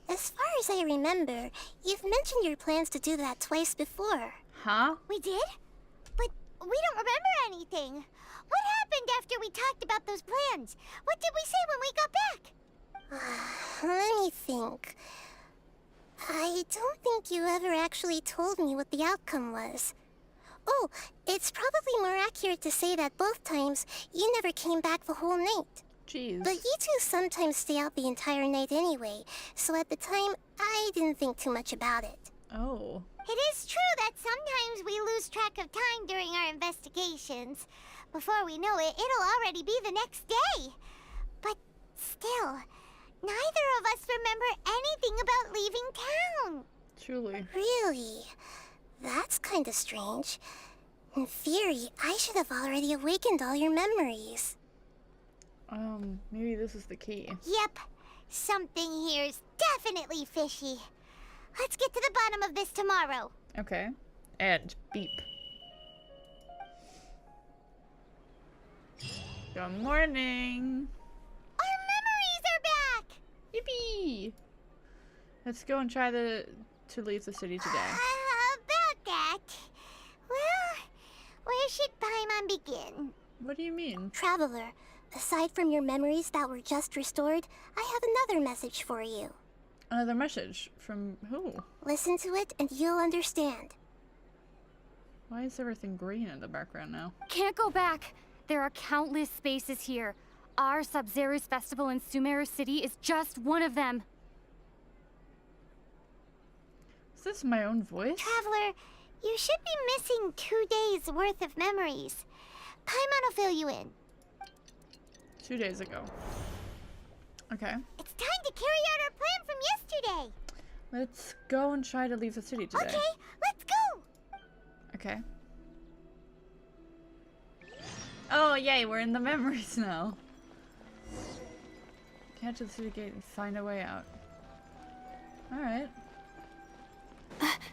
As far as I remember, you've mentioned your plans to do that twice before. Huh? We did? But we don't remember anything. What happened after we talked about those plans? What did we say when we got back? Let me think. I don't think you ever actually told me what the outcome was. Oh, it's probably more accurate to say that both times you never came back the whole night. Jeez. But you two sometimes stay out the entire night anyway, so at the time, I didn't think too much about it. Oh. It is true that sometimes we lose track of time during our investigations. Before we know it, it'll already be the next day. But still, neither of us remember anything about leaving town. Truly. Really? That's kinda strange. In theory, I should have already awakened all your memories. Maybe this is the key. Yep. Something here's definitely fishy. Let's get to the bottom of this tomorrow. Okay. And beep. Good morning. Our memories are back! Yippee! Let's go and try to leave the city today. About that. Well, where should Paimon begin? What do you mean? Traveler, aside from your memories that were just restored, I have another message for you. Another message? From who? Listen to it and you'll understand. Why is everything green in the background now? Can't go back. There are countless spaces here. Our Sub-Zero's festival in Sumeru City is just one of them. Is this my own voice? Traveler, you should be missing 2 days worth of memories. Paimon will fill you in. 2 days ago. Okay. It's time to carry out our plan from yesterday. Let's go and try to leave the city today. Okay, let's go. Okay. Oh, yay, we're in the memories now. Head to the city gate and find a way out. Alright.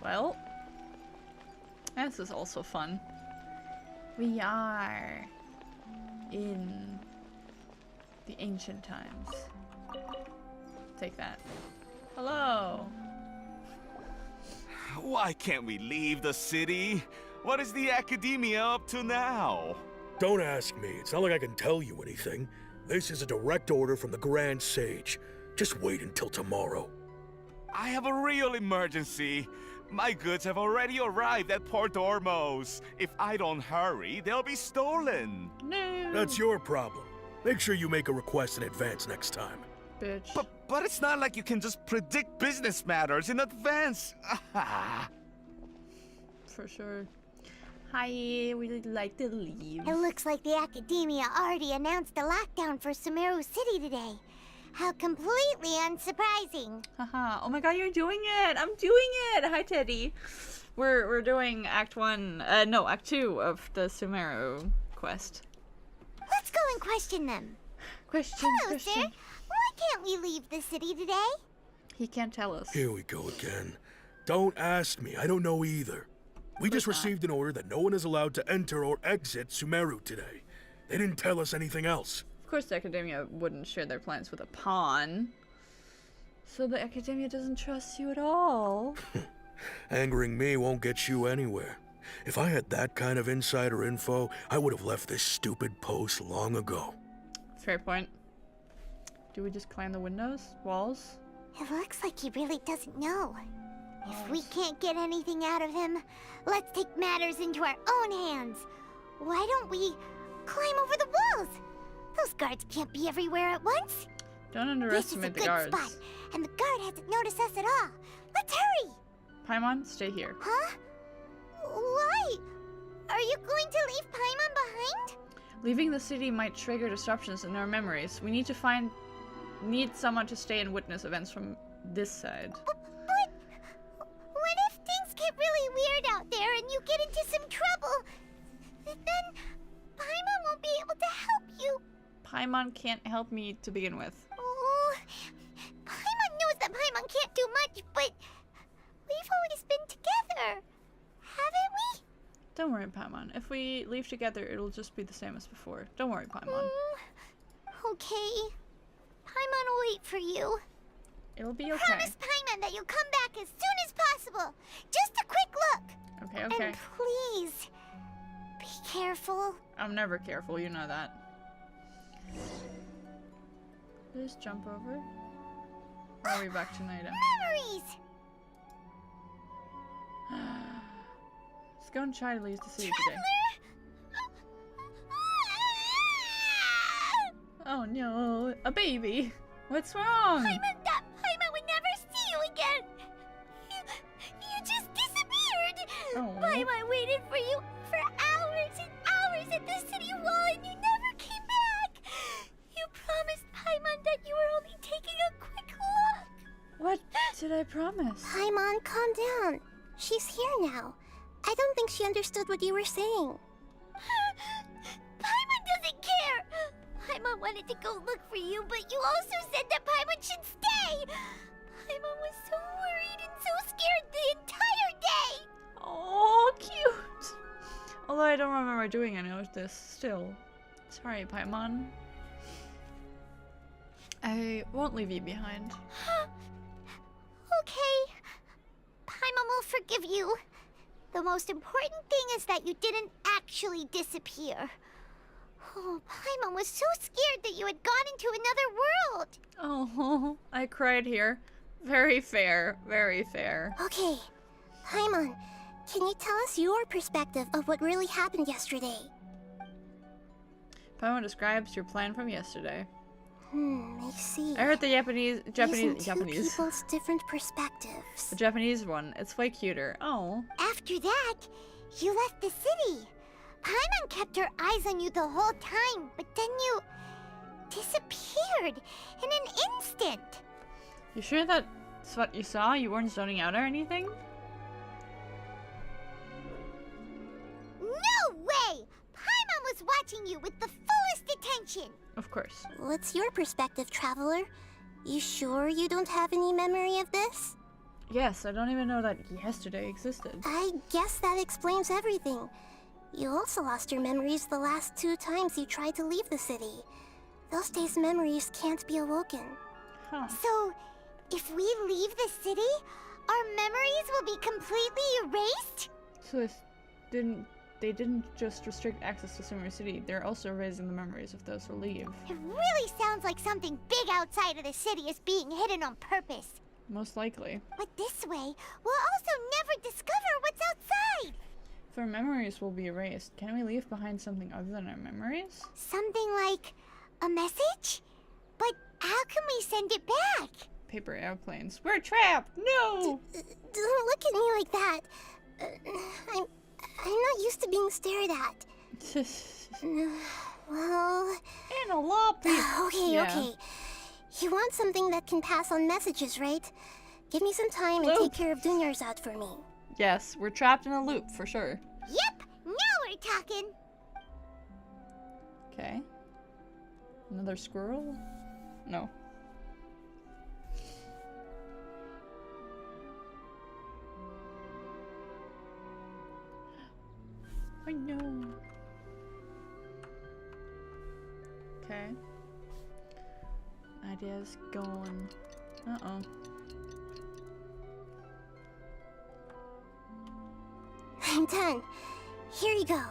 Well. This is also fun. We are in the ancient times. Take that. Hello. Why can't we leave the city? What is the academia up to now? Don't ask me. It's not like I can tell you anything. This is a direct order from the Grand Sage. Just wait until tomorrow. I have a real emergency. My goods have already arrived at Port Ormos. If I don't hurry, they'll be stolen. No. That's your problem. Make sure you make a request in advance next time. Bitch. But it's not like you can just predict business matters in advance. For sure. Hi, we'd like to leave. It looks like the Academia already announced a lockdown for Sumeru City today. How completely unsurprising. Haha. Oh my god, you're doing it! I'm doing it! Hi, Teddy. We're doing Act 1, no, Act 2 of the Sumeru quest. Let's go and question them. Question, Hello, sir. Why can't we leave the city today? He can't tell us. Here we go again. Don't ask me. I don't know either. We just received an order that no one is allowed to enter or exit Sumeru today. They didn't tell us anything else. Of course the Academia wouldn't share their plans with a pawn. So the Academia doesn't trust you at all. Angering me won't get you anywhere. If I had that kind of insider info, I would have left this stupid post long ago. Fair point. Do we just climb the windows? Walls? It looks like he really doesn't know. If we can't get anything out of him, let's take matters into our own hands. Why don't we climb over the walls? Those guards can't be everywhere at once. Don't underestimate the guards. This is a good spot, and the guard hasn't noticed us at all. Let's hurry! Paimon, stay here. Huh? Why? Are you going to leave Paimon behind? Leaving the city might trigger disruptions in our memories. We need to need someone to stay and witness events from this side. But what if things get really weird out there and you get into some trouble? Then Paimon won't be able to help you. Paimon can't help me to begin with. Oh, Paimon knows that Paimon can't do much, but we've always been together, haven't we? Don't worry, Paimon. If we leave together, it'll just be the same as before. Don't worry, Paimon. Okay. Paimon will wait for you. It'll be okay. Promise Paimon that you'll come back as soon as possible. Just a quick look. Okay, okay. And please, be careful. I'm never careful, you know that. Just jump over. Or are we back to night? Memories! Let's go and try to leave the city today. Oh no, a baby! What's wrong? Paimon would never see you again! You just disappeared! Oh. Paimon waited for you for hours and hours at the city wall and you never came back! You promised Paimon that you were only taking a quick look! What did I promise? Paimon, calm down. She's here now. I don't think she understood what you were saying. Paimon doesn't care! Paimon wanted to go look for you, but you also said that Paimon should stay! Paimon was so worried and so scared the entire day! I don't remember doing any of this still. Sorry, Paimon. I won't leave you behind. Okay. Paimon will forgive you. The most important thing is that you didn't actually disappear. Oh, Paimon was so scared that you had gone into another world. Oh, I cried here. Very fair, very fair. Okay, Paimon, can you tell us your perspective of what really happened yesterday? Paimon describes your plan from yesterday. I see. I heard the Using two people's different perspectives. The Japanese one. It's way cuter. Oh. After that, you left the city. Paimon kept her eyes on you the whole time, but then you disappeared in an instant. You sure that's what you saw? You weren't zoning out or anything? No way! Paimon was watching you with the fullest attention. Of course. What's your perspective, Traveler? You sure you don't have any memory of this? Yes, I don't even know that yesterday existed. I guess that explains everything. You also lost your memories the last 2 times you tried to leave the city. Those days' memories can't be awoken. Huh. So, if we leave the city, our memories will be completely erased? So if they didn't just restrict access to Sumeru City, they're also erasing the memories of those who leave. It really sounds like something big outside of the city is being hidden on purpose. Most likely. But this way, we'll also never discover what's outside. If our memories will be erased, can we leave behind something other than our memories? Something like a message? But how can we send it back? Paper airplanes. We're trapped! No! Don't look at me like that. I'm not used to being stared at. Well... Okay, yeah. okay. You want something that can pass on messages, right? Give me some time and take care of Dunyarzad for me. Yes, we're trapped in a loop, for sure. Yep! Now we're talking! Okay. Another squirrel? No. I know. Okay. Idea's gone. Uh-oh. I'm done. Here you go.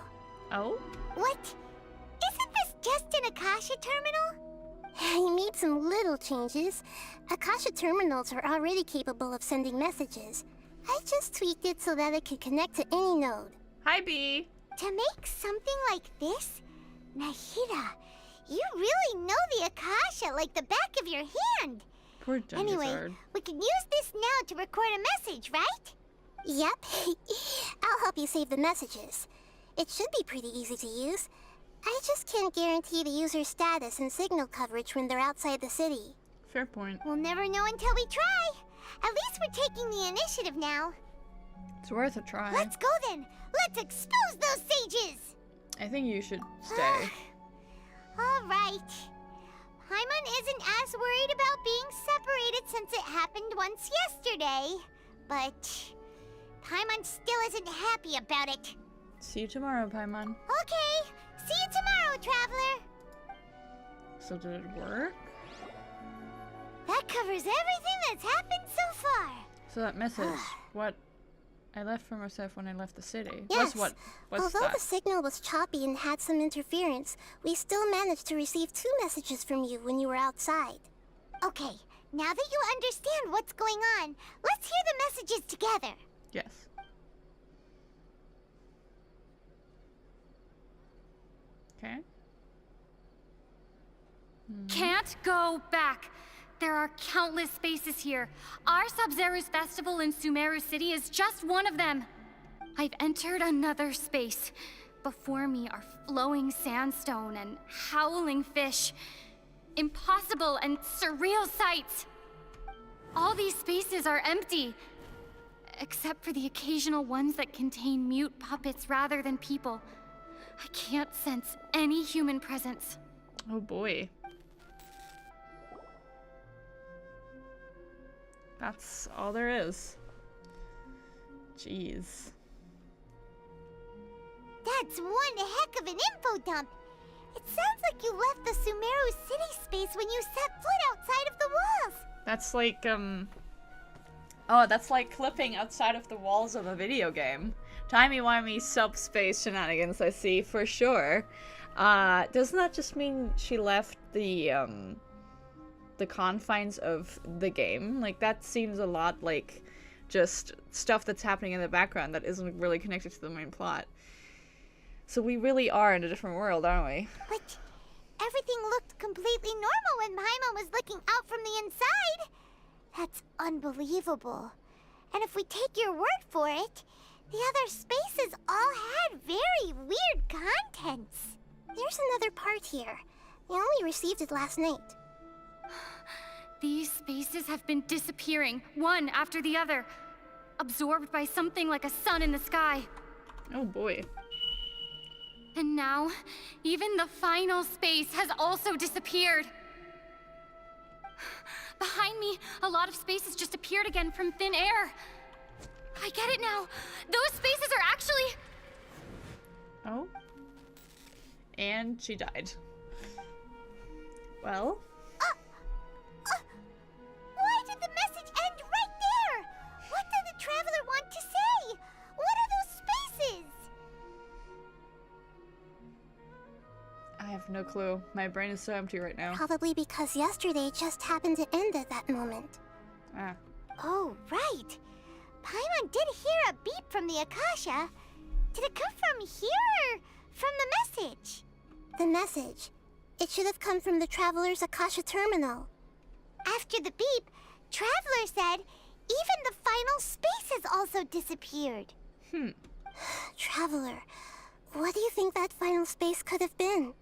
Oh? What? Isn't this just an Akasha terminal? You made some little changes. Akasha terminals are already capable of sending messages. I just tweaked it so that it could connect to any node. Hi, Bee. To make something like this? Nahida, you really know the Akasha like the back of your hand. Poor Dunyarzad. Anyway, we can use this now to record a message, right? Yep. I'll help you save the messages. It should be pretty easy to use. I just can't guarantee the user's status and signal coverage when they're outside the city. Fair point. We'll never know until we try. At least we're taking the initiative now. It's worth a try. Let's go then. Let's expose those sages. I think you should stay. All right. Paimon isn't as worried about being separated since it happened once yesterday. But Paimon still isn't happy about it. See you tomorrow, Paimon. Okay. See you tomorrow, Traveler. So did it work? That covers everything that's happened so far. So that message, what I left for myself when I left the city. Yes. What's Although that? the signal was choppy and had some interference, we still managed to receive 2 messages from you when you were outside. Okay, now that you understand what's going on, let's hear the messages together. Yes. Okay. Can't go back. There are countless spaces here. Our Sub-Zero's festival in Sumeru City is just one of them. I've entered another space. Before me are flowing sandstone and howling fish. Impossible and surreal sights. All these spaces are empty, except for the occasional ones that contain mute puppets rather than people. I can't sense any human presence. Oh boy. That's all there is. Jeez. That That's one heck of an info dump. It sounds like you left the Sumeru city space when you set foot outside of the walls. That's like, oh, that's like clipping outside of the walls of a video game. Timey-wimey subspace shenanigans, I see, for sure. Doesn't that just mean she left the confines of the game? Like, that seems a lot like just stuff that's happening in the background that isn't really connected to the main plot. So we really are in a different world, aren't we? But everything looked completely normal when Paimon was looking out from the inside. That's unbelievable. And if we take your word for it, the other spaces all had very weird contents. There's another part here. I only received it last night. These spaces have been disappearing, one after the other, absorbed by something like a sun in the sky. Oh boy. And now, even the final space has also disappeared. Behind me, a lot of spaces just appeared again from thin air. I get it now. Those spaces are actually... Oh. And she died. Well? Why did the message end right there? What did the traveler want to say? What are those spaces? I have no clue. My brain is so empty right now. Probably because yesterday just happened to end at that moment. Ah. Oh, right. Paimon did hear a beep from the Akasha. Did it come from here or from the message? The message. It should have come from the Traveler's Akasha terminal. After the beep, Traveler said even the final space has also disappeared. Traveler, what do you think that final space could have been?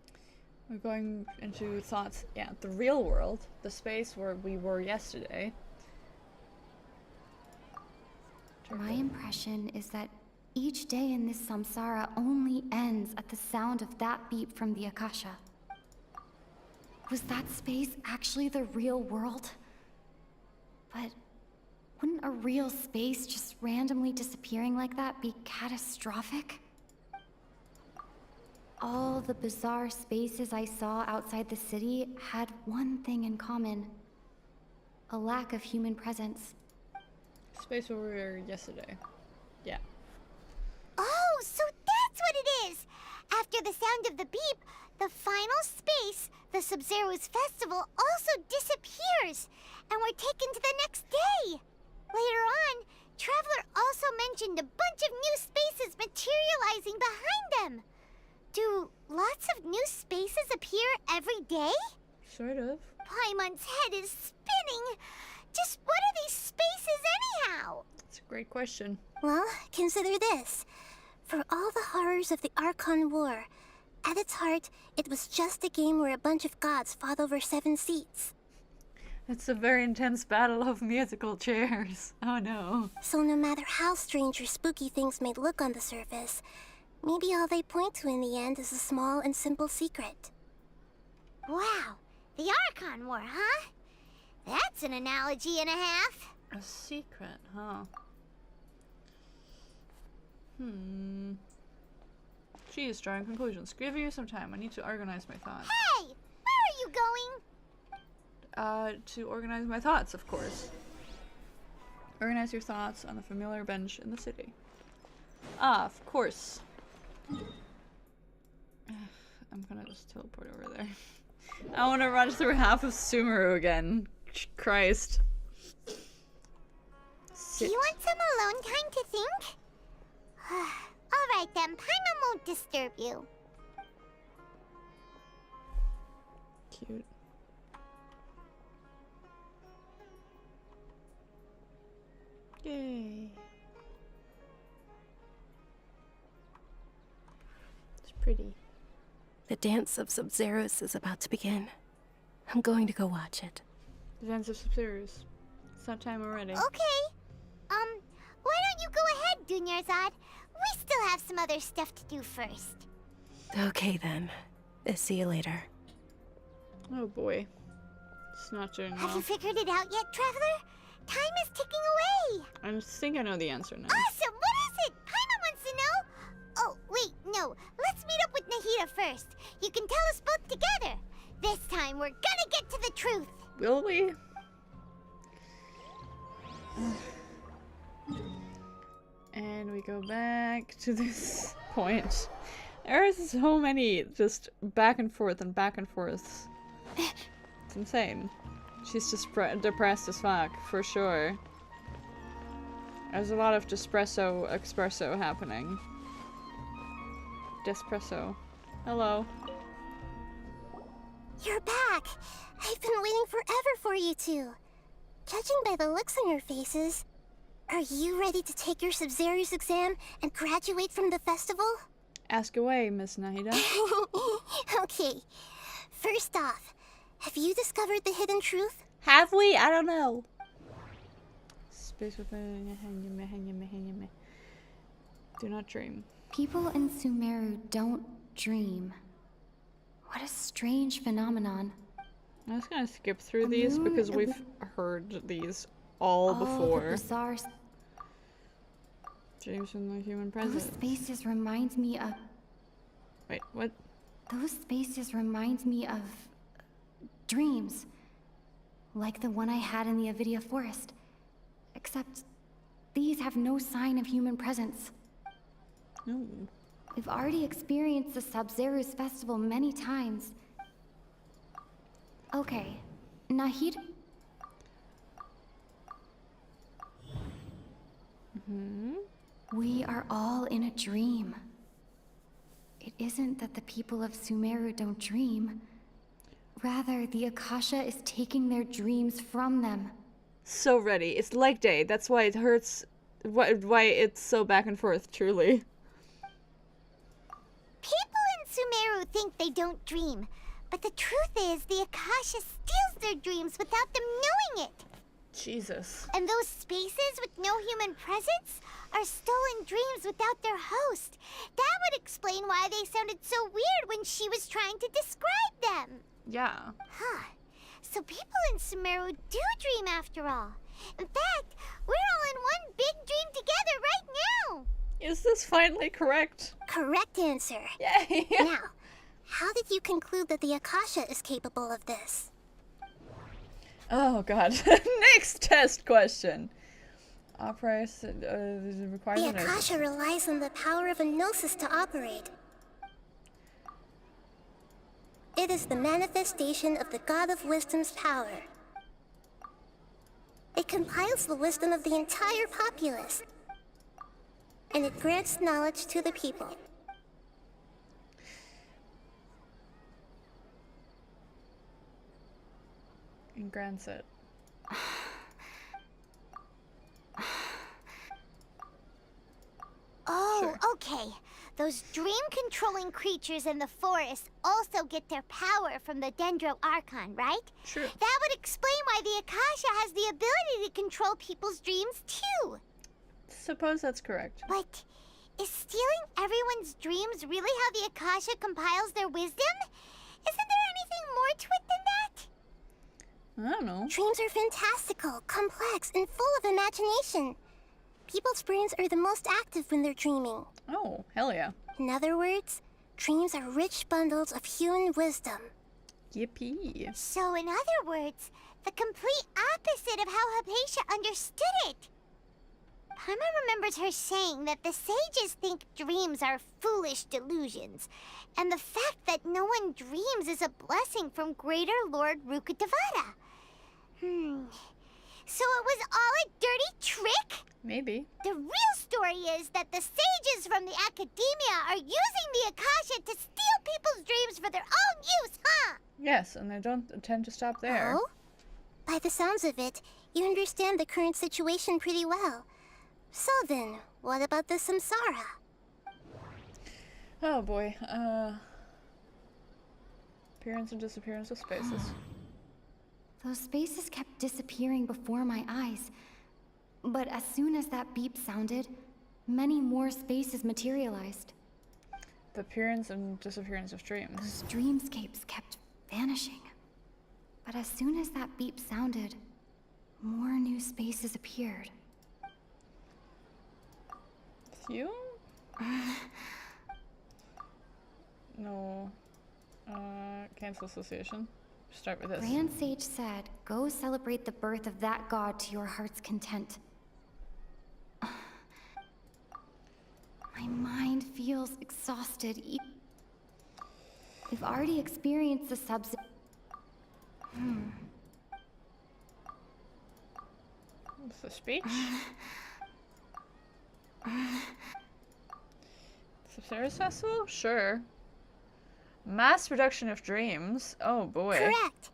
We're going into thoughts. Yeah, the real world. The space where we were yesterday. My impression is that each day in this samsara only ends at the sound of that beep from the Akasha. Was that space actually the real world? But wouldn't a real space just randomly disappearing like that be catastrophic? All the bizarre spaces I saw outside the city had one thing in common: a lack of human presence. Space where we were yesterday. Yeah. Oh, so that's what it is! After the sound of the beep, the final space, the Sub-Zero's festival, also disappears, and we're taken to the next day. Later on, Traveler also mentioned a bunch of new spaces materializing behind them. Do lots of new spaces appear every day? Sort of. Paimon's head is spinning. Just what are these spaces anyhow? That's a great question. Well, consider this. For all the horrors of the Archon War, at its heart, it was just a game where a bunch of gods fought over 7 seats. It's a very intense battle of musical chairs. Oh no. So no matter how strange or spooky things may look on the surface, maybe all they point to in the end is a small and simple secret. Wow, the Archon War, huh? That's an analogy and a half. A secret, huh? She is drawing conclusions. Give you some time. I need to organize my thoughts. Hey! Where are you going? To organize my thoughts, of course. Organize your thoughts on the familiar bench in the city. Ah, of course. I'm gonna just teleport over there. I want to run through half of Sumeru again. Christ. Do you want some alone time to think? Alright then, Paimon won't disturb you. Cute. Yay. It's pretty. The dance of Sub-Zeros is about to begin. I'm going to go watch it. The dance of Sub-Zeros. It's that time already. Okay. Why don't you go ahead, Dunyarzad? We still have some other stuff to do first. Okay then. See you later. Oh boy. It's not doing well. Have you figured it out yet, Traveler? Time is ticking away. I think I know the answer now. Awesome! What is it? Paimon wants to know. Oh, wait, no. first. You can tell us both together. This time, we're gonna get to the truth. Will we? And we go back to this point. There are so many just back and forth and back and forth. It's insane. She's just depressed as fuck, for sure. There's a lot of espresso happening. Despresso. Hello. You're back! I've been waiting forever for you two. Judging by the looks on your faces, are you ready to take your Sub-Zero's exam and graduate from the festival? Ask away, Miss Nahida. Okay. First off, have you discovered the hidden truth? Have we? I don't know. Space with do not dream. People in Sumeru don't dream. What a strange phenomenon. I'm just gonna skip through these because we've heard these all before. The bizarre... Dreams from the human presence. Those spaces remind me of... Wait, what? Those spaces remind me of... dreams. Like the one I had in the Avidia Forest. Except, these have no sign of human presence. No. We've already experienced the Sub-Zero's festival many times. Okay, Nahida... We are all in a dream. It isn't that the people of Sumeru don't dream. Rather, the Akasha is taking their dreams from them. So ready. It's leg day. That's why it hurts. Why it's so back and forth, truly. People in Sumeru think they don't dream, but the truth is the Akasha steals their dreams without them knowing it. Jesus. And those spaces with no human presence are stolen dreams without their host. That would explain why they sounded so weird when she was trying to describe them. Yeah. Huh. So people in Sumeru do dream after all. In fact, we're all in one big dream together right now. Is this finally correct? Correct answer. Yay! Now, how did you conclude that the Akasha is capable of this? Oh god. Next test question. Requires The Akasha relies on the power of a gnosis to operate. It is the manifestation of the God of Wisdom's power. It compiles the wisdom of the entire populace, and it grants knowledge to the people. And grants it. Oh, Sure. okay. Those dream-controlling creatures in the forest also get their power from the Dendro Archon, right? True. That would explain why the Akasha has the ability to control people's dreams, too. Suppose that's correct. But is stealing everyone's dreams really how the Akasha compiles their wisdom? Isn't there anything more to it than that? I don't know. Dreams are fantastical, complex, and full of imagination. People's brains are the most active when they're dreaming. Oh, hell yeah. In other words, dreams are rich bundles of human wisdom. Yippee. So, in other words, the complete opposite of how Hypatia understood it. Paimon remembers her saying that the sages think dreams are foolish delusions, and the fact that no one dreams is a blessing from Greater Lord Rukkhadevata. So it was all a dirty trick? Maybe. The real story is that the sages from the Academia are using the Akasha to steal people's dreams for their own use, huh? Yes, and they don't tend to stop there. Oh? By the sounds of it, you understand the current situation pretty well. So then, what about the Samsara? Oh boy. Appearance and disappearance of spaces. Those spaces kept disappearing before my eyes. But as soon as that beep sounded, many more spaces materialized. The appearance and disappearance of dreams. Those dreamscapes kept vanishing. But as soon as that beep sounded, more new spaces appeared. You? No. Cancel association. Start with this. Grand Sage said, go celebrate the birth of that god to your heart's content. My mind feels exhausted. We've already experienced the subs. What's the speech? Sabzeruz Festival? Sure. Mass production of dreams? Oh boy. Correct.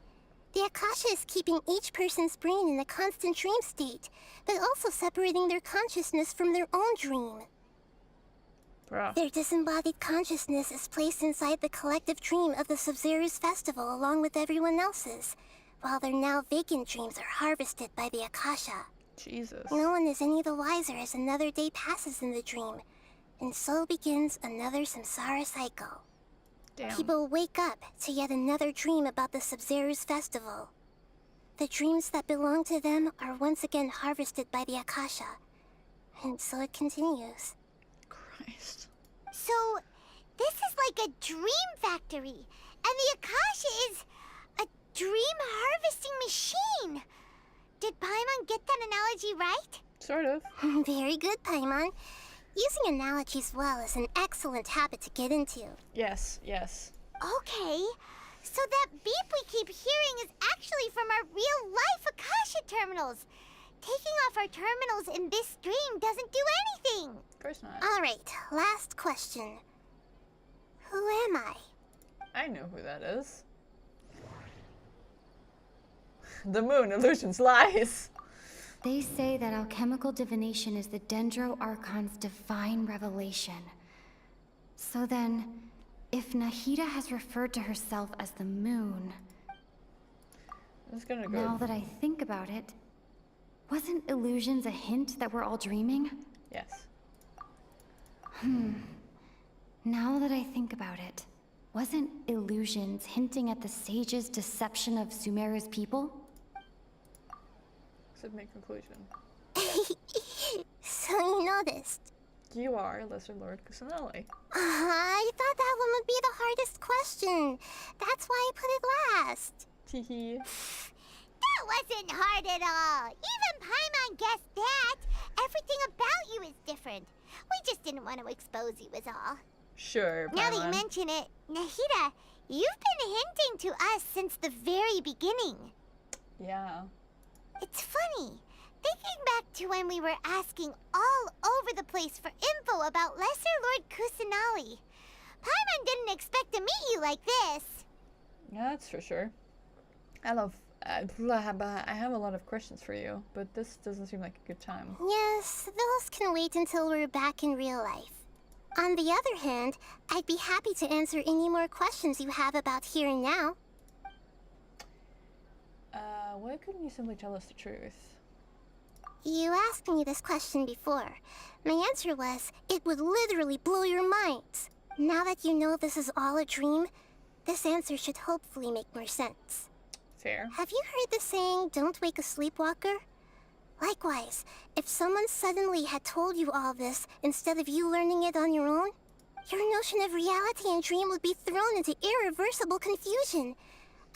The Akasha is keeping each person's brain in a constant dream state, but also separating their consciousness from their own dream. Bruh. Their disembodied consciousness is placed inside the collective dream of the Sabzeruz Festival along with everyone else's, while their now vacant dreams are harvested by the Akasha. Jesus. No one is any the wiser as another day passes in the dream, and so begins another samsara cycle. Damn. People wake up to yet another dream about the Sabzeruz Festival. The dreams that belong to them are once again harvested by the Akasha, and so it continues. Christ. So, this is like a dream factory, and the Akasha is a dream harvesting machine. Did Paimon get that analogy right? Sort of. Very good, Paimon. Using analogies well is an excellent habit to get into. Yes, yes. Okay, so that beep we keep hearing is actually from our real-life Akasha terminals. Taking off our terminals in this dream doesn't do anything. Of course not. Alright, last question. Who am I? I know who that is. The moon, illusions, lies. They say that alchemical divination is the Dendro Archon's divine revelation. So then, if Nahida has referred to herself as the moon... I'm just gonna go... Now that I think about it, wasn't illusions a hint that we're all dreaming? Yes. Now that I think about it, wasn't illusions hinting at the sage's deception of Sumeru's people? Submit conclusion. So you noticed. You are Lesser Lord Kusanali. I thought that one would be the hardest question. That's why I put it last. Teehee. That wasn't hard at all. Even Paimon guessed that. Everything about you is different. We just didn't want to expose you is all. Sure, Now that you Paimon. mention it, Nahida, you've been hinting to us since the very beginning. Yeah. It's funny. Thinking back to when we were asking all over the place for info about Lesser Lord Kusanali. Paimon didn't expect to meet you like this. Yeah, that's for sure. I have a lot of questions for you, but this doesn't seem like a good time. Yes, those can wait until we're back in real life. On the other hand, I'd be happy to answer any more questions you have about here and now. Why couldn't you simply tell us the truth? You asked me this question before. My answer was, it would literally blow your minds. Now that you know this is all a dream, this answer should hopefully make more sense. Fair. Have you heard the saying, don't wake a sleepwalker? Likewise, if someone suddenly had told you all this instead of you learning it on your own, your notion of reality and dream would be thrown into irreversible confusion.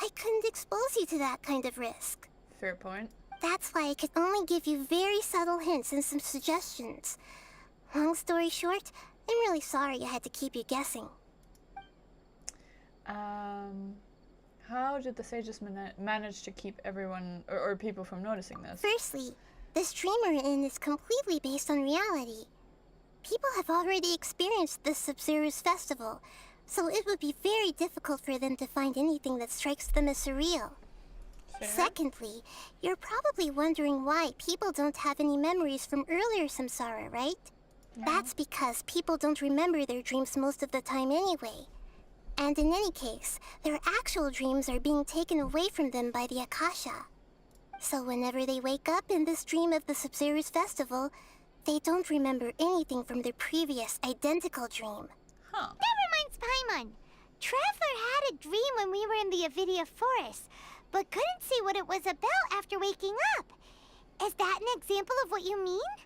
I couldn't expose you to that kind of risk. Fair point. That's why I could only give you very subtle hints and some suggestions. Long story short, I'm really sorry I had to keep you guessing. How did the sages manage to keep everyone or people from noticing this? Firstly, this dream we're in is completely based on reality. People have already experienced this Sabzeruz Festival, so it would be very difficult for them to find anything that strikes them as surreal. Fair. Secondly, you're probably wondering why people don't have any memories from earlier samsara, right? Yeah. That's because people don't remember their dreams most of the time anyway. And in any case, their actual dreams are being taken away from them by the Akasha. So whenever they wake up in this dream of the Sabzeruz Festival, they don't remember anything from their previous identical dream. Huh. That reminds Paimon. Traveler had a dream when we were in the Avidia Forest, but couldn't see what it was about after waking up. Is that an example of what you mean?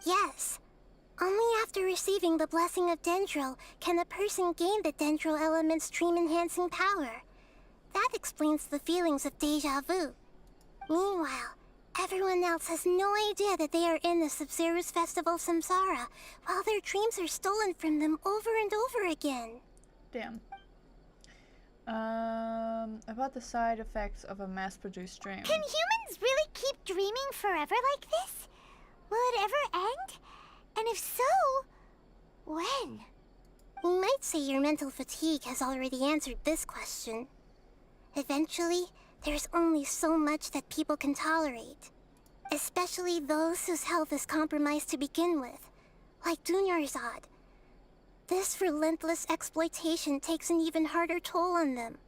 Yes. Only after receiving the blessing of Dendro can a person gain the Dendro element's dream-enhancing power. That explains the feelings of deja vu. Meanwhile, everyone else has no idea that they are in the Sub-Zero's Festival Samsara, while their dreams are stolen from them over and over again. Damn. About the side effects of a mass-produced dream. Can humans really keep dreaming forever like this? Will it ever end? And if so, when? You might say your mental fatigue has already answered this question. Eventually, there's only so much that people can tolerate. Especially those whose health is compromised to begin with, like Dunyarzad. This relentless exploitation takes an even harder toll on them.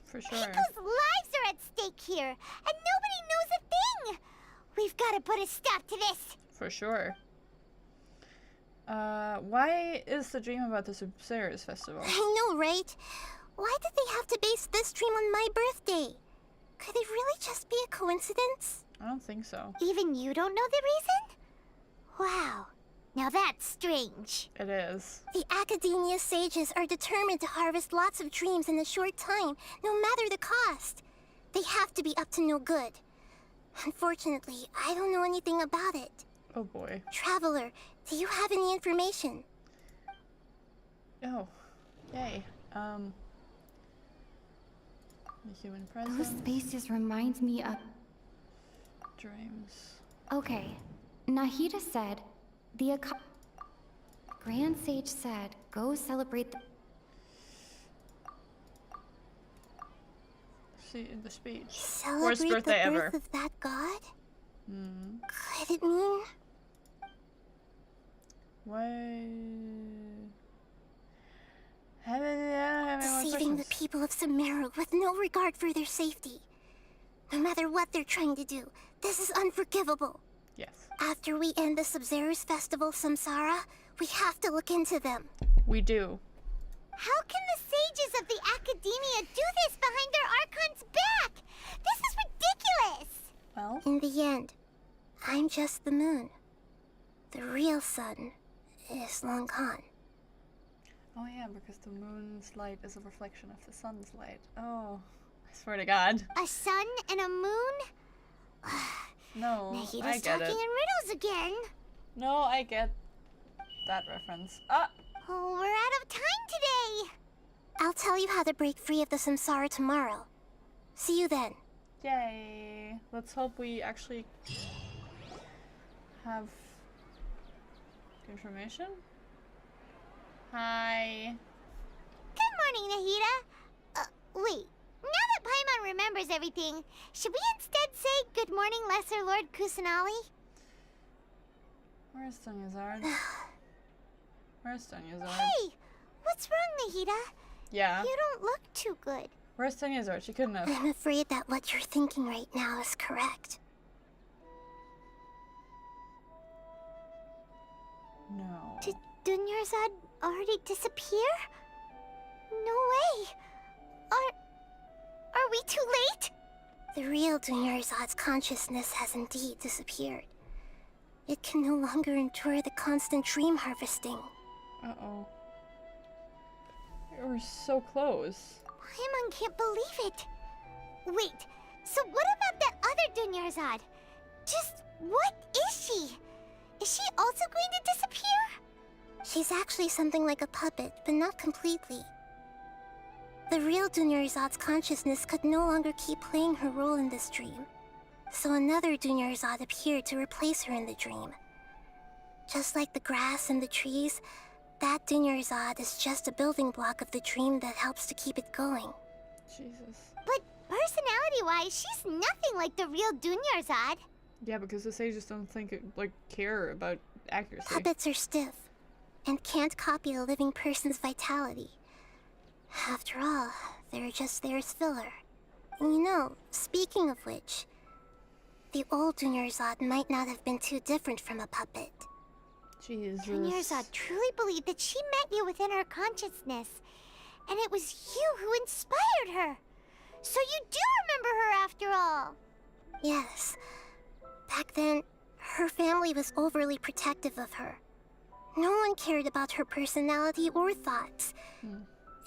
For sure. People's lives are at stake here, and nobody knows a thing! We've got to put a stop to this! For sure. Why is the dream about the Sub-Zero's Festival? I know, right? Why did they have to base this dream on my birthday? Could it really just be a coincidence? I don't think so. Even you don't know the reason? Wow. Now that's strange. It is. The Academia sages are determined to harvest lots of dreams in a short time, no matter the cost. They have to be up to no good. Unfortunately, I don't know anything about it. Oh boy. Traveler, do you have any information? Oh, yay. The human presence. Those spaces remind me of... Dreams. Okay, Nahida said, Grand Sage said, go celebrate the... See, in the speech. Celebrate Worst birthday the birth ever. of that god? Hmm. Could it mean... Why? Saving the people of Sumeru with no regard for their safety. No matter what they're trying to do, this is unforgivable. Yes. After we end the Sub-Zero's Festival Samsara, we have to look into them. We do. How can the sages of the Academia do this behind their Archon's back? This is ridiculous! Well? In the end, I'm just the moon. The real sun is long gone. Oh yeah, because the moon's light is a reflection of the sun's light. Oh, I swear to God. A sun and a moon? No, Nahida's I get talking it. in riddles again. No, I get that reference. Ah! Oh, we're out of time today. I'll tell you how to break free of the Samsara tomorrow. See you then. Yay! Let's hope we actually have information. Hi. Good morning, Nahida. Wait. Now that Paimon remembers everything, should we instead say good morning, Lesser Lord Kusanali? Where's Dunyazard? Where's Dunyazard? Hey! What's wrong, Nahida? Yeah. You don't look too good. Where's Dunyazard? She couldn't have. I'm afraid that what you're thinking right now is correct. No. Did Dunyarzad already disappear? No way! Are we too late? The real Dunyarzad's consciousness has indeed disappeared. It can no longer endure the constant dream harvesting. Uh-oh. We're so close. Paimon can't believe it. Wait, so what about that other Dunyarzad? Just what is she? Is she also going to disappear? She's actually something like a puppet, but not completely. The real Dunyarzad's consciousness could no longer keep playing her role in this dream. So another Dunyarzad appeared to replace her in the dream. Just like the grass and the trees, that Dunyarzad is just a building block of the dream that helps to keep it going. Jesus. But personality-wise, she's nothing like the real Dunyarzad. Yeah, because the sages don't care about accuracy. Puppets are stiff, and can't copy a living person's vitality. After all, they're just there as filler. And you know, speaking of which, the old Dunyarzad might not have been too different from a puppet. Jesus. Dunyarzad truly believed that she met you within her consciousness, and it was you who inspired her. So you do remember her after all. Yes. Back then, her family was overly protective of her. No one cared about her personality or thoughts.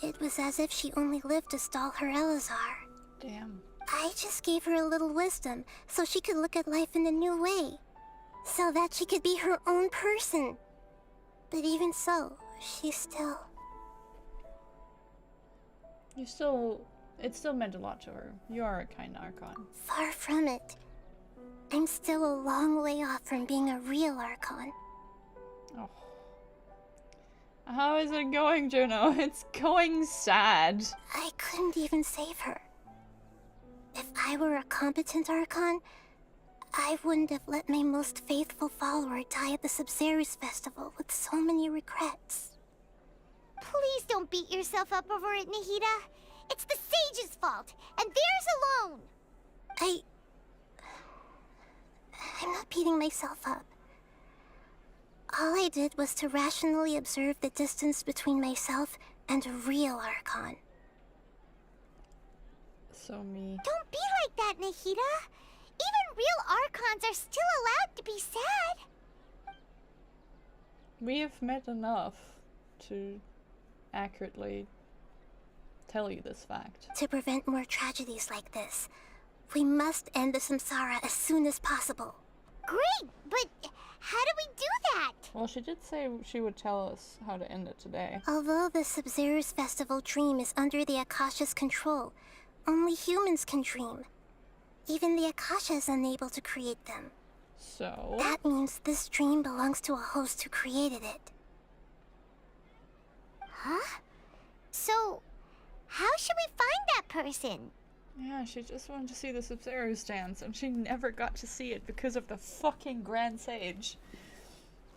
It was as if she only lived to stall her Elazar. Damn. I just gave her a little wisdom so she could look at life in a new way. So that she could be her own person. But even so, she's still... It still meant a lot to her. You are a kind Archon. Far from it. I'm still a long way off from being a real Archon. Oh. How is it going, Juno? It's going sad. I couldn't even save her. If I were a competent Archon, I wouldn't have let my most faithful follower die at the Sabzeruz festival with so many regrets. Please don't beat yourself up over it, Nahida. It's the sage's fault, and theirs alone. I'm not beating myself up. All I did was to rationally observe the distance between myself and a real Archon. So me. Don't be like that, Nahida. Even real Archons are still allowed to be sad. We have met enough to accurately tell you this fact. To prevent more tragedies like this, we must end the samsara as soon as possible. Great, but how do we do that? Well, she did say she would tell us how to end it today. Although the Sabzeruz festival dream is under the Akasha's control, only humans can dream. Even the Akasha is unable to create them. So? That means this dream belongs to a host who created it. Huh? So, how should we find that person? Yeah, she just wanted to see the Sabzeruz dance, and she never got to see it because of the fucking Grand Sage,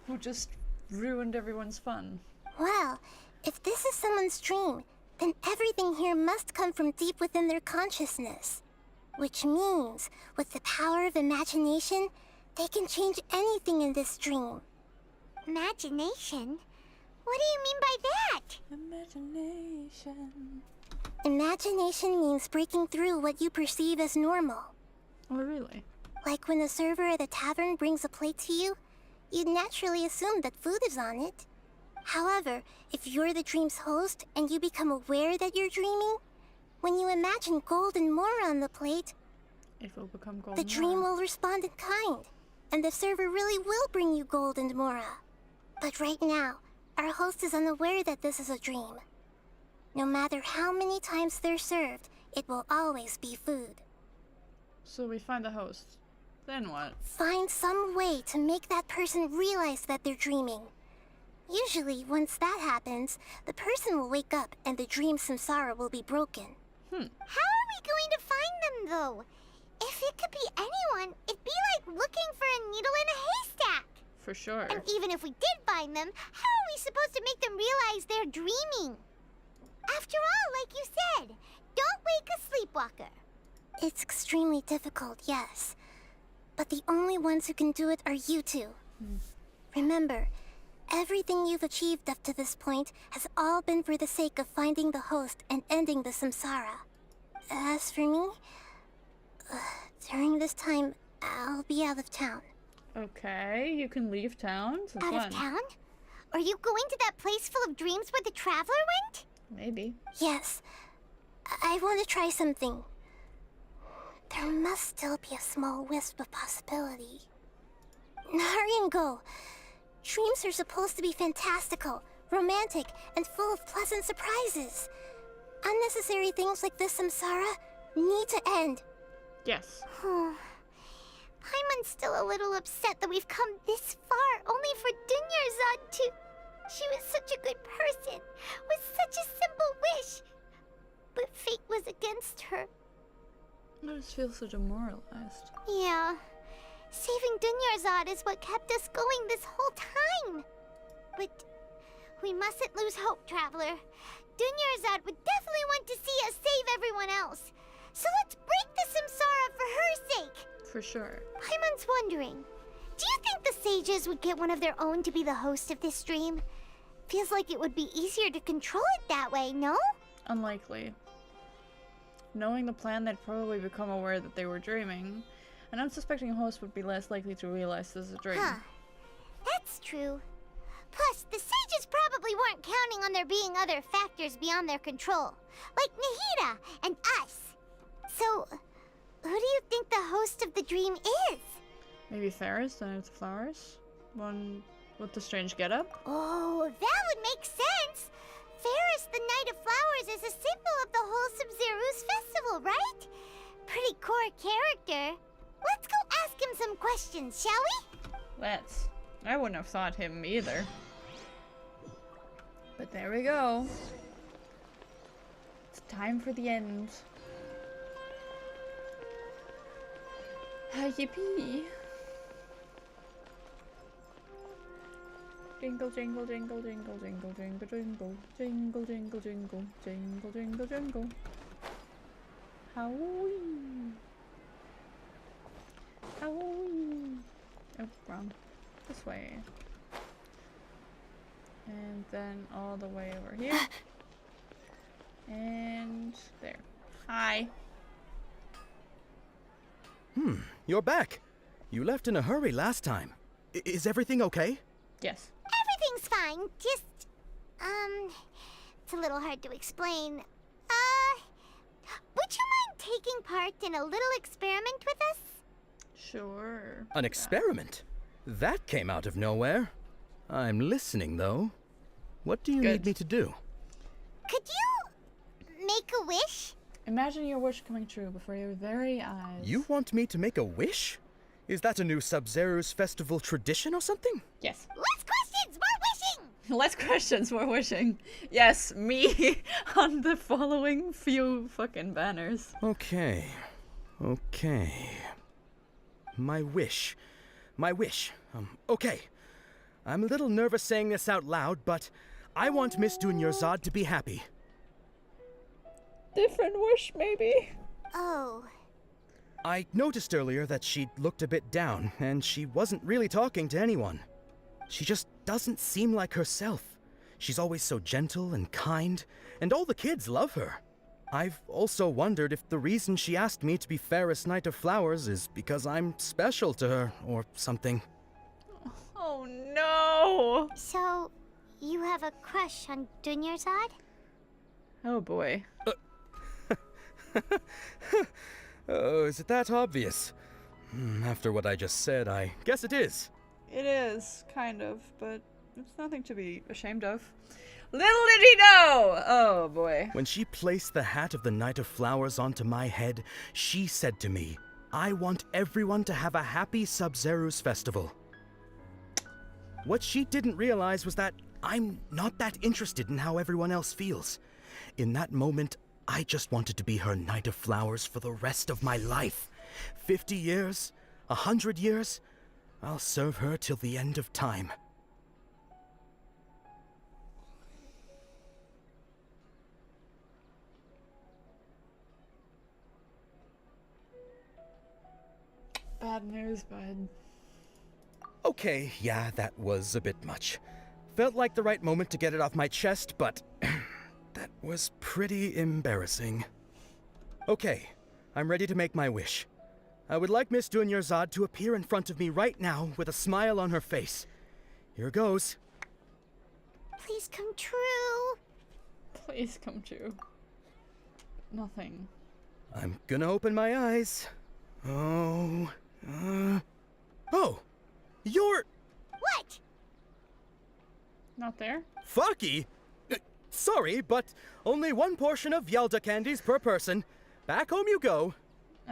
who just ruined everyone's fun. Well, if this is someone's dream, then everything here must come from deep within their consciousness. Which means, with the power of imagination, they can change anything in this dream. Imagination? What do you mean by that? Imagination. Imagination means breaking through what you perceive as normal. Oh, really? Like when the server at a tavern brings a plate to you, you'd naturally assume that food is on it. However, if you're the dream's host and you become aware that you're dreaming, when you imagine gold and more on the plate, it will become gold. The dream will respond in kind, and the server really will bring you gold and mora. But right now, our host is unaware that this is a dream. No matter how many times they're served, it will always be food. So we find the host. Then what? Find some way to make that person realize that they're dreaming. Usually, once that happens, the person will wake up and the dream samsara will be broken. How are we going to find them, though? If it could be anyone, it'd be like looking for a needle in a haystack. For sure. And even if we did find them, how are we supposed to make them realize they're dreaming? After all, like you said, don't wake a sleepwalker. It's extremely difficult, yes. But the only ones who can do it are you two. Remember, everything you've achieved up to this point has all been for the sake of finding the host and ending the samsara. As for me, during this time, I'll be out of town. Okay, you can leave town? Since Out when? of town? Are you going to that place full of dreams where the traveler went? Maybe. Yes. I want to try something. There must still be a small wisp of possibility. Hurry and go. Dreams are supposed to be fantastical, romantic, and full of pleasant surprises. Unnecessary things like this samsara need to end. Yes. Paimon's still a little upset that we've come this far only for Dunyarzad to... She was such a good person, with such a simple wish. But fate was against her. I just feel so demoralized. Yeah. Saving Dunyarzad is what kept us going this whole time. But we mustn't lose hope, Traveler. Dunyarzad would definitely want to see us save everyone else. So let's break the samsara for her sake. For sure. Paimon's wondering, do you think the sages would get one of their own to be the host of this dream? Feels like it would be easier to control it that way, no? Unlikely. Knowing the plan, they'd probably become aware that they were dreaming. An unsuspecting host would be less likely to realize this is a dream. Huh. That's true. Plus, the sages probably weren't counting on there being other factors beyond their control. Like Nahida and us. So, who do you think the host of the dream is? Maybe Ferris, the Knight of the Flowers? One with the strange getup? Oh, that would make sense! Ferris, the Knight of Flowers, is a symbol of the whole Sub-Zero's festival, right? Pretty core character. Let's go ask him some questions, shall we? Let's. I wouldn't have thought him either. But there we go. It's time for the end. Yippee! Jingle, jingle, jingle, jingle, jingle, jingle, jingle, jingle, jingle, jingle, jingle, jingle, jingle. Howee! Howee! Oh, wrong. This way. And then all the way over here. And there. Hi. You're back. You left in a hurry last time. Is everything okay? Yes. Everything's fine, just... it's a little hard to explain. Would you mind taking part in a little experiment with us? Sure. An experiment? That came out of nowhere. I'm listening, though. What do you need me to do? Could you make a wish? Imagine your wish coming true before your very eyes. You want me to make a wish? Is that a new Sub-Zero's festival tradition or something? Yes. Less questions, more wishing! Less questions, more wishing. Yes, me on the following few fucking banners. Okay. My wish. Okay. I'm a little nervous saying this out loud, but I want Miss Dunyarzad to be happy. Different wish, maybe? Oh. I noticed earlier that she looked a bit down, and she wasn't really talking to anyone. She just doesn't seem like herself. She's always so gentle and kind, and all the kids love her. I've also wondered if the reason she asked me to be Ferris Knight of Flowers is because I'm special to her, or something. Oh no! So, you have a crush on Dunyarzad? Oh boy. Oh, is it that obvious? After what I just said, I guess it is. It is, kind of, but it's nothing to be ashamed of. Little did he know! Oh boy. When she placed the hat of the Knight of Flowers onto my head, she said to me, I want everyone to have a happy Sub-Zero's festival. What she didn't realize was that I'm not that interested in how everyone else feels. In that moment, I just wanted to be her Knight of Flowers for the rest of my life. 50 years, 100 years, I'll serve her till the end of time. Bad news, bud. Okay, yeah, that was a bit much. Felt like the right moment to get it off my chest, but that was pretty embarrassing. Okay, I'm ready to make my wish. I would like Miss Dunyarzad to appear in front of me right now with a smile on her face. Here goes. Please come true. Please come true. Nothing. I'm gonna open my eyes. Oh, you're... What? Not there? Fucky? Sorry, but only one portion of Yalda candies per person. Back home you go.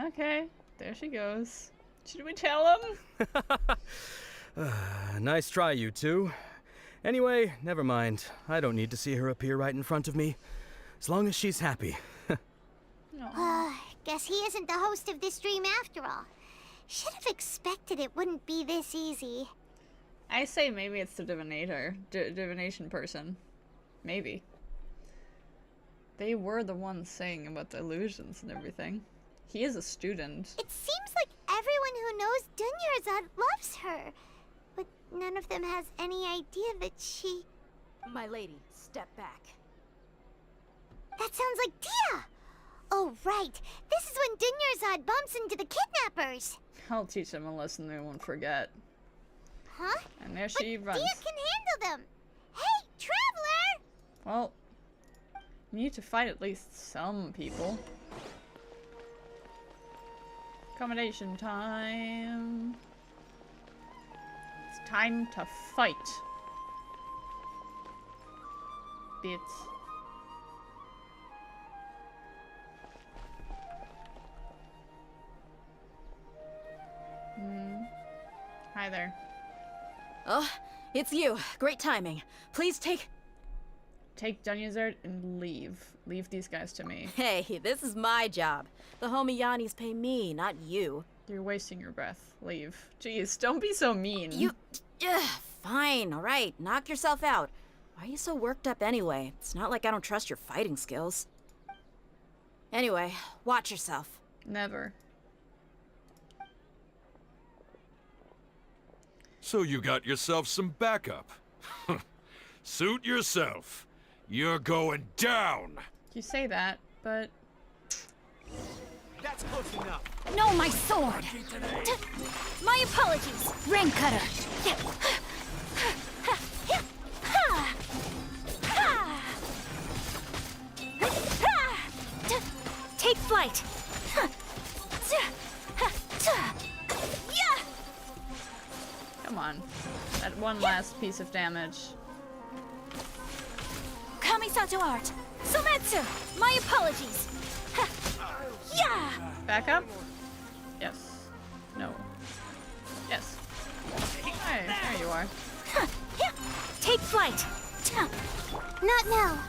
Okay, there she goes. Should we tell him? Nice try, you two. Anyway, never mind. I don't need to see her appear right in front of me. As long as she's happy. Guess he isn't the host of this dream after all. Should have expected it wouldn't be this easy. I say maybe it's the divination person. Maybe. They were the ones saying about the illusions and everything. He is a student. It seems like everyone who knows Dunyarzad loves her. But none of them has any idea that she... My lady, step back. That sounds like Dia! Oh, right. This is when Dunyarzad bumps into the kidnappers. I'll teach them a lesson they won't forget. Huh? And there she runs. Dia can handle them. Hey, Traveler! Well, you need to fight at least some people. Accommodation time. It's time to fight. Bit. Hi there. Oh, it's you. Great timing. Please take Dunyazard and leave. Leave these guys to me. Hey, this is my job. The homie Yannis pay me, not you. You're wasting your breath. Leave. Jeez, don't be so mean. Fine, alright. Knock yourself out. Why are you so worked up anyway? It's not like I don't trust your fighting skills. Anyway, watch yourself. Never. So you got yourself some backup. Suit yourself. You're going down. You say that, but... That's close enough. No, my sword! My apologies, Ring Cutter! Take flight! Come on. That one last piece of damage. Kamisato art! Sometsu! My apologies! Yeah! Back up? Yes. No. Yes. Hey, there you are. Take flight! Not now.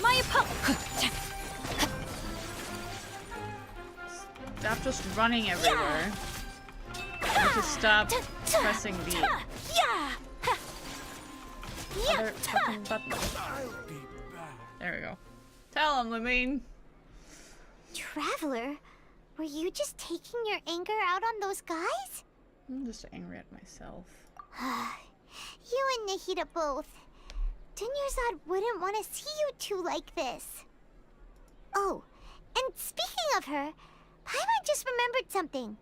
My apologies! Stop just running everywhere. You need to stop pressing the other fucking button. There we go. Tell him, Lamine. Traveler, were you just taking your anger out on those guys? I'm just angry at myself. You and Nahida both. Dunyarzad wouldn't want to see you two like this. Oh, and speaking of her, Paimon just remembered something.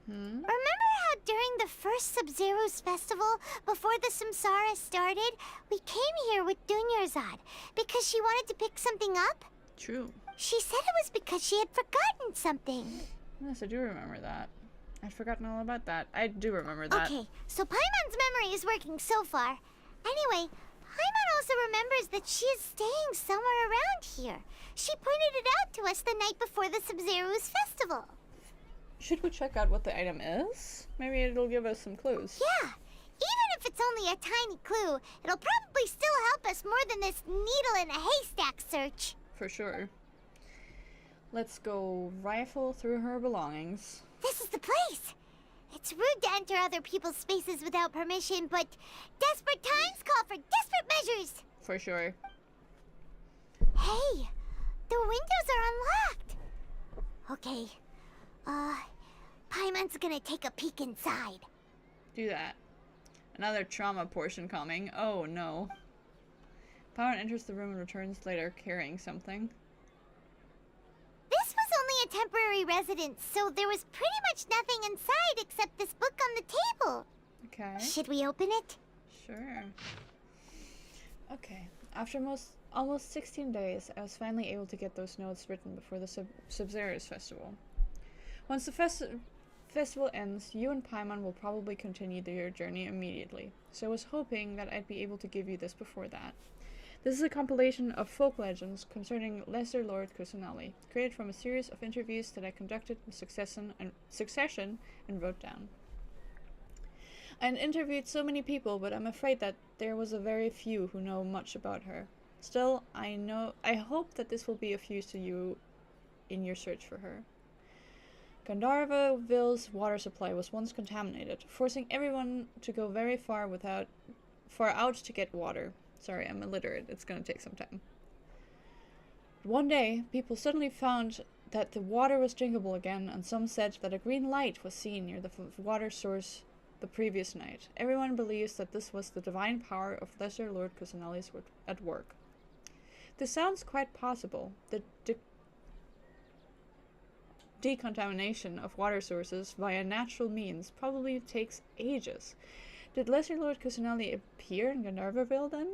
Remember how during the first Sub-Zero's festival, before the Samsara started, we came here with Dunyarzad because she wanted to pick something up? True. She said it was because she had forgotten something. Yes, I do remember that. I'd forgotten all about that. I do remember that. Okay, so Paimon's memory is working so far. Anyway, Paimon also remembers that she is staying somewhere around here. She pointed it out to us the night before the Sub-Zero's festival. Should we check out what the item is? Maybe it'll give us some clues. Yeah, even if it's only a tiny clue, it'll probably still help us more than this needle in a haystack search. For sure. Let's go rifle through her belongings. This is the place. It's rude to enter other people's spaces without permission, but desperate times call for desperate measures. For sure. Hey, the windows are unlocked. Okay, Paimon's gonna take a peek inside. Do that. Another trauma portion coming. Oh no. Paimon enters the room and returns later carrying something. This was only a temporary residence, so there was pretty much nothing inside except this book on the table. Okay. Should we open it? Sure. Okay. After almost 16 days, I was finally able to get those notes written before the Sub-Zero's festival. Once the festival ends, you and Paimon will probably continue your journey immediately, so I was hoping that I'd be able to give you this before that. This is a compilation of folk legends concerning Lesser Lord Kusanali, created from a series of interviews that I conducted in succession and wrote down. I interviewed so many people, but I'm afraid that there was a very few who know much about her. Still, I hope that this will be of use to you in your search for her. Gandharvaville's water supply was once contaminated, forcing everyone to go very far out to get water. Sorry, I'm illiterate. It's gonna take some time. One day, people suddenly found that the water was drinkable again, and some said that a green light was seen near the water source the previous night. Everyone believes that this was the divine power of Lesser Lord Kusanali's at work. This sounds quite possible. The decontamination of water sources via natural means probably takes ages. Did Lesser Lord Kusanali appear in Gandharvaville then?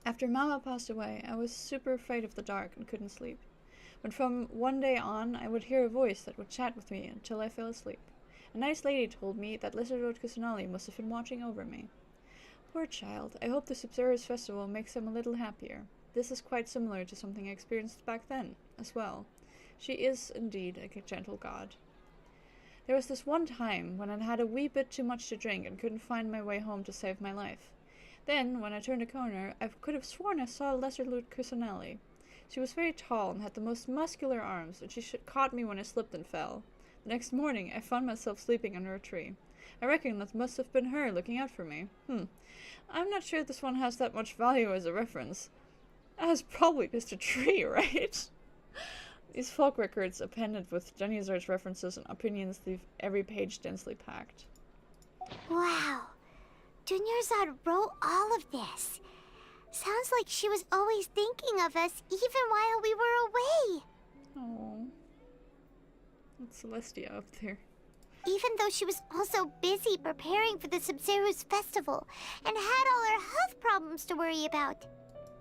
After Mama passed away, I was super afraid of the dark and couldn't sleep. But from one day on, I would hear a voice that would chat with me until I fell asleep. A nice lady told me that Lesser Lord Kusanali must have been watching over me. Poor child, I hope the Sabzeruz festival makes him a little happier. This is quite similar to something I experienced back then, as well. She is, indeed, a gentle god. There was this one time when I'd had a wee bit too much to drink and couldn't find my way home to save my life. Then, when I turned a corner, I could have sworn I saw Lesser Lord Kusanali. She was very tall and had the most muscular arms, and she caught me when I slipped and fell. The next morning, I found myself sleeping under a tree. I reckon that must have been her looking out for me. I'm not sure this one has that much value as a reference. That was probably just a tree, right? These folk records appended with Dunyazar's references and opinions leave every page densely packed. Wow. Dunyazar wrote all of this. Sounds like she was always thinking of us even while we were away. Oh. That's Celestia up there. Even though she was also busy preparing for the Sabzeruz festival and had all her health problems to worry about.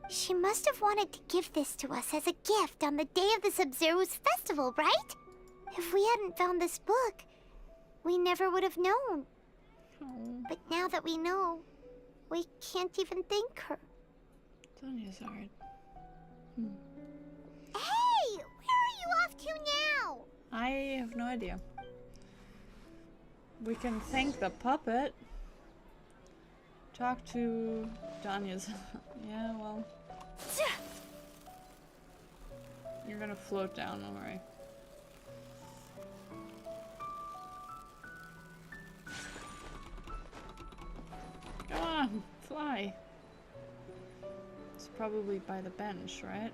She must have wanted to give this to us as a gift on the day of the Sabzeruz festival, right? If we hadn't found this book, we never would have known. Oh. But now that we know, we can't even thank her. Dunyazar. Hey! Where are you off to now? I have no idea. We can thank the puppet. Talk to Dunyazar. Yeah, well. You're gonna float down, don't worry. Come on, fly. It's probably by the bench, right?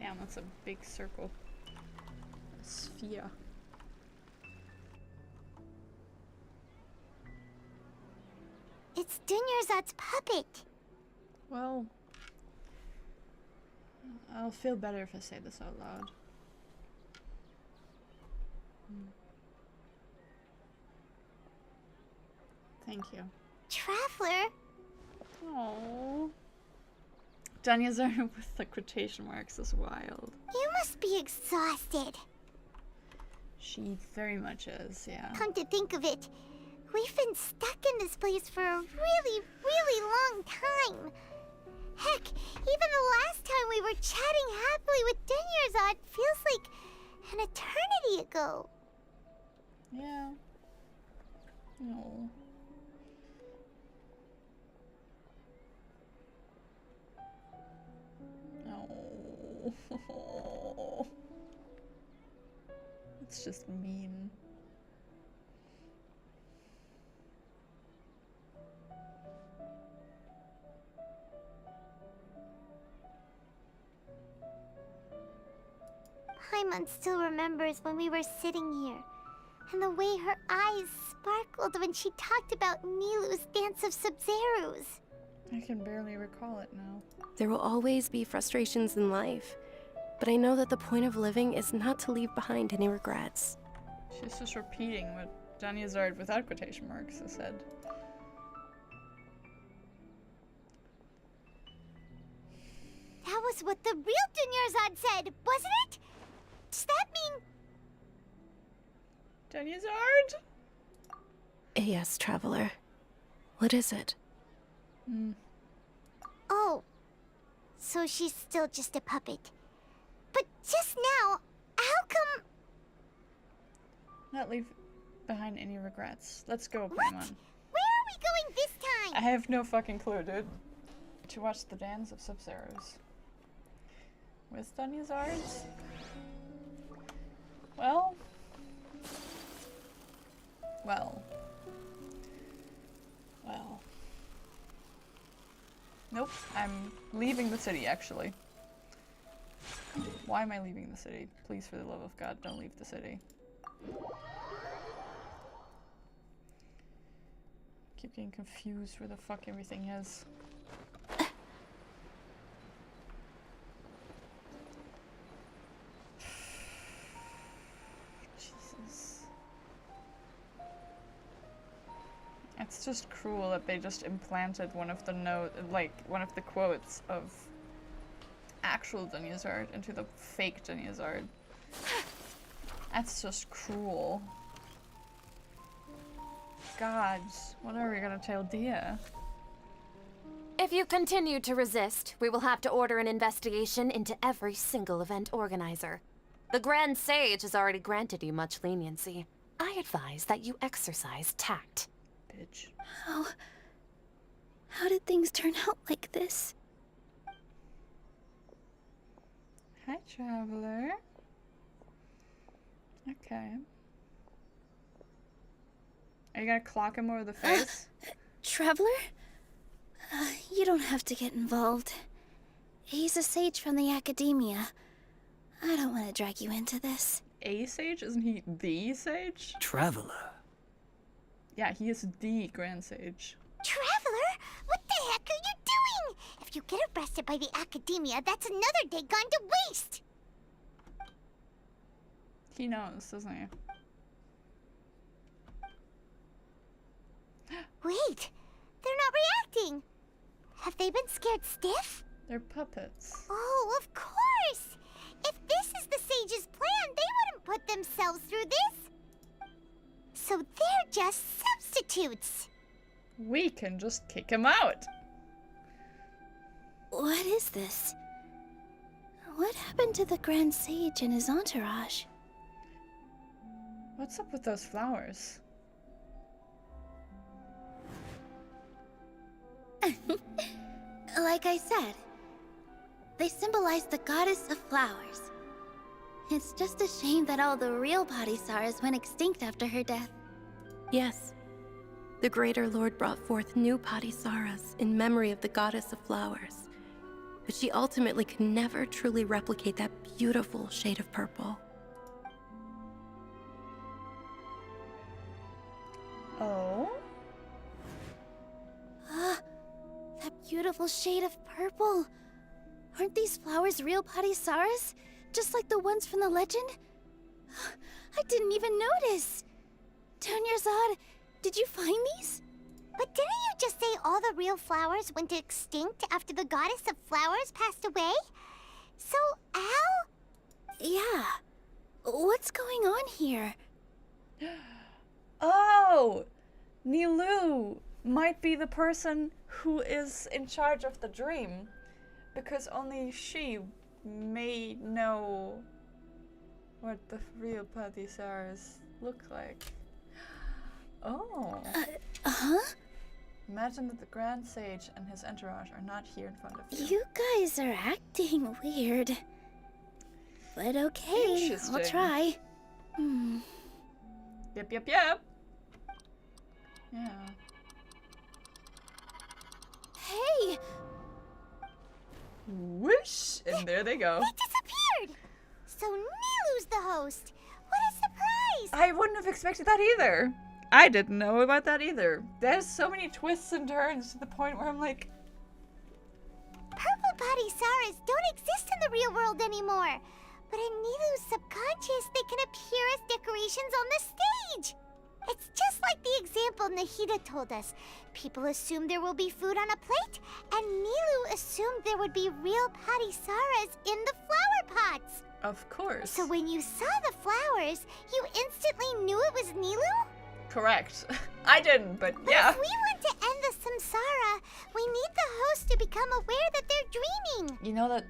Damn, that's a big circle. A sphere. It's Dunyazar's puppet. Well, I'll feel better if I say this out loud. Thank you. Traveler? Oh. Dunyazar with the quotation marks is wild. You must be exhausted. She very much is, yeah. Come to think of it, we've been stuck in this place for a really, really long time. Heck, even the last time we were chatting happily with Dunyazar feels like an eternity ago. Yeah. No. No. It's just mean. Paimon still remembers when we were sitting here, and the way her eyes sparkled when she talked about Nilu's Dance of Sabzeruz. I can barely recall it now. There will always be frustrations in life, but I know that the point of living is not to leave behind any regrets. She's just repeating what Dunyazar without quotation marks has said. That was what the real Dunyazad said, wasn't it? Does that mean... Dunyazar? Yes, traveler. What is it? Oh, so she's still just a puppet. But just now, how come... Not leave behind any regrets. Let's go, Paimon. Where are we going this time? I have no fucking clue, dude. To watch the Dance of Sabzeruz. With Dunyazar's? Well... Nope, I'm leaving the city, actually. Why am I leaving the city? Please, for the love of God, don't leave the city. Keep getting confused where the fuck everything is. It's just cruel that they just implanted one of the quotes of actual Dunyazard into the fake Dunyazard. That's just cruel. Gods, what are we gonna tell Dia? If you continue to resist, we will have to order an investigation into every single event organizer. The Grand Sage has already granted you much leniency. I advise that you exercise tact. Bitch. How did things turn out like this? Hi, Traveler. Okay. Are you gonna clock him over the face? Traveler? You don't have to get involved. He's a sage from the academia. I don't want to drag you into this. A sage? Isn't he the sage? Traveler. Yeah, he is the Grand Sage. Traveler, what the heck are you doing? If you get arrested by the academia, that's another day gone to waste. He knows, doesn't he? Wait, they're not reacting. Have they been scared stiff? They're puppets. Oh, of course. If this is the sage's plan, they wouldn't put themselves through this. So they're just substitutes. We can just kick him out. What is this? What happened to the Grand Sage and his entourage? What's up with those flowers? Like I said, they symbolize the goddess of flowers. It's just a shame that all the real Padisaras went extinct after her death. Yes. The Greater Lord brought forth new Padisaras in memory of the goddess of flowers. But she ultimately could never truly replicate that beautiful shade of purple. Oh? That beautiful shade of purple. Aren't these flowers real Padisaras? Just like the ones from the legend? I didn't even notice. Dunyazad, did you find these? But didn't you just say all the real flowers went extinct after the goddess of flowers passed away? So, Al? Yeah. What's going on here? Oh! Nilou might be the person who is in charge of the dream. Because only she may know what the real Padisaras look like. Oh. Huh? Imagine that the Grand Sage and his entourage are not here in front of you. You guys are acting weird. But okay, I'll try. Yep, yep, yep. Yeah. Hey! Whoosh! And there they go. They disappeared! So Nilou's the host. What a surprise! I wouldn't have expected that either. I didn't know about that either. There's so many twists and turns to the point where I'm like... Purple Padisaras don't exist in the real world anymore. But in Nilou's subconscious, they can appear as decorations on the stage. It's just like the example Nahida told us. People assumed there will be food on a plate, and Nilou assumed there would be real Padisaras in the flower pots. Of course. So when you saw the flowers, you instantly knew it was Nilou? Correct. I didn't, but yeah. If we want to end the samsara, we need the host to become aware that they're dreaming. You know that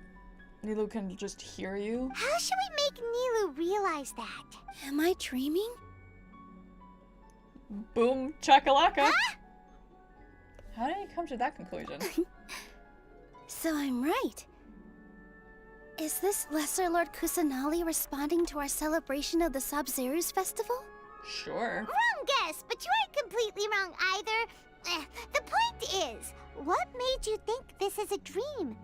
Nilou can just hear you? How should we make Nilou realize that? Am I dreaming? Boom, chakalaka. Huh? How did you come to that conclusion? So I'm right. Is this Lesser Lord Kusanali responding to our celebration of the Sabzeruz festival? Sure. Wrong guess, but you aren't completely wrong either. The point is, what made you think this is a dream?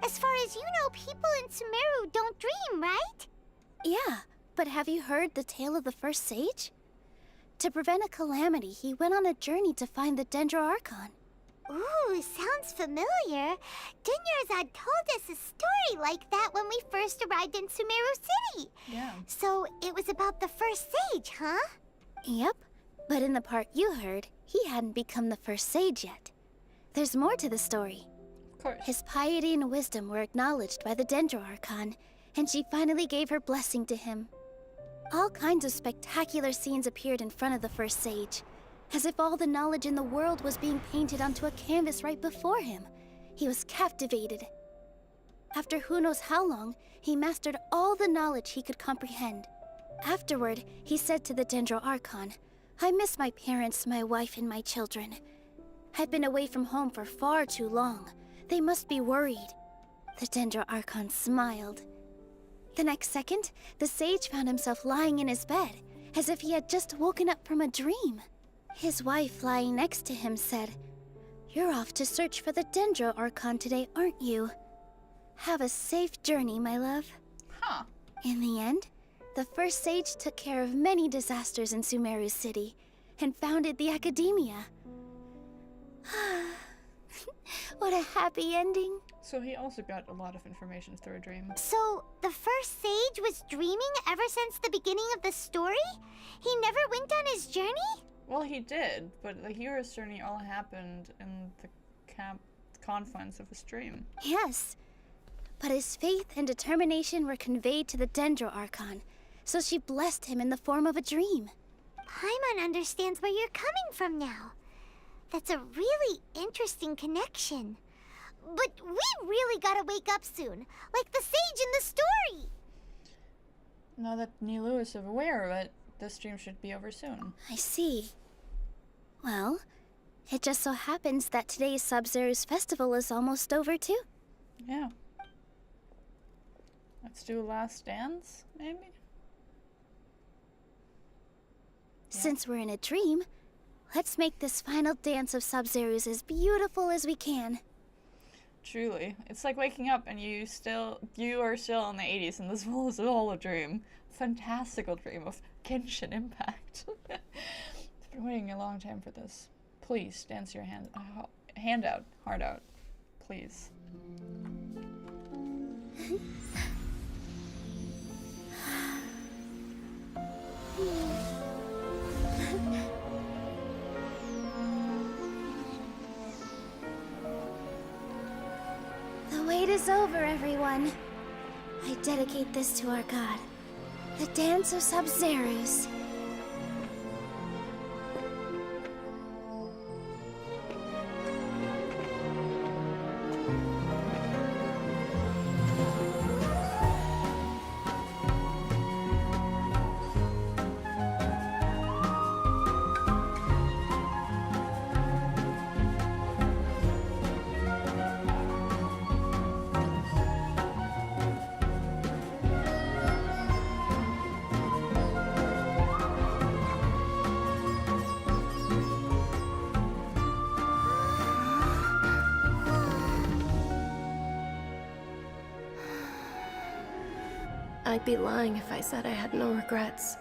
As far as you know, people in Sumeru don't dream, right? Yeah, but have you heard the tale of the first sage? To prevent a calamity, he went on a journey to find the Dendro Archon. Ooh, sounds familiar. Dunyazad told us a story like that when we first arrived in Sumeru City. Yeah. So it was about the first sage, huh? Yep. But in the part you heard, he hadn't become the first sage yet. There's more to the story. Of course. His piety and wisdom were acknowledged by the Dendro Archon, and she finally gave her blessing to him. All kinds of spectacular scenes appeared in front of the first sage, as if all the knowledge in the world was being painted onto a canvas right before him. He was captivated. After who knows how long, he mastered all the knowledge he could comprehend. Afterward, he said to the Dendro Archon, "I miss my parents, my wife, and my children. I've been away from home for far too long. They must be worried." The Dendro Archon smiled. The next second, the sage found himself lying in his bed, as if he had just woken up from a dream. His wife, lying next to him, said, "You're off to search for the Dendro Archon today, aren't you? Have a safe journey, my love." Huh. In the end, the first sage took care of many disasters in Sumeru City and founded the Academia. What a happy ending. So he also got a lot of information through a dream. So, the first sage was dreaming ever since the beginning of the story? He never went on his journey? Well, he did, but the hero's journey all happened in the confines of his dream. Yes, but his faith and determination were conveyed to the Dendro Archon, so she blessed him in the form of a dream. Paimon understands where you're coming from now. That's a really interesting connection. But we really gotta wake up soon, like the sage in the story. Now that Nilou is aware of it, this dream should be over soon. I see. Well, it just so happens that today's Sub-Zero's festival is almost over too. Yeah. Let's do a last dance, maybe? Since we're in a dream, let's make this final dance of Sub-Zero's as beautiful as we can. Truly. It's like waking up and you are still in the 80s and this is all a dream. Fantastical dream of Genshin Impact. I've been waiting a long time for this. Please, dance your hand out, heart out. Please. The wait is over, everyone. I dedicate this to our god, the Dance of Sub-Zeros. I'd be lying if I said I had no regrets.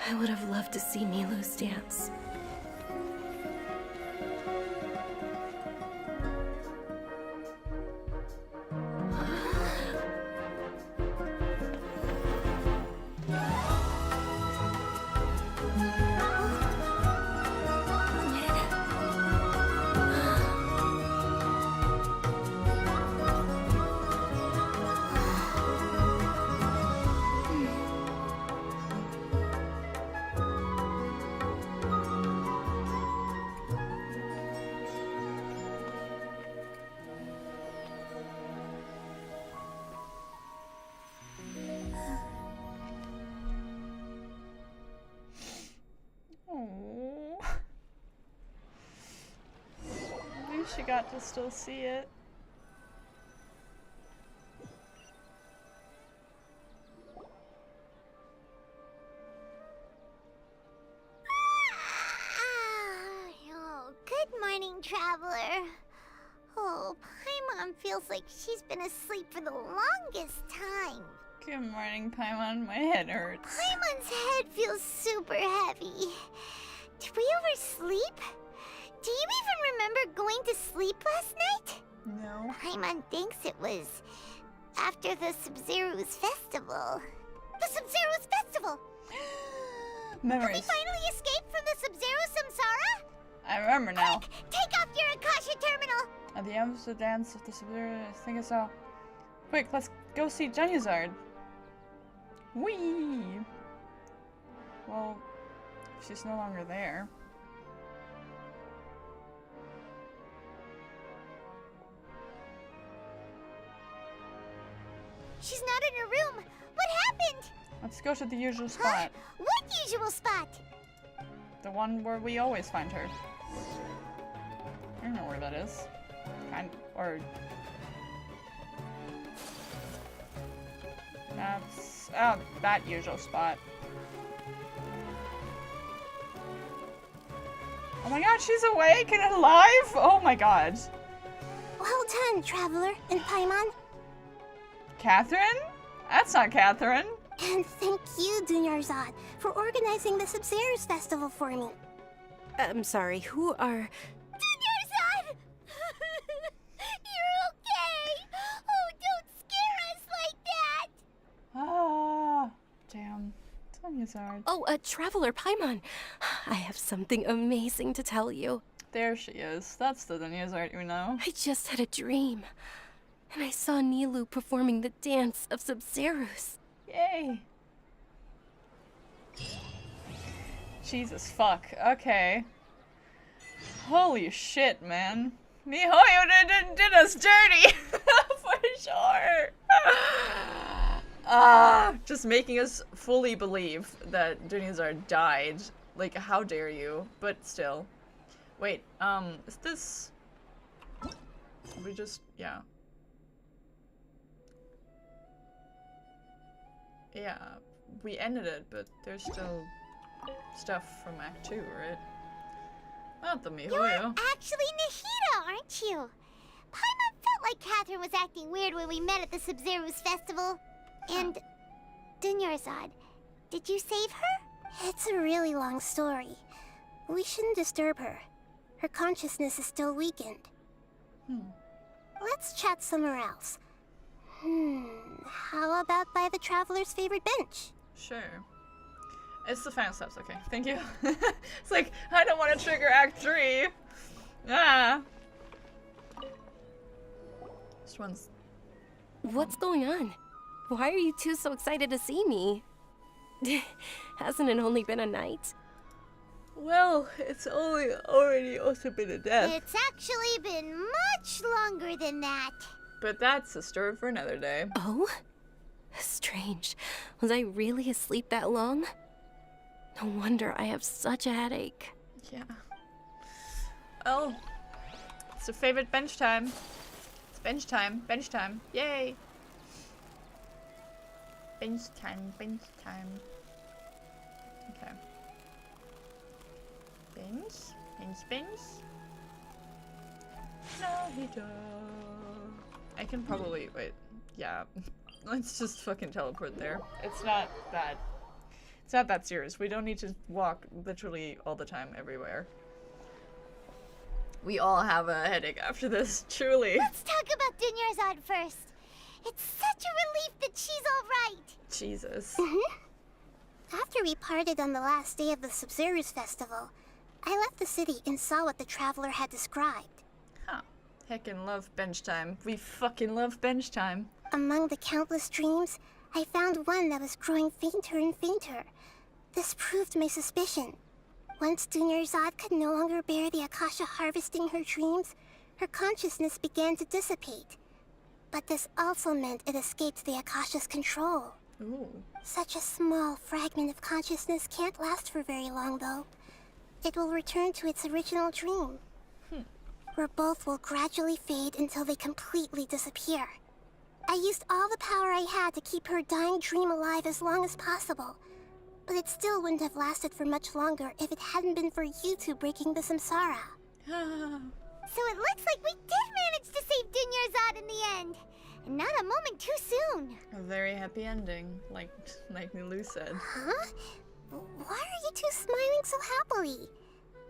I would have loved to see Nilou's dance. She got to still see it. Oh, good morning, traveler. Oh, Paimon feels like she's been asleep for the longest time. Good morning, Paimon. My head hurts. Paimon's head feels super heavy. Did we oversleep? Do you even remember going to sleep last night? No. Paimon thinks it was after the Sub-Zero's festival. The Sub-Zero's festival! Memories. Did we finally escape from the Sub-Zero Samsara? I remember now. Quick, take off your Akasha terminal! At the end of the dance of the Sub-Zero, I think I saw. Quick, let's go see Genuzard. Whee! Well, she's no longer there. She's not in her room. What happened? Let's go to the usual spot. What usual spot? The one where we always find her. I don't know where that is. Or... That's... Oh, that usual spot. Oh my god, she's awake and alive! Oh my god. Well done, Traveler and Paimon. Catherine? That's not Catherine. And thank you, Dunyarzad, for organizing the Sub-Zero's festival for me. I'm sorry, who are... Dunyarzad! You're okay! Oh, don't scare us like that! Ah, damn. Dunyarzad. Oh, Traveler Paimon. I have something amazing to tell you. There she is. That's the Dunyarzad you know. I just had a dream. And I saw Nilou performing the dance of Sub-Zeros. Yay! Jesus fuck. Okay. Holy shit, man. MiHoYo did us dirty! For sure! Just making us fully believe that Dunyarzad died. Like, how dare you? But still. Wait, is this... We just... yeah. Yeah, we ended it, but there's still stuff from Act 2, right? Not the MiHoYo. You're actually Nahida, aren't you? Paimon felt like Catherine was acting weird when we met at the Sub-Zero's festival. And... Dunyarzad, did you save her? It's a really long story. We shouldn't disturb her. Her consciousness is still weakened. Let's chat somewhere else. How about by the Traveler's favorite bench? Sure. It's the final steps, okay. Thank you. It's like, I don't want to trigger Act 3. Ah. This one's... What's going on? Why are you two so excited to see me? Hasn't it only been a night? Well, it's already also been a death. It's actually been much longer than that. But that's a story for another day. Oh? Strange. Was I really asleep that long? No wonder I have such a headache. Yeah. Oh. It's a favorite bench time. It's bench time. Bench time. Yay! Bench time. Bench time. Okay. Bench. Bench. Bench. Nahida. I can probably, wait, yeah, let's just fucking teleport there. It's not that serious. We don't need to walk literally all the time everywhere. We all have a headache after this, truly. Let's talk about Dunyarzad first. It's such a relief that she's alright. Jesus. After we parted on the last day of the Sub-Zero's festival, I left the city and saw what the Traveler had described. Huh. Heckin' love bench time. We fucking love bench time. Among the countless dreams, I found one that was growing fainter and fainter. This proved my suspicion. Once Dunyarzad could no longer bear the Akasha harvesting her dreams, her consciousness began to dissipate. But this also meant it escaped the Akasha's control. Ooh. Such a small fragment of consciousness can't last for very long, though. It will return to its original dream, where both will gradually fade until they completely disappear. I used all the power I had to keep her dying dream alive as long as possible, but it still wouldn't have lasted for much longer if it hadn't been for you two breaking the samsara. So it looks like we did manage to save Dunyarzad in the end, and not a moment too soon. A very happy ending, like Nilou said. Huh? Why are you two smiling so happily?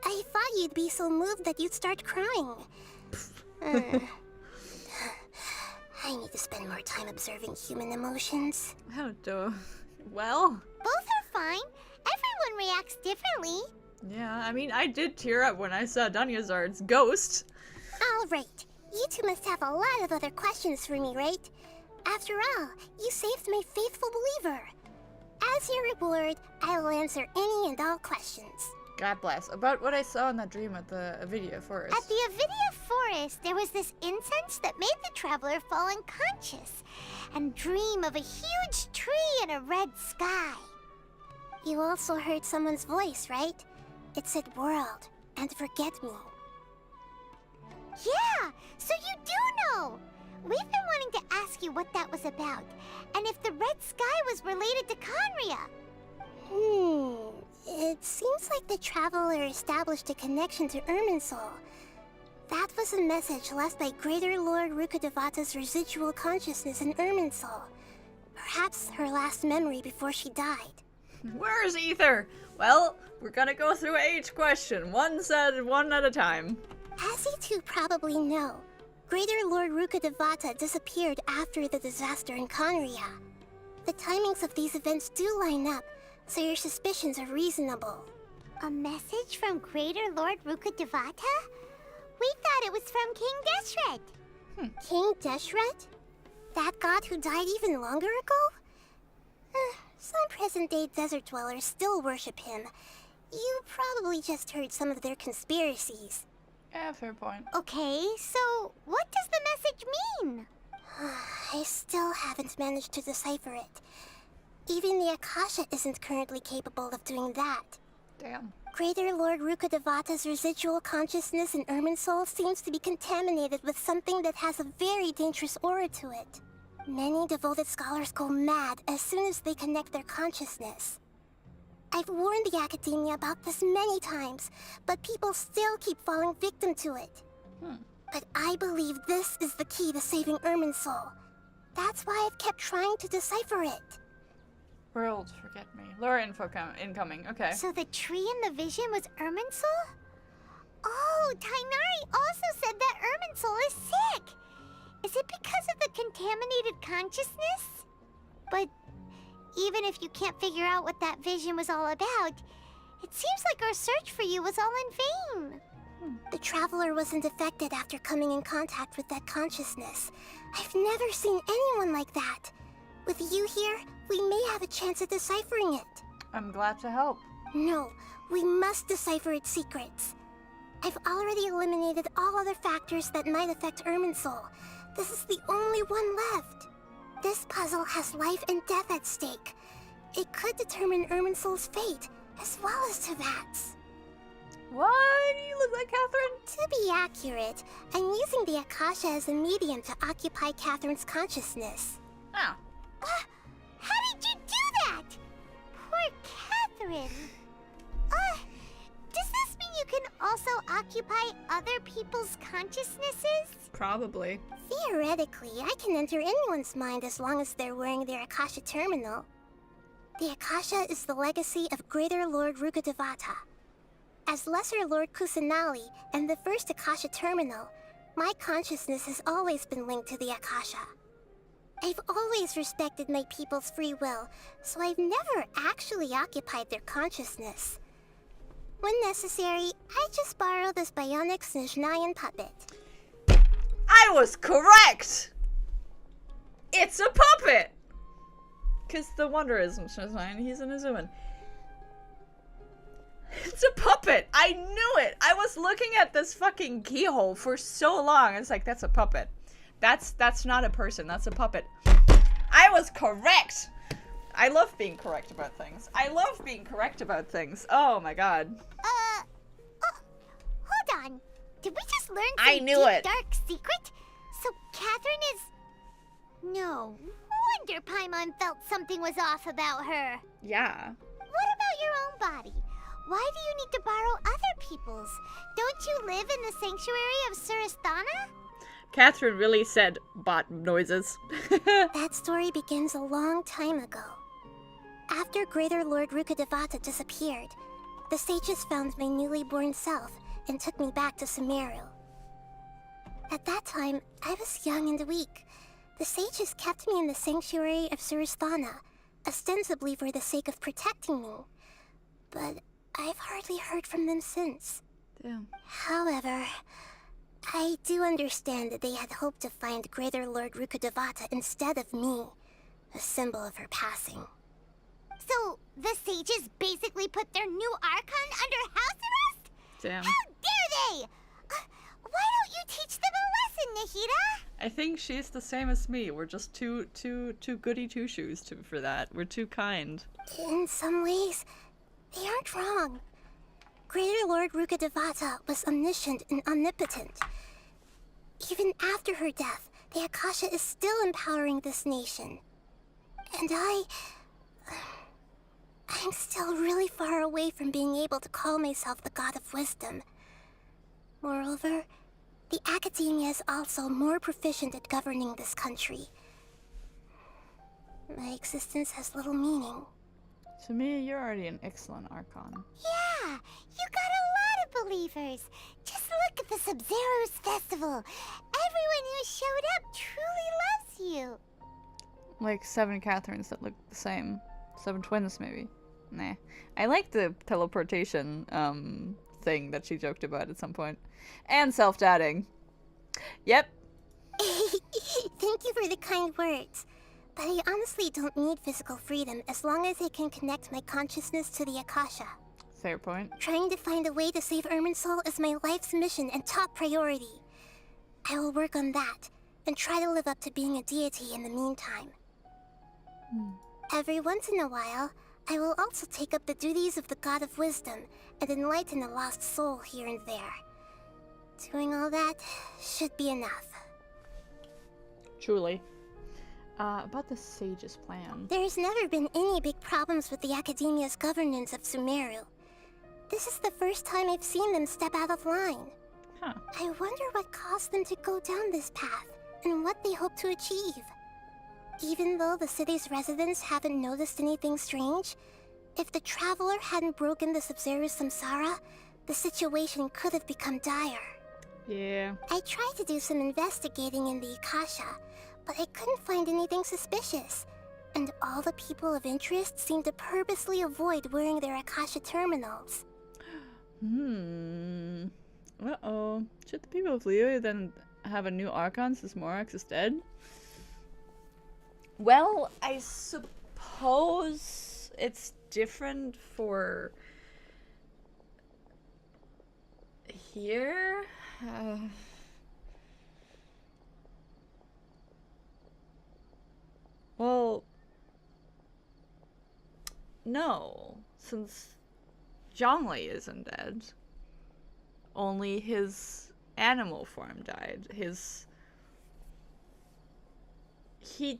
I thought you'd be so moved that you'd start crying. I need to spend more time observing human emotions. How do? Well? Both are fine. Everyone reacts differently. Yeah, I mean, I did tear up when I saw Dunyazard's ghost. Alright, you two must have a lot of other questions for me, right? After all, you saved my faithful believer. As your reward, I will answer any and all questions. God bless. About what I saw in that dream at the Avidia Forest. At the Avidia Forest, there was this incense that made the traveler fall unconscious and dream of a huge tree and a red sky. You also heard someone's voice, right? It said world and forget me. Yeah, so you do know! We've been wanting to ask you what that was about, and if the red sky was related to Conria. It seems like the traveler established a connection to Irminsul. That was a message left by Greater Lord Rukkhadevata's residual consciousness in Irminsul. Perhaps her last memory before she died. Where's Ether? Well, we're gonna go through each question, one at a time. As you two probably know, Greater Lord Rukkhadevata disappeared after the disaster in Conria. The timings of these events do line up, so your suspicions are reasonable. A message from Greater Lord Rukkhadevata? We thought it was from King Deshret. King Deshret? That god who died even longer ago? Some present-day desert dwellers still worship him. You probably just heard some of their conspiracies. Yeah, fair point. Okay, so what does the message mean? I still haven't managed to decipher it. Even the Akasha isn't currently capable of doing that. Damn. Greater Lord Rukkhadevata's residual consciousness in Irminsul seems to be contaminated with something that has a very dangerous aura to it. Many devoted scholars go mad as soon as they connect their consciousness. I've warned the Academia about this many times, but people still keep falling victim to it. But I believe this is the key to saving Irminsul. That's why I've kept trying to decipher it. World, forget me. Lore info incoming, okay. So the tree in the vision was Irminsul? Oh, Tainari also said that Irminsul is sick! Is it because of the contaminated consciousness? But even if you can't figure out what that vision was all about, it seems like our search for you was all in vain. The Traveler wasn't affected after coming in contact with that consciousness. I've never seen anyone like that. With you here, we may have a chance at deciphering it. I'm glad to help. No, we must decipher its secrets. I've already eliminated all other factors that might affect Irminsul. This is the only one left. This puzzle has life and death at stake. It could determine Irminsul's fate, as well as Tevat's. What? You look like Catherine? To be accurate, I'm using the Akasha as a medium to occupy Catherine's consciousness. Oh. How did you do that? Poor Catherine. Does this mean you can also occupy other people's consciousnesses? Probably. Theoretically, I can enter anyone's mind as long as they're wearing their Akasha terminal. The Akasha is the legacy of Greater Lord Rukkhadevata. As Lesser Lord Kusanali and the first Akasha terminal, my consciousness has always been linked to the Akasha. I've always respected my people's free will, so I've never actually occupied their consciousness. When necessary, I just borrow this bionic Snezhnayan puppet. I was correct! It's a puppet! Because the wonder is Snezhnayan, he's an Azuman. It's a puppet! I knew it! I was looking at this fucking keyhole for so long. It's like, that's a puppet. That's not a person, that's a puppet. I was correct! I love being correct about things. I love being correct about things. Oh my god. Hold on. Did we just learn some I knew deep, it. dark secret? So Catherine is... No wonder Paimon felt something was off about her. Yeah. What about your own body? Why do you need to borrow other people's? Don't you live in the sanctuary of Surasthana? Catherine really said bot noises. That story begins a long time ago. After Greater Lord Rukkhadevata disappeared, the sages found my newly born self and took me back to Sumeru. At that time, I was young and weak. The sages kept me in the sanctuary of Surasthana, ostensibly for the sake of protecting me. but I've hardly heard from them since. Damn. However, I do understand that they had hoped to find Greater Lord Rukkhadevata instead of me, a symbol of her passing. So, the sages basically put their new Archon under house arrest? Damn. How dare they! Why don't you teach them a lesson, Nahida? I think she's the same as me. We're just too goody two-shoes for that. We're too kind. In some ways, they aren't wrong. Greater Lord Rukkhadevata was omniscient and omnipotent. Even after her death, the Akasha is still empowering this nation. And I'm still really far away from being able to call myself the God of Wisdom. Moreover, the Academia is also more proficient at governing this country. My existence has little meaning. To me, you're already an excellent Archon. Yeah, you got a lot of believers. Just look at the Sub-Zero's festival. Everyone who showed up truly loves you. Like 7 Catherines that look the same. 7 twins, maybe. Nah. I like the teleportation thing that she joked about at some point. And self-dating. Yep. Thank you for the kind words. But I honestly don't need physical freedom as long as I can connect my consciousness to the Akasha. Fair point. Trying to find a way to save Irminsul is my life's mission and top priority. I will work on that, and try to live up to being a deity in the meantime. Every once in a while, I will also take up the duties of the God of Wisdom and enlighten a lost soul here and there. Doing all that should be enough. Truly. About the Sage's plan. There's never been any big problems with the Academia's governance of Sumeru. This is the first time I've seen them step out of line. Huh. I wonder what caused them to go down this path, and what they hope to achieve. Even though the city's residents haven't noticed anything strange, if the Traveler hadn't broken the Sub-Zero's samsara, the situation could have become dire. Yeah. I tried to do some investigating in the Akasha, but I couldn't find anything suspicious. And all the people of interest seemed to purposely avoid wearing their Akasha terminals. Uh-oh. Should the people of Leo then have a new Archon since Morax is dead? Well, I suppose it's different for here. Well, no, since Zhongli isn't dead. Only his animal form died. He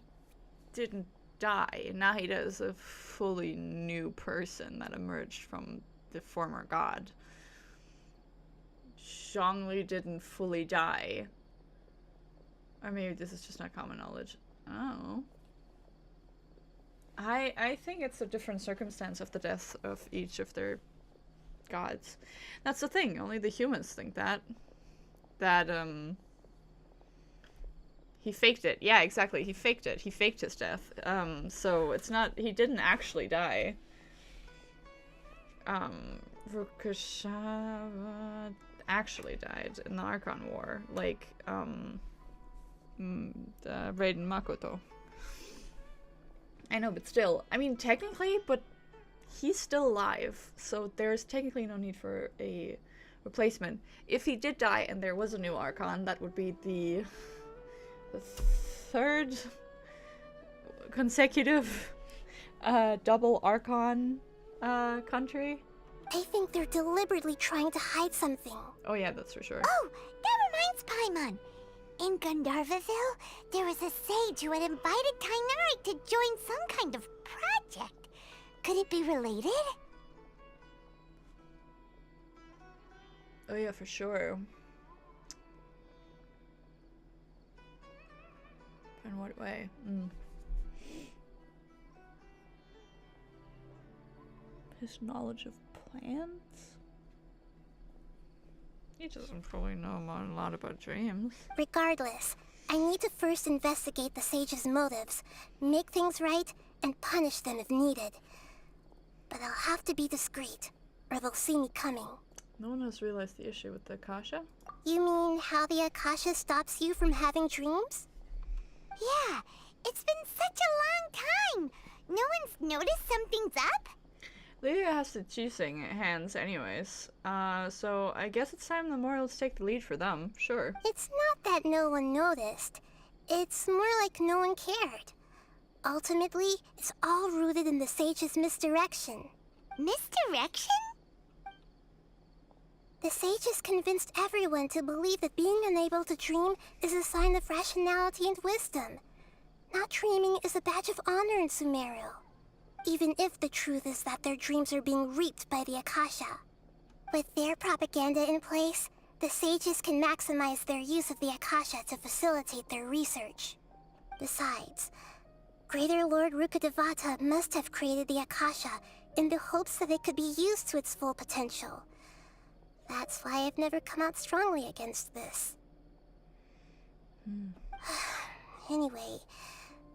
didn't die. Nahida is a fully new person that emerged from the former god. Zhongli didn't fully die. Or maybe this is just not common knowledge. Oh. I think it's a different circumstance of the death of each of their gods. That's the thing, only the humans think that. He faked it. Yeah, exactly, he faked it. He faked his death. So it's not, he didn't actually die. Rukkhadevata actually died in the Archon War, like, Raiden Makoto. I know, but still, I mean, technically, but he's still alive, so there's technically no need for a replacement. If he did die and there was a new Archon, that would be the third consecutive double Archon country. I think they're deliberately trying to hide something. Oh yeah, that's for sure. Oh, that reminds Paimon. In Gandharvaville, there was a sage who had invited Kainerite to join some kind of project. Could it be related? Oh yeah, for sure. In what way? His knowledge of plants? He doesn't probably know a lot about dreams. Regardless, I need to first investigate the sage's motives, make things right, and punish them if needed. but I'll have to be discreet, or they'll see me coming. No one has realized the issue with the Akasha? You mean how the Akasha stops you from having dreams? Yeah, it's been such a long time. No one's noticed something's up? Lydia has the cheating hands anyways, so I guess it's time the Morals take the lead for them, sure. It's not that no one noticed. It's more like no one cared. Ultimately, it's all rooted in the Sage's misdirection. Misdirection? The Sages convinced everyone to believe that being unable to dream is a sign of rationality and wisdom. Not dreaming is a badge of honor in Sumeru. Even if the truth is that their dreams are being reaped by the Akasha. With their propaganda in place, the Sages can maximize their use of the Akasha to facilitate their research. Besides, Greater Lord Rukkhadevata must have created the Akasha in the hopes that it could be used to its full potential. That's why I've never come out strongly against this. Anyway,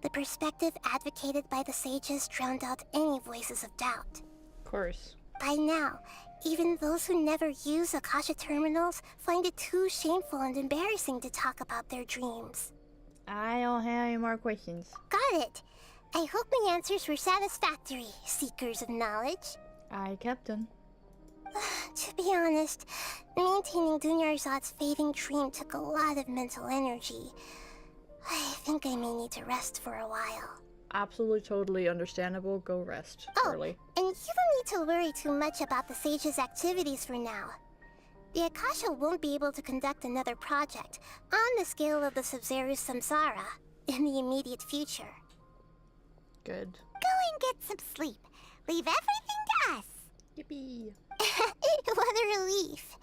the perspective advocated by the Sages drowned out any voices of doubt. Of course. By now, even those who never use Akasha terminals find it too shameful and embarrassing to talk about their dreams. I don't have any more questions. Got it. I hope my answers were satisfactory, seekers of knowledge. Aye, Captain. To be honest, maintaining Dunyarzad's fading dream took a lot of mental energy. I think I may need to rest for a while. Absolutely, totally understandable. Go rest, Charlie. And you don't need to worry too much about the Sage's activities for now. The Akasha won't be able to conduct another project on the scale of the Sub-Zero's Samsara in the immediate future. Good. Go and get some sleep. Leave everything to us. Yippee. What a relief.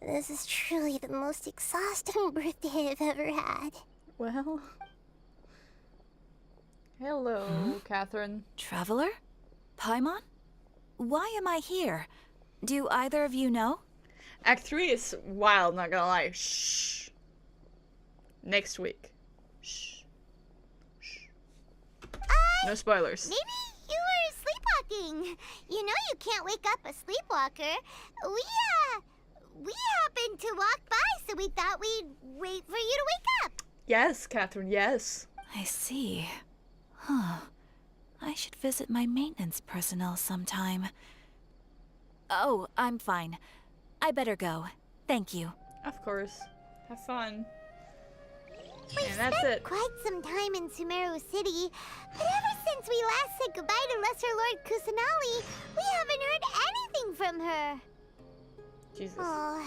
This is truly the most exhausting birthday I've ever had. Well... Hello, Catherine. Traveler? Paimon? Why am I here? Do either of you know? Act 3 is wild, not gonna lie. Shh. Next week. Shh. Shh. No spoilers. Maybe you were sleepwalking. You know you can't wake up a sleepwalker. We happened to walk by, so we thought we'd wait for you to wake up. Yes, Catherine, yes. I see. Huh. I should visit my maintenance personnel sometime. Oh, I'm fine. I better go. Thank you. Of course. Have fun. We've And that's spent it. quite some time in Sumeru City, but ever since we last said goodbye to Lesser Lord Kusanali, we haven't heard anything from her. Jesus. Oh,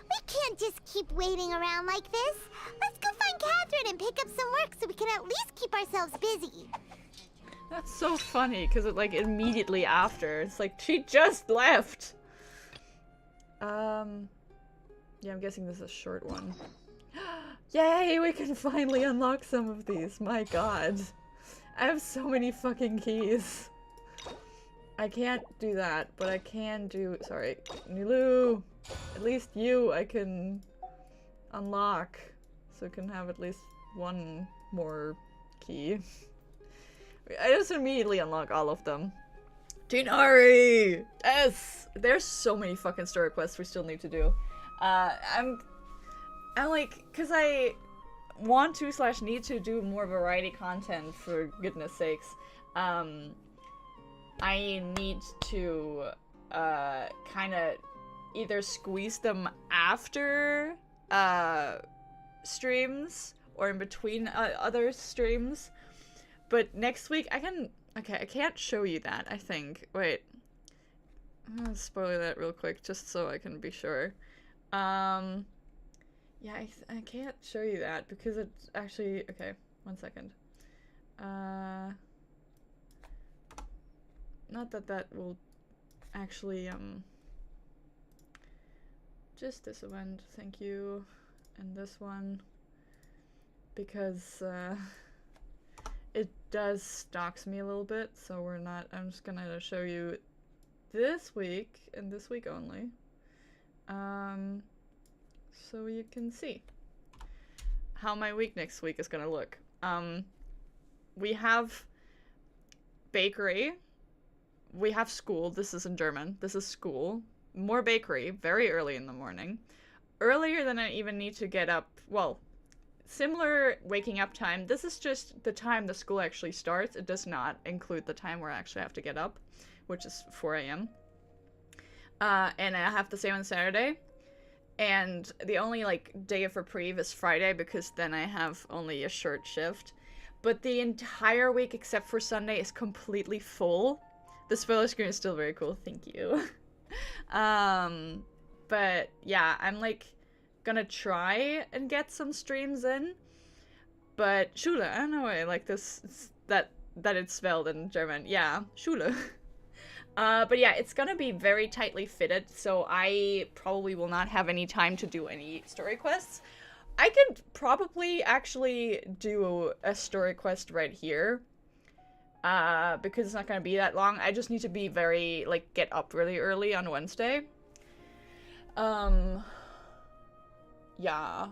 we can't just keep waiting around like this. Let's go find Catherine and pick up some work so we can at least keep ourselves busy. That's so funny, because it, like, immediately after, it's like, she just left! Yeah, I'm guessing this is a short one. Yay, we can finally unlock some of these, my god. I have so many fucking keys. I can't do that, but I can do- sorry, Nilu! At least you I can unlock, so I can have at least one more key. I just immediately unlock all of them. Tinari! Yes! There's so many fucking story quests we still need to do. I'm like, cause I want to / need to do more variety content for goodness sakes. I need to, kinda either squeeze them after, streams, or in between, other streams. But next week, I can... Okay, I can't show you that, I think. Wait. I'm gonna spoil that real quick, just so I can be sure. Yeah, I can't show you that, because it's actually... Okay, 1 second. Not that that will actually, just this event, thank you. And this one. Because, it does stalks me a little bit, so we're not- I'm just gonna show you this week, and this week only. So you can see how my week next week is gonna look. we have bakery, we have school. This is in German. This is school. More bakery, very early in the morning. Earlier than I even need to get up. Well, similar waking up time. This is just the time the school actually starts. It does not include the time where I actually have to get up, which is 4 a.m. And I have the same on Saturday. And the only, like, day of reprieve is Friday, because then I have only a short shift. But the entire week, except for Sunday, is completely full. The spoiler screen is still very cool, thank you. But, yeah, I'm, like, gonna try and get some streams in. But, Schule, I don't know, I like this, that it's spelled in German. Yeah, Schule. But yeah, it's gonna be very tightly fitted, so I probably will not have any time to do any story quests. I could probably actually do a story quest right here, because it's not gonna be that long. I just need to be very, like, get up really early on Wednesday. Yeah.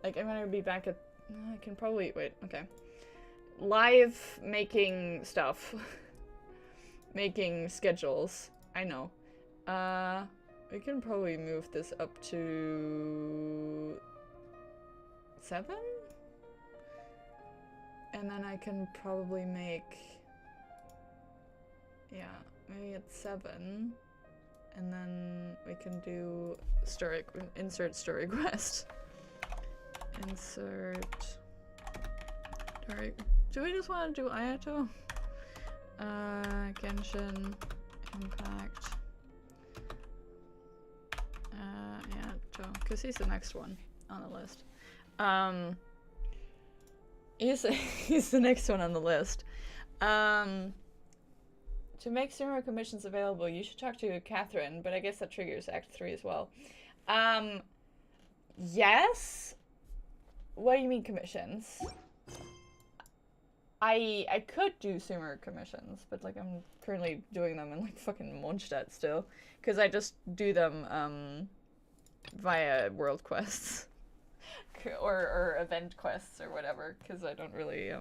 Like, I'm gonna be back at, I can probably, wait, okay. Live making stuff. Making schedules. I know. We can probably move this up to 7? And then I can probably make, yeah, maybe it's 7. And then we can do insert story quest. Insert story. Do we just want to do Ayato? Genshin Impact. Yeah, Joe, because he's the next one on the list. He's the next one on the list. To make similar commissions available, you should talk to Catherine, but I guess that triggers Act 3 as well. Yes? What do you mean commissions? I could do similar commissions, but, like, I'm currently doing them in, like, fucking Mondstadt still. Because I just do them, via world quests. or event quests or whatever, because I don't really,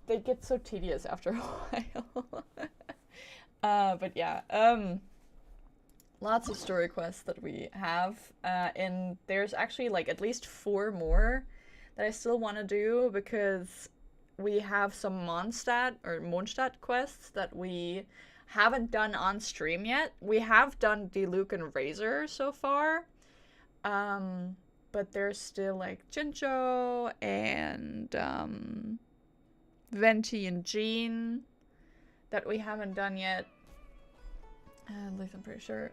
they get so tedious after a while. But yeah, lots of story quests that we have, and there's actually, like, at least 4 more that I still want to do, because we have some Mondstadt quests that we haven't done on stream yet. We have done Diluc and Razor so far, but there's still, like, Jincho and Venti and Jean that we haven't done yet. At least I'm pretty sure.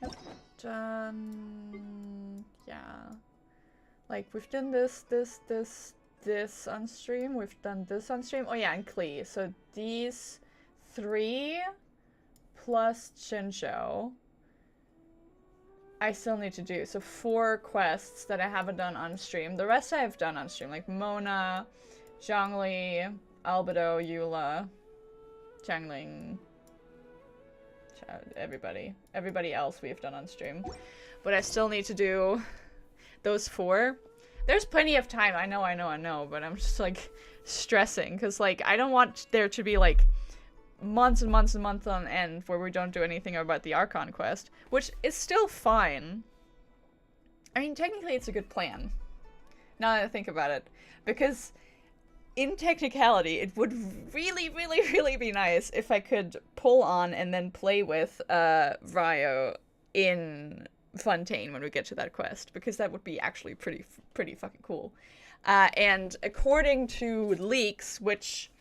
Yep, done. Yeah. Like, we've done this on stream. We've done this on stream. Oh yeah, and Klee. So these 3 plus Shinsho I still need to do. So 4 quests that I haven't done on stream. The rest I have done on stream, like Mona, Zhongli, Albedo, Eula, Changling, everybody. Everybody else we've done on stream. But I still need to do those 4. There's plenty of time. I know, but I'm just, like, stressing, because, like, I don't want there to be, like, months and months and months on end where we don't do anything about the Archon quest, which is still fine. I mean, technically it's a good plan, now that I think about it, because in technicality it would really, really, really be nice if I could pull on and then play with Ryo in Fontaine when we get to that quest, because that would be actually pretty fucking cool. And according to leaks, which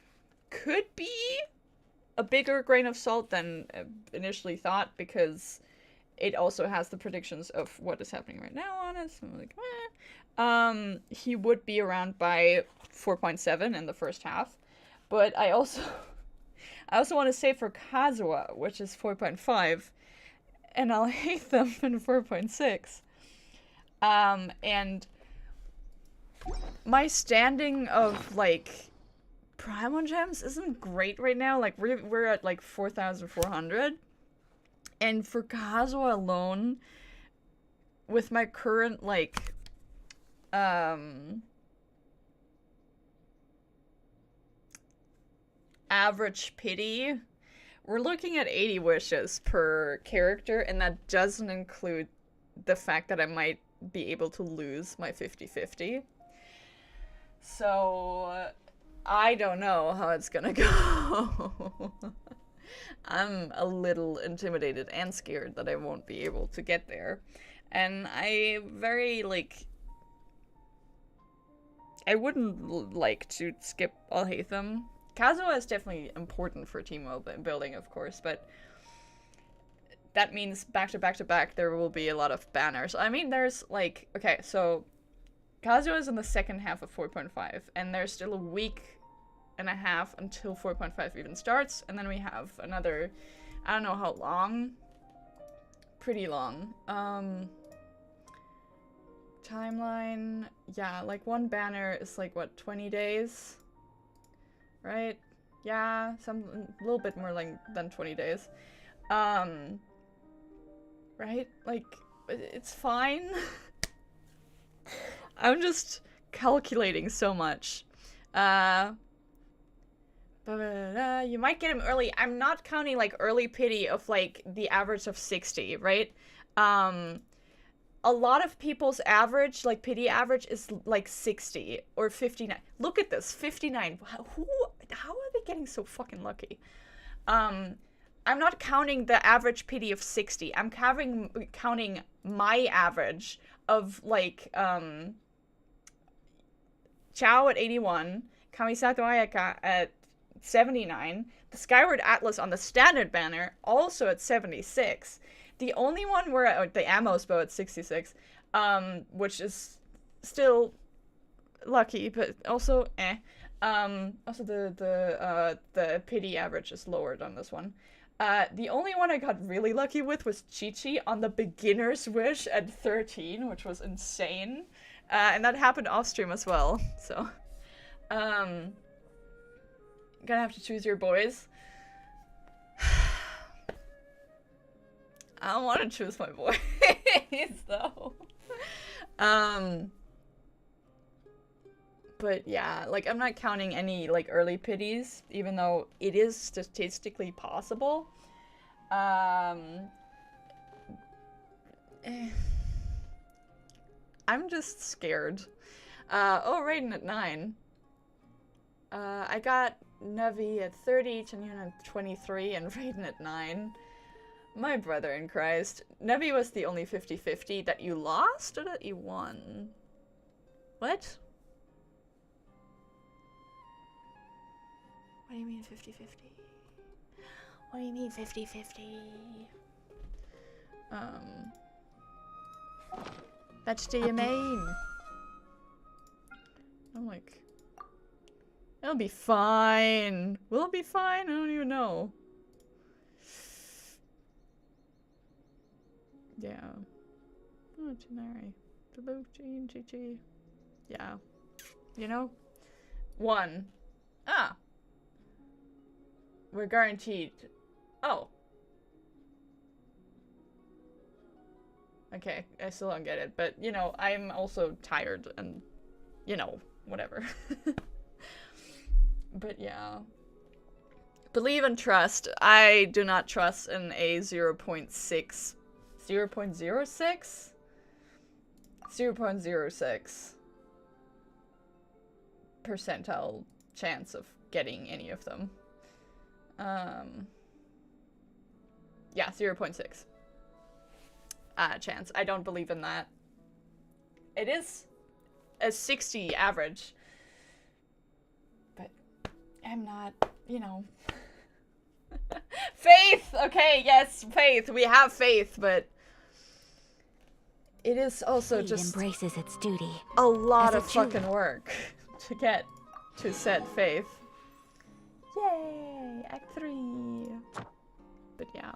could be a bigger grain of salt than initially thought, because it also has the predictions of what is happening right now on it, so I'm like, eh. He would be around by 4.7 in the first half, but I also want to say for Kazuha, which is 4.5, and I'll hate them in 4.6. And my standing of, like, Primon Gems isn't great right now. Like, we're at, like, 4,400. And for Kazuha alone, with my current, like, average pity, we're looking at 80 wishes per character, and that doesn't include the fact that I might be able to lose my 50-50. So, I don't know how it's gonna go. I'm a little intimidated and scared that I won't be able to get there. And I very, like... I wouldn't like to skip Alhaitham. Kazuha is definitely important for team building, of course, but that means back to back to back there will be a lot of banners. I mean, there's, like... Okay, so... Kazuha is in the second half of 4.5, and there's still a week and a half until 4.5 even starts, and then we have another, I don't know how long, pretty long, timeline, yeah, like one banner is like, what, 20 days, right? Yeah, a little bit more like than 20 days, right? Like, it's fine. I'm just calculating so much. You might get him early. I'm not counting, like, early pity of, like, the average of 60, right? A lot of people's average, like, pity average is, like, 60 or 59. Look at this, 59. How are they getting so fucking lucky? I'm not counting the average pity of 60. I'm counting my average of, like, Chao at 81, Kamisato Ayaka at 79, the Skyward Atlas on the standard banner also at 76. The only one where the Amos bow at 66, which is still lucky, but also also the pity average is lowered on this one. The only one I got really lucky with was Chi-Chi on the beginner's wish at 13, which was insane. And that happened off stream as well, so. Gonna have to choose your boys. I don't want to choose my boys, though. But yeah, like, I'm not counting any, like, early pities, even though it is statistically possible. I'm just scared. Oh, Raiden at 9. I got Navi at 30, Chanyun at 23, and Raiden at 9. My brother in Christ. Navi was the only 50-50 that you lost or that you won? What? What do you mean 50-50? What do you mean 50-50? What do you mean? I'm like, it'll be fine. Will it be fine? I don't even know. Yeah. Oh, Janari. GG. Yeah. You know? 1. Ah. We're guaranteed. Oh. Okay, I still don't get it, but, you know, I'm also tired and, you know, whatever. But yeah. Believe and trust. I do not trust in a 0.6. 0.06? 0.06 percentile chance of getting any of them. Yeah, 0.6 chance. I don't believe in that. It is a 60 average, but I'm not, you know. Faith! Okay, yes, faith. We have faith, but it is also Fate just embraces its duty a lot as a of fucking work to get to set faith. Yay! Act 3. But yeah.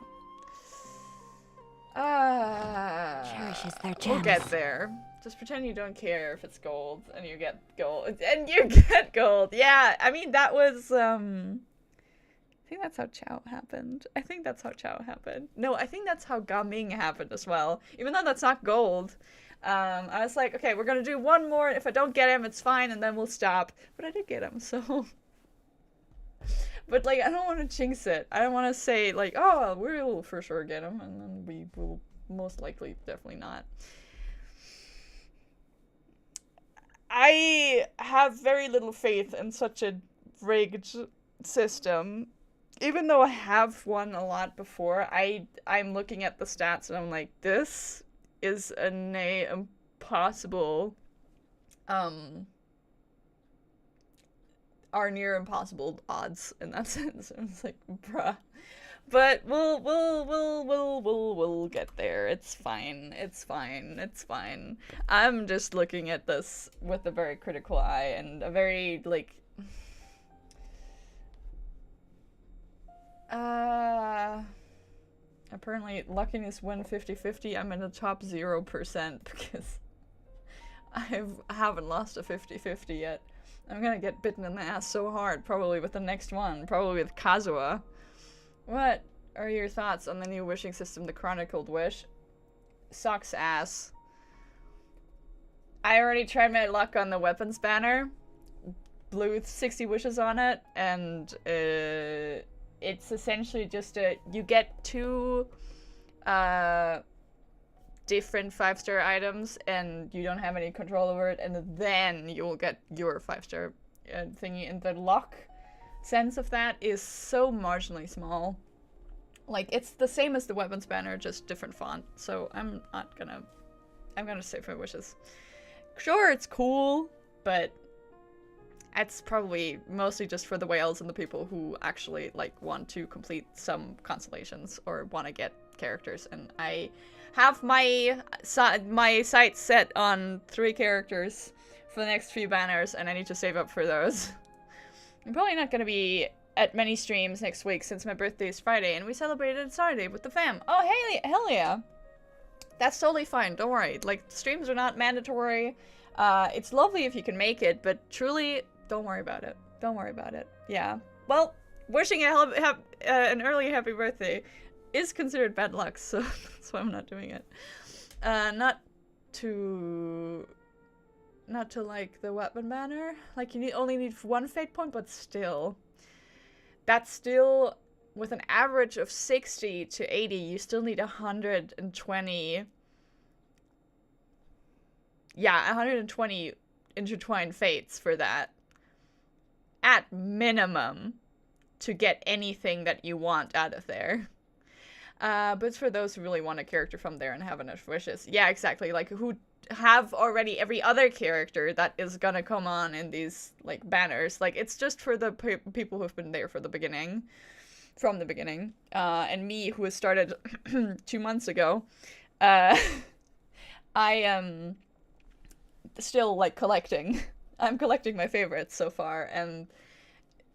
Cherishes their We'll gems. get there. Just pretend you don't care if it's gold, and you get gold. And you get gold! Yeah, I mean, that was, I think that's how Chao happened. I think that's how Chao happened. No, I think that's how Gaming happened as well. Even though that's not gold. I was like, okay, we're gonna do one more. If I don't get him, it's fine, and then we'll stop. But I did get him, so... But, like, I don't want to jinx it. I don't want to say, like, oh, we will for sure get him, and then we will most likely definitely not. I have very little faith in such a rigged system. Even though I have won a lot before, I'm looking at the stats and I'm like, this is a impossible, are near impossible odds in that sense. And it's like, bruh. But we'll get there. It's fine. It's fine. It's fine. I'm just looking at this with a very critical eye and a very, like, apparently luckiness win 50-50. I'm in the top 0% because I haven't lost a 50-50 yet. I'm gonna get bitten in the ass so hard, probably with the next one, probably with Kazuha. What are your thoughts on the new wishing system, the Chronicled Wish? Sucks ass. I already tried my luck on the weapons banner, blew 60 wishes on it, and it's essentially just you get 2 different 5-star items and you don't have any control over it, and then you will get your 5-star thingy, and the luck sense of that is so marginally small. Like, it's the same as the weapons banner, just different font. So I'm gonna save my wishes. Sure, it's cool, but it's probably mostly just for the whales and the people who actually, like, want to complete some constellations or want to get characters. And I have my sights set on 3 characters for the next few banners, and I need to save up for those. I'm probably not going to be at many streams next week since my birthday is Friday and we celebrated Saturday with the fam. Oh, hey, hell yeah. That's totally fine. Don't worry. Like, streams are not mandatory. It's lovely if you can make it, but truly, don't worry about it. Don't worry about it. Yeah. Well, wishing an early happy birthday is considered bad luck, so that's why I'm not doing it. Not to like the weapon banner. Like, you only need 1 fate point, but still. That's still, with an average of 60 to 80, you still need 120. Yeah, 120 intertwined fates for that. At minimum, to get anything that you want out of there. But it's for those who really want a character from there and have enough wishes. Yeah, exactly. Like, who have already every other character that is gonna come on in these, like, banners. Like, it's just for the people who've been there from the beginning. And me, who has started 2 months ago. I am still, like, collecting. I'm collecting my favorites so far, and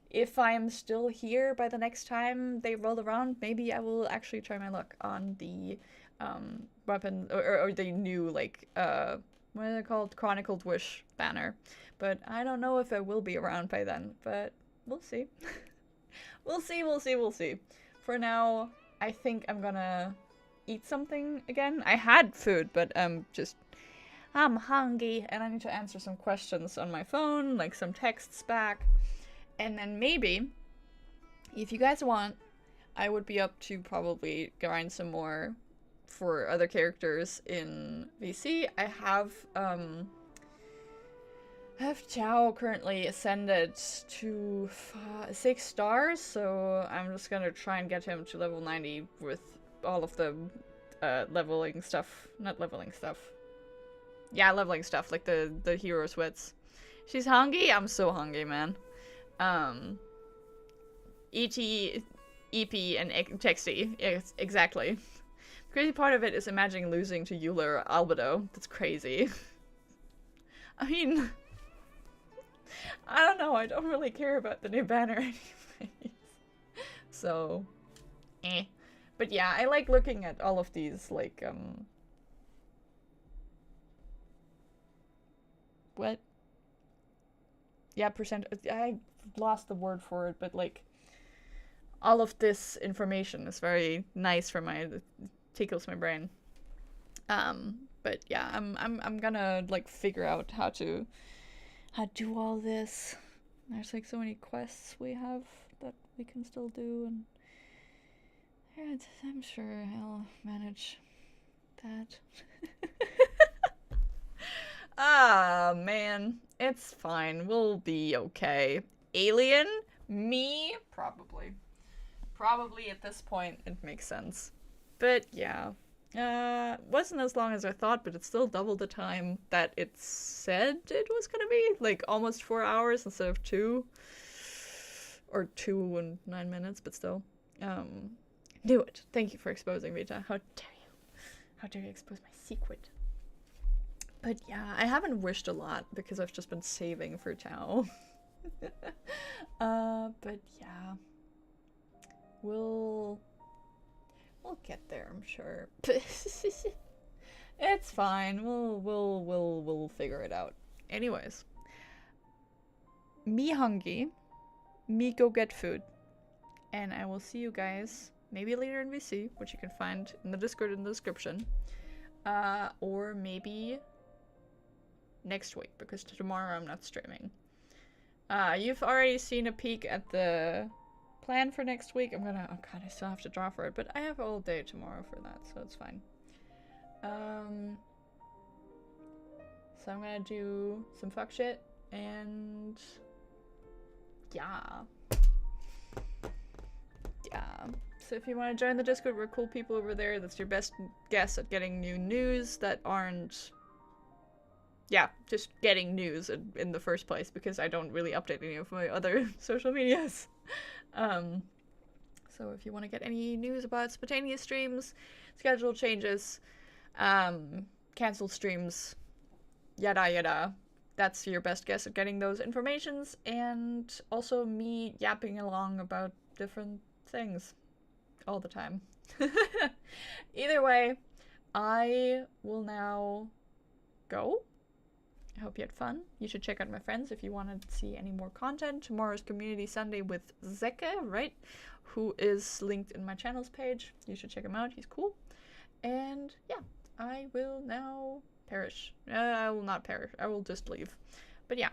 if I'm still here by the next time they roll around, maybe I will actually try my luck on the weapon or the new, like, what are they called? Chronicled Wish banner. But I don't know if I will be around by then, but we'll see. We'll see. For now, I think I'm gonna eat something again. I had food, but I'm hungry and I need to answer some questions on my phone, like some texts back. And then maybe, if you guys want, I would be up to probably grind some more for other characters in VC. I have Chao currently ascended to 6 stars, so I'm just gonna try and get him to level 90 with all of the leveling stuff. Not leveling stuff. Yeah, leveling stuff, like the hero's wits. She's hungry? I'm so hungry, man. E.T., E.P., and Texty. Yes, exactly. The crazy part of it is imagining losing to Eula or Albedo. That's crazy. I mean, I don't know. I don't really care about the new banner anyways. So, eh. But yeah, I like looking at all of these, like, what? Yeah, I lost the word for it, but, like, all of this information is very nice for it tickles my brain. But yeah, I'm gonna, like, figure out how to do all this. There's, like, so many quests we have that we can still do, and yeah, I'm sure I'll manage that. Ah, man. It's fine. We'll be okay. Alien? Me? Probably. Probably at this point it makes sense. But yeah. Wasn't as long as I thought, but it's still double the time that it said it was gonna be. Like almost 4 hours instead of 2. Or 2 and 9 minutes, but still. Knew it. Thank you for exposing Rita. How dare you? How dare you expose my secret? But yeah, I haven't wished a lot because I've just been saving for Tao. But yeah. We'll get there, I'm sure. It's fine. We'll figure it out. Anyways. Me hungry. Me go get food. And I will see you guys maybe later in VC, which you can find in the Discord in the description. Or maybe next week, because tomorrow I'm not streaming. You've already seen a peek at the plan for next week. I'm gonna, oh god, I still have to draw for it, but I have all day tomorrow for that, so it's fine. So I'm gonna do some fuck shit, and yeah. So if you want to join the Discord, we're cool people over there. That's your best guess at getting new news that aren't, yeah, just getting news in the first place, because I don't really update any of my other social medias. So if you want to get any news about spontaneous streams, schedule changes, canceled streams, yada yada, that's your best guess at getting those informations, and also me yapping along about different things all the time. Either way, I will now go. I hope you had fun. You should check out my friends if you want to see any more content. Tomorrow's Community Sunday with Zeke, right? Who is linked in my channels page. You should check him out. He's cool. And yeah, I will now perish. I will not perish. I will just leave. But yeah,